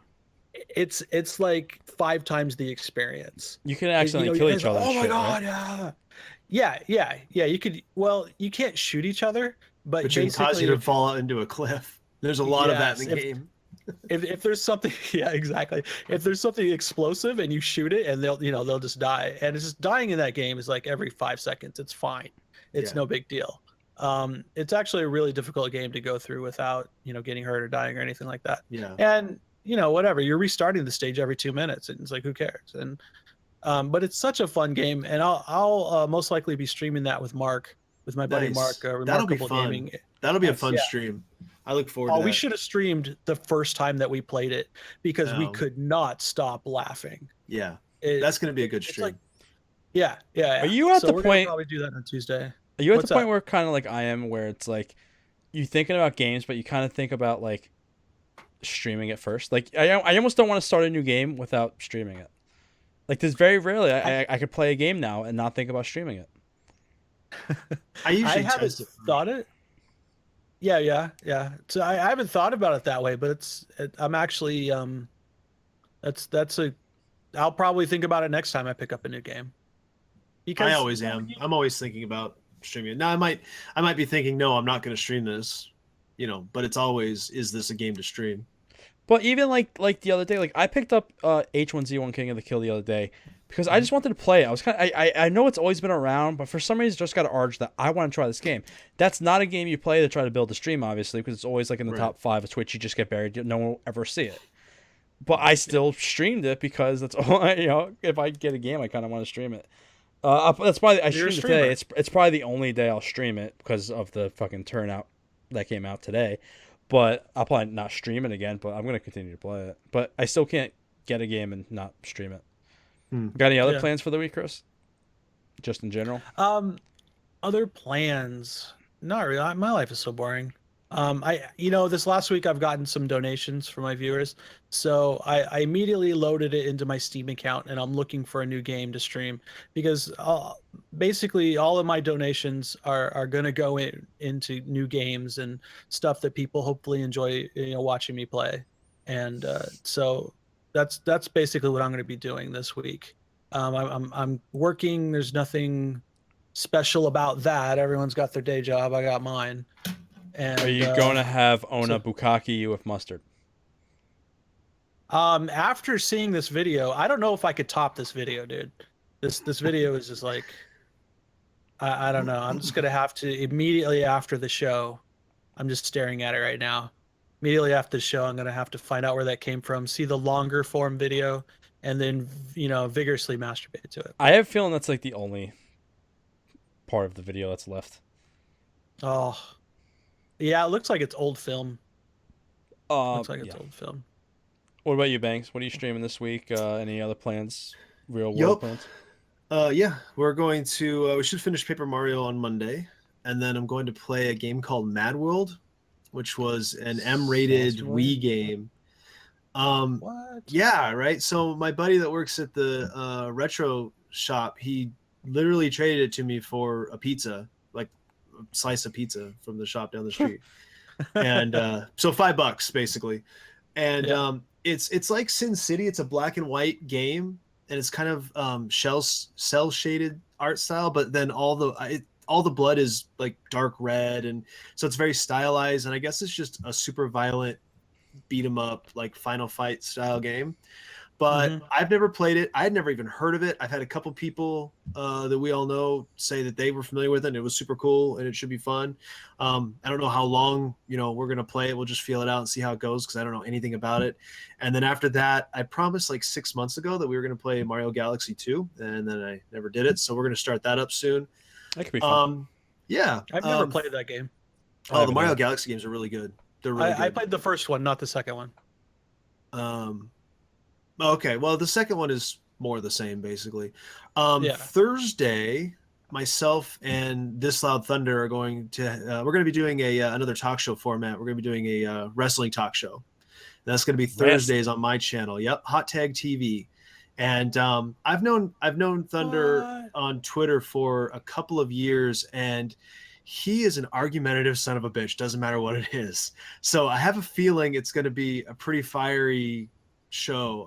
it's like 5 times the experience. You can And, accidentally you kill guys, each other and oh my shit, god, right? yeah. You could. Well, you can't shoot each other, but Which can cause basically, you to fall out into a cliff. There's a lot of that yes, in the game. if there's something, yeah, exactly. If there's something explosive and you shoot it, and they'll just die, and it's just dying in that game is like every 5 seconds. It's fine. It's Yeah. no big deal. It's actually a really difficult game to go through without getting hurt or dying or anything like that. Yeah. And whatever, you're restarting the stage every 2 minutes, and it's like, who cares? And but it's such a fun game, and I'll most likely be streaming that with Mark, with my buddy Mark, Nice. That'll be Remarkable fun. Gaming. That'll be a Nice, fun yeah. stream. I look forward Oh, to that. we should have streamed the first time that we played it because we Oh. could not stop laughing. Yeah. It, That's going to be a good it's stream. like, yeah. Are you at So the we're gonna point? probably do that on Tuesday. Are you at What's the point up? where kind of like I am, where it's like you thinking about games, but you kind of think about like streaming it first? Like I almost don't want to start a new game without streaming it. Like there's very rarely I could play a game now and not think about streaming it. I usually haven't test it. thought it. Yeah. So I haven't thought about it that way, but I'm actually that's a I'll probably think about it next time I pick up a new game. I always am. I'm always thinking about streaming it. Now I might be thinking, no, I'm not going to stream this, but it's always, is this a game to stream? But even like the other day, like I picked up H1Z1 King of the Kill the other day because I just wanted to play it. I was I know it's always been around, but for some reason just got an urge that I want to try this game. That's not a game you play to try to build a stream, obviously, because it's always like in the Right. top 5 of Twitch. You just get buried. No one will ever see it. But I still streamed it because that's all if I get a game, I kind of want to stream it. That's probably I You're a streamed it today. streamer. It's probably the only day I'll stream it because of the fucking turnout that came out today. But I'll probably not stream it again. But I'm gonna continue to play it. But I still can't get a game and not stream it. Got any other Yeah. plans for the week, Chris? Just in general. Other plans? Not really. My life is so boring. This last week I've gotten some donations from my viewers, so I immediately loaded it into my Steam account, and I'm looking for a new game to stream because basically all of my donations are gonna go into new games and stuff that people hopefully enjoy, watching me play, and so that's basically what I'm gonna be doing this week. I'm working. There's nothing special about that. Everyone's got their day job. I got mine. And Are you going to have Ona so- Bukkake with mustard? after seeing this video, I don't know if I could top this video, dude. This video is just like, I don't know. I'm just gonna have to immediately after the show. I'm just staring at it right now. Immediately after the show, I'm gonna have to find out where that came from, see the longer form video, and then vigorously masturbate to it. I have a feeling that's like the only part of the video that's left. Oh, yeah. It looks like it's old film. Looks like it's Yeah. old film. What about you, Banks? What are you streaming this week? Any other plans? Real world Yup. plans? Yeah, we're going to. We should finish Paper Mario on Monday, and then I'm going to play a game called Mad World, which was an M-rated Sounds familiar. Wii game. What? Yeah, right. So my buddy that works at the retro shop, he literally traded it to me for a pizza, like a slice of pizza from the shop down the street, and so $5 basically. And Yeah. it's like Sin City. It's a black and white game, and it's kind of cell shaded art style. But then all the blood is like dark red, and so it's very stylized. And I guess it's just a super violent beat 'em up like Final Fight style game. But I've never played it. I had never even heard of it. I've had a couple people that we all know say that they were familiar with it and it was super cool and it should be fun. I don't know how long, we're going to play it. We'll just feel it out and see how it goes because I don't know anything about it. And then after that, I promised like 6 months ago that we were going to play Mario Galaxy 2, and then I never did it. So we're going to start that up soon. That could be fun. Yeah. I've never played that game. Oh, the Mario Galaxy games are really good. They're really good. I played the first one, not the second one. Okay, well, the second one is more of the same, basically. Thursday, myself and This Loud Thunder are going to we're going to be doing another talk show format. We're going to be doing a wrestling talk show. And that's going to be Thursdays on my channel. Yep, Hot Tag TV. And I've known Thunder on Twitter for a couple of years, and he is an argumentative son of a bitch. Doesn't matter what it is. So I have a feeling it's going to be a pretty fiery show.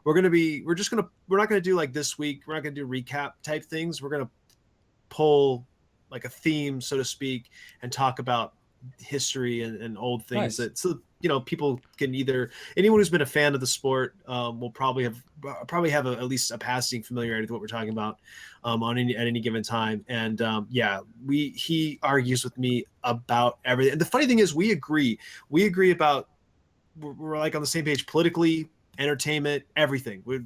We're not going to do like this week. We're not going to do recap type things. We're going to pull like a theme, so to speak, and talk about history and old things that, so people can anyone who's been a fan of the sport will probably have at least a passing familiarity with what we're talking about at any given time. And he argues with me about everything. And the funny thing is we agree about, we're like on the same page politically, entertainment, everything. We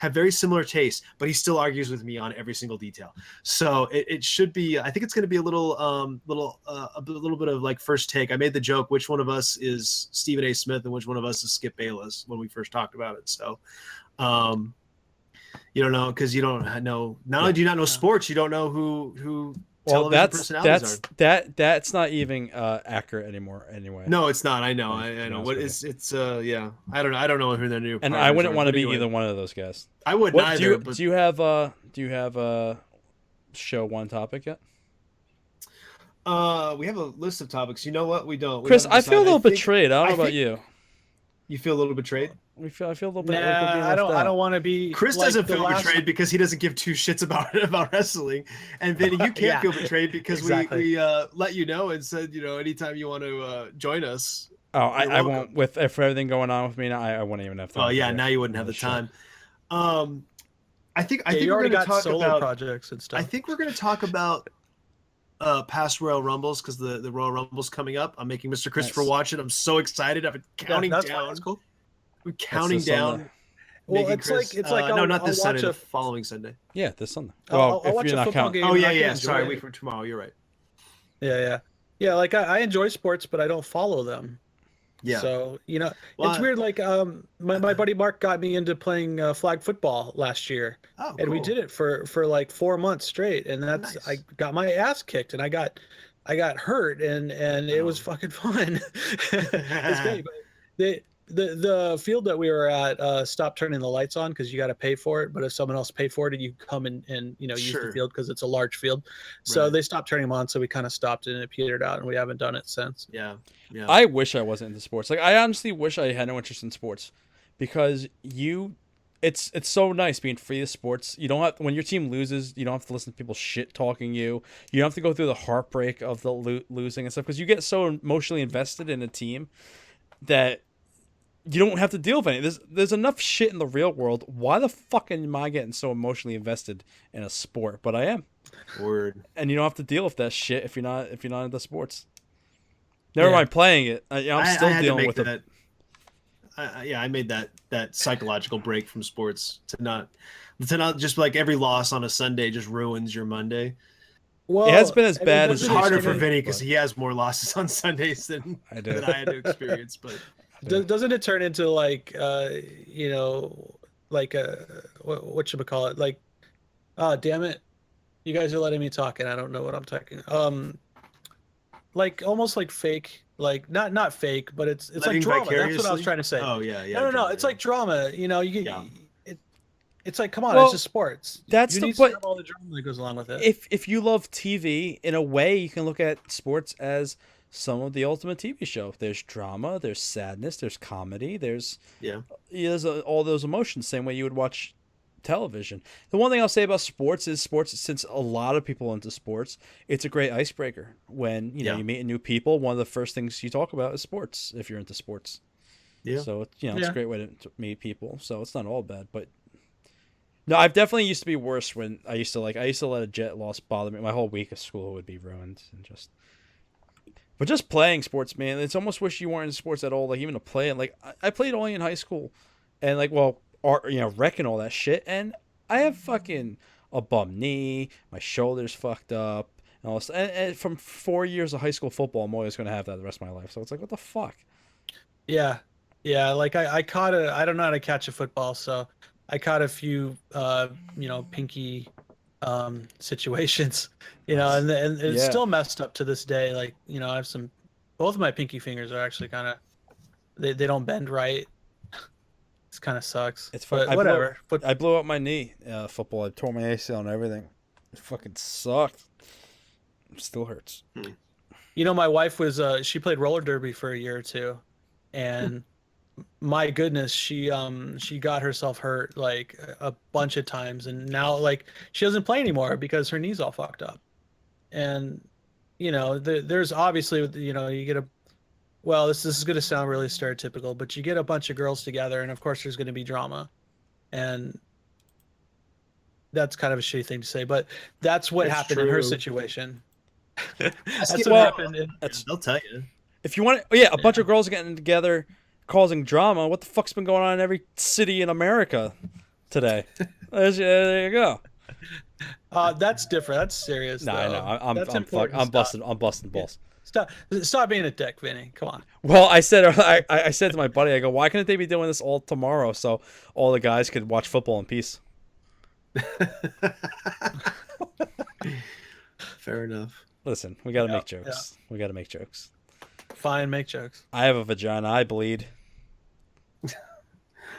have very similar tastes, but he still argues with me on every single detail. So it should be. I think it's going to be a little bit of like first take. I made the joke, which one of us is Stephen A. Smith and which one of us is Skip Bayless when we first talked about it. So, you don't know because you don't know. Not only do you not know sports, you don't know who. Well, that's not even accurate anymore. Anyway, no, it's not. I know. I know. What is it's? Yeah, I don't know. I don't know who their new. And I wouldn't want to be either one of those guys. I wouldn't either. Do you have a show one topic yet? We have a list of topics. You know what? We don't. Chris, I feel a little betrayed. I don't know about you. You feel a little betrayed? I feel a little bit. Nah, I don't want to be. Chris doesn't feel betrayed because he doesn't give two shits about wrestling, and then you can't feel betrayed because we let you know and said anytime you want to join us. Oh, I won't. With everything going on with me now, I wouldn't even have time. Oh yeah, now you wouldn't have the time. I think you we're already going to got talk solo about projects and stuff. I think we're going to talk about past Royal Rumbles because the Royal Rumble's coming up. I'm making Mr. Kristopher watch it. I'm so excited. I've been counting down. That's cool. We're counting down. Well, it's like no, not this Sunday. The following Sunday. Yeah, this Sunday. Well, I'll watch a football game. Oh yeah. Sorry, week from tomorrow. You're right. Yeah. Like I enjoy sports, but I don't follow them. Yeah. So it's weird. Like my buddy Mark got me into playing flag football last year, and we did it for like 4 months straight, and that's nice. I got my ass kicked, and I got hurt, and it was fucking fun. It's great, but the field that we were at stopped turning the lights on because you got to pay for it. But if someone else paid for it, you come and use the field because it's a large field. So they stopped turning them on. So we kind of stopped it and it petered out, and we haven't done it since. Yeah. I wish I wasn't into sports. Like I honestly wish I had no interest in sports because it's so nice being free of sports. You don't have, when your team loses, you don't have to listen to people shit talking you. You don't have to go through the heartbreak of the losing and stuff because you get so emotionally invested in a team that you don't have to deal with any. There's enough shit in the real world. Why the fuck am I getting so emotionally invested in a sport? But I am. Word. And you don't have to deal with that shit if you're not into sports. Never mind playing it. I'm still dealing with it. I made that psychological break from sports to not just like every loss on a Sunday just ruins your Monday. Well, it has been as bad as it's harder for Vinny because he has more losses on Sundays than I had to experience. But doesn't it turn into like like whatchamacallit, like, oh damn it, you guys are letting me talk and I don't know what I'm talking. Like almost like fake, like not fake, but it's like drama. That's what I was trying to say. Oh yeah. No. It's like drama. You get. Yeah. It's like, come on, well, it's just sports. That's you need to have all the drama that goes along with it. If you love TV, in a way, you can look at sports as some of the ultimate TV show. There's drama, there's sadness, there's comedy, Yeah. there's all those emotions, same way you would watch television. The one thing I'll say about sports is since a lot of people are into sports, it's a great icebreaker. When Yeah. you meet new people, one of the first things you talk about is sports if you're into sports. Yeah. So it's a Yeah. great way to meet people. So it's not all bad, but no, I've definitely used to be worse when I used to let a jet loss bother me. My whole week of school would be ruined and just. But just playing sports, man, it's almost wish you weren't in sports at all. Like even to play it, like I played only in high school, and like art, rec and all that shit, and I have fucking a bum knee, my shoulders fucked up, and all this. And from 4 years of high school football, I'm always gonna have that the rest of my life. So it's like, what the fuck? Yeah. Yeah. Like I caught I don't know how to catch a football, so I caught a few, pinky, situations, and it's Yeah. still messed up to this day. Like, I have both of my pinky fingers are actually kind of, they don't bend right. It's kind of sucks. It's fun. But whatever. I blew up my knee. Football. I tore my ACL and everything. It fucking sucked. It still hurts. My wife she played roller derby for a year or two, and my goodness, she got herself hurt like a bunch of times, and now like she doesn't play anymore because her knee's all fucked up. And there's obviously you get this is going to sound really stereotypical, but you get a bunch of girls together, and of course there's going to be drama, and that's kind of a shitty thing to say, but that's what That's happened in her true. situation. That's what Well, happened. They'll tell you. If you want, a bunch of girls getting together, causing drama. What the fuck's been going on in every city in America today? There you go. That's different. That's serious. No, I though. know. That's I'm important busting. stuff. I'm busting balls. Stop being a dick, Vinny. Come on. Well, I said to my buddy, I go, why couldn't they be doing this all tomorrow so all the guys could watch football in peace? Fair enough. Listen, we got to Yeah, make jokes. We got to make jokes. Fine, make jokes. I have a vagina. I bleed.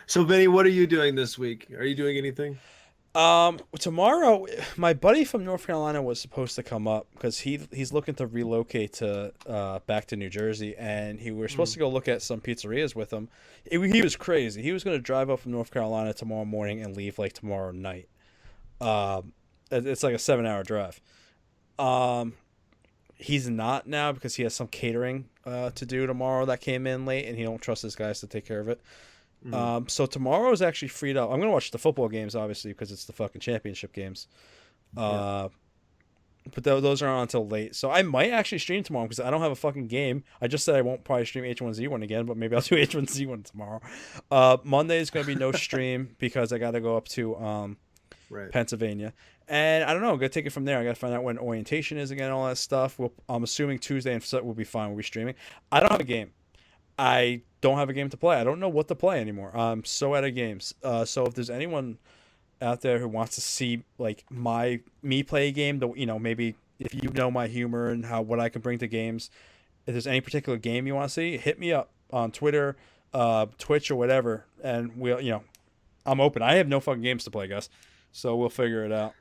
So, Vinny, what are you doing this week? Are you doing anything? Tomorrow, my buddy from North Carolina was supposed to come up because he's looking to relocate to back to New Jersey, and we were supposed to go look at some pizzerias with him. He was crazy. He was going to drive up from North Carolina tomorrow morning and leave like tomorrow night. It's like a 7-hour drive. He's not now because he has some catering to do tomorrow that came in late, and he don't trust his guys to take care of it. So tomorrow is actually freed up. I'm gonna watch the football games, obviously, because it's the fucking championship games. But those aren't on until late, so I might actually stream tomorrow because I don't have a fucking game. I just said I won't probably stream H1Z1 again, but maybe I'll do H1Z1 tomorrow. Monday is gonna be no stream because I got to go up to Pennsylvania, and I don't know. I'm gonna take it from there. I gotta find out when orientation is again, all that stuff. I'm assuming Tuesday and we'll be fine. We'll be streaming. I don't have a game. I don't have a game to play. I don't know what to play anymore. I'm so out of games. So if there's anyone out there who wants to see like me play a game, maybe if you know my humor and what I can bring to games, if there's any particular game you want to see, hit me up on Twitter, Twitch or whatever, and I'm open. I have no fucking games to play, guys. So we'll figure it out.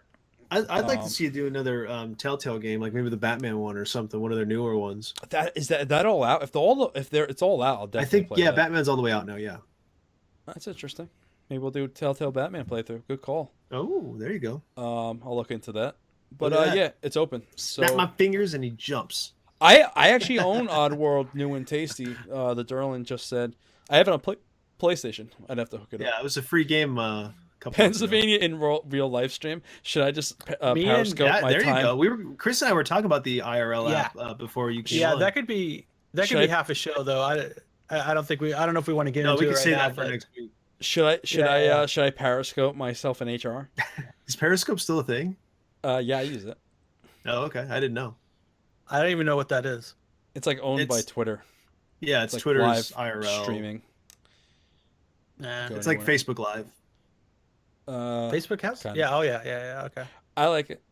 I'd like to see you do another Telltale game, like maybe the Batman one or something, one of their newer ones. That all out? It's all out, I'll definitely I think play that. Batman's all the way out now. Yeah. That's interesting. Maybe we'll do Telltale Batman playthrough. Good call. Oh, there you go. I'll look into that. But Look at that. yeah, it's open. So Snap my fingers and he jumps. I actually own Oddworld New and Tasty. The Derlin just said I have it on PlayStation. I'd have to hook it up. Yeah, it was a free game. Pennsylvania in real live stream. Should I just Periscope my there time? you go. Chris and I were talking about the IRL app before you came on. That could be half a show though. I don't know if we want to get No, into we it can right say now, that for but next week. Should I Periscope myself in HR? Is Periscope still a thing? Yeah, I use it. Oh, okay. I didn't know. I don't even know what that is. It's like owned by Twitter. Yeah, it's like Twitter's live IRL streaming. Nah. It's like Facebook Live. Facebook has? kinda. Yeah. Oh yeah. Okay. I like it.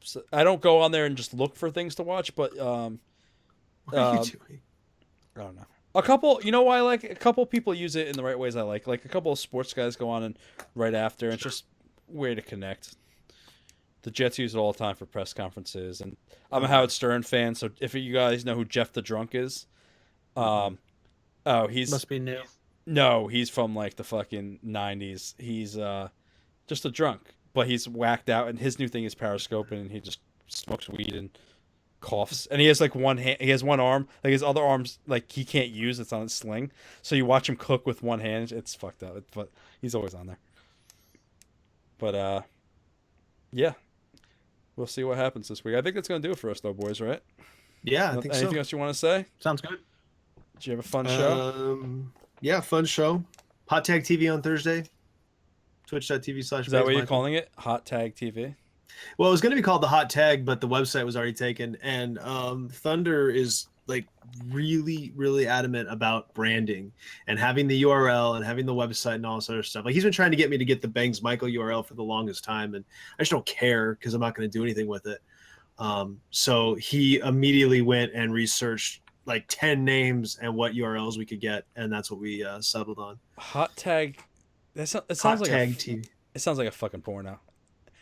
So I don't go on there and just look for things to watch, but What are you doing? I don't know. A couple, why I like a couple people use it in the right ways. I like a couple of sports guys go on and right after. It's just a way to connect. The Jets use it all the time for press conferences, and I'm a Howard Stern fan, so if you guys know who Jeff the Drunk is, he's Must be new. no, he's from like the fucking '90s. He's just a drunk, but he's whacked out, and his new thing is periscoping, and he just smokes weed and coughs, and he has like one hand, he has one arm, like his other arms, like he can't use, it's on a sling, so you watch him cook with one hand. It's fucked up, but he's always on there. But yeah, we'll see what happens this week. I think that's gonna do it for us, though, boys. Right? Yeah, I think Anything so. else you want to say? Sounds good. Did you have a fun show? Yeah, fun show. Hot Tag TV on Thursday. Twitch.tv/. Is that what you're calling it? Hot Tag TV? Well, it was going to be called the Hot Tag, but the website was already taken. And Thunder is like really, really adamant about branding and having the URL and having the website and all this other stuff. Like he's been trying to get me to get the Bangs Michael URL for the longest time, and I just don't care because I'm not going to do anything with it. So he immediately went and researched like 10 names and what URLs we could get, and that's what we settled on. Hot Tag. It sounds Hot like Tag TV. It sounds like a fucking porno.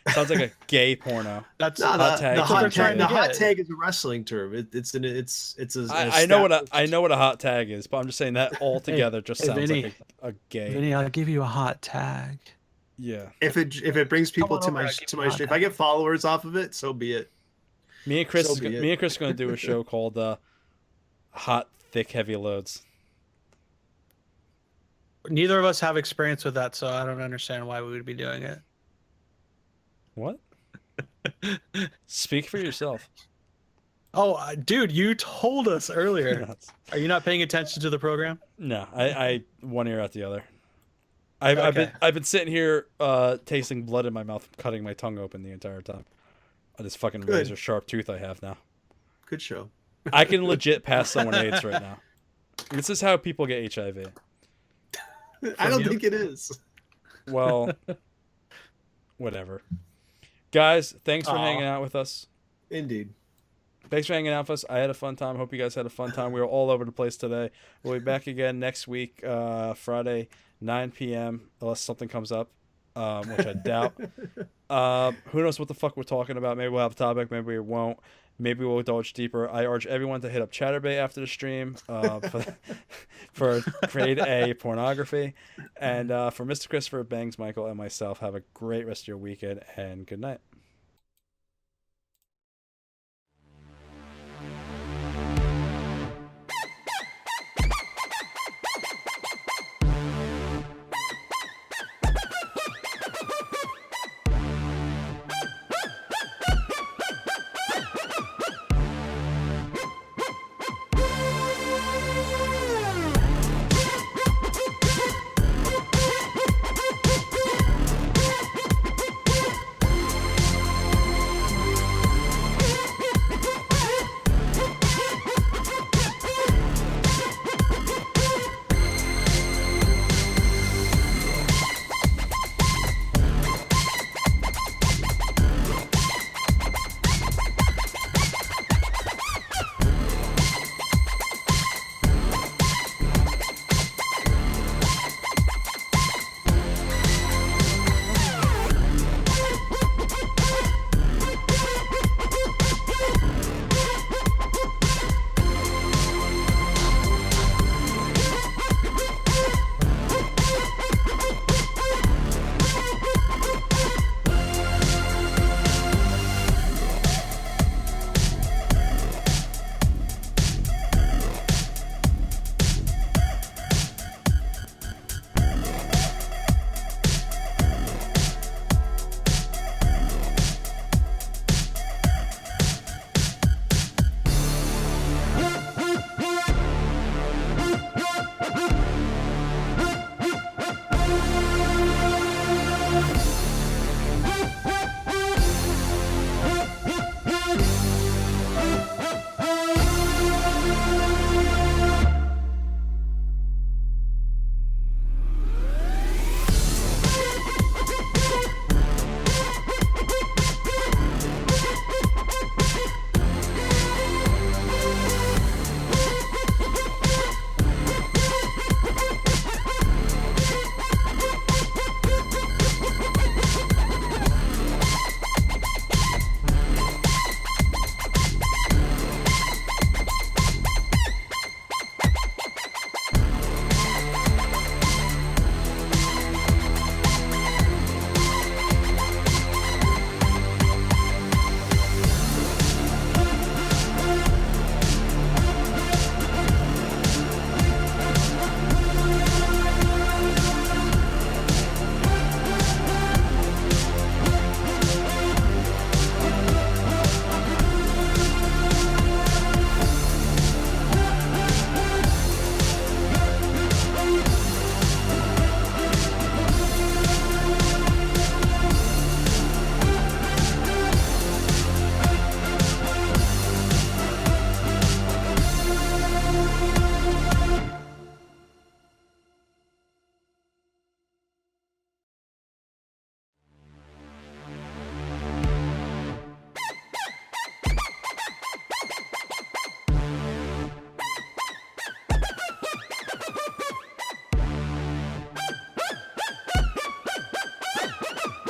It sounds like a gay porno. That's No, Hot Tag. the hot tag. The hot get. tag is a wrestling term. It's I know what a hot tag is, but I'm just saying that all together just hey, sounds Vinny. like a gay. Vinny, I'll give you a hot tag. Yeah. If it brings people Come to on my over, I'll to give my you stream, if hot I get followers off of it, so be it. Me and Chris, So be it. are going to do a show called Hot Thick Heavy Loads. Neither of us have experience with that, so I don't understand why we would be doing it. What? Speak for yourself. Oh, dude, you told us earlier. Are you not paying attention to the program? No, I one ear out the other. I've been sitting here tasting blood in my mouth, cutting my tongue open the entire time. This fucking Good. razor sharp tooth I have now. Good show. I can legit pass someone AIDS right now. This is how people get HIV. I don't you? think it is. Well, whatever. Guys, thanks for Aw. hanging out with us. Indeed. Thanks for hanging out with us. I had a fun time. Hope you guys had a fun time. We were all over the place today. We'll be back again next week, Friday, 9 p.m., unless something comes up, which I doubt. Who knows what the fuck we're talking about? Maybe we'll have a topic. Maybe we won't. Maybe we'll indulge deeper. I urge everyone to hit up Chatterbait after the stream for grade A pornography. And for Mr. Kristopher, Bangs, Michael, and myself, have a great rest of your weekend, and good night.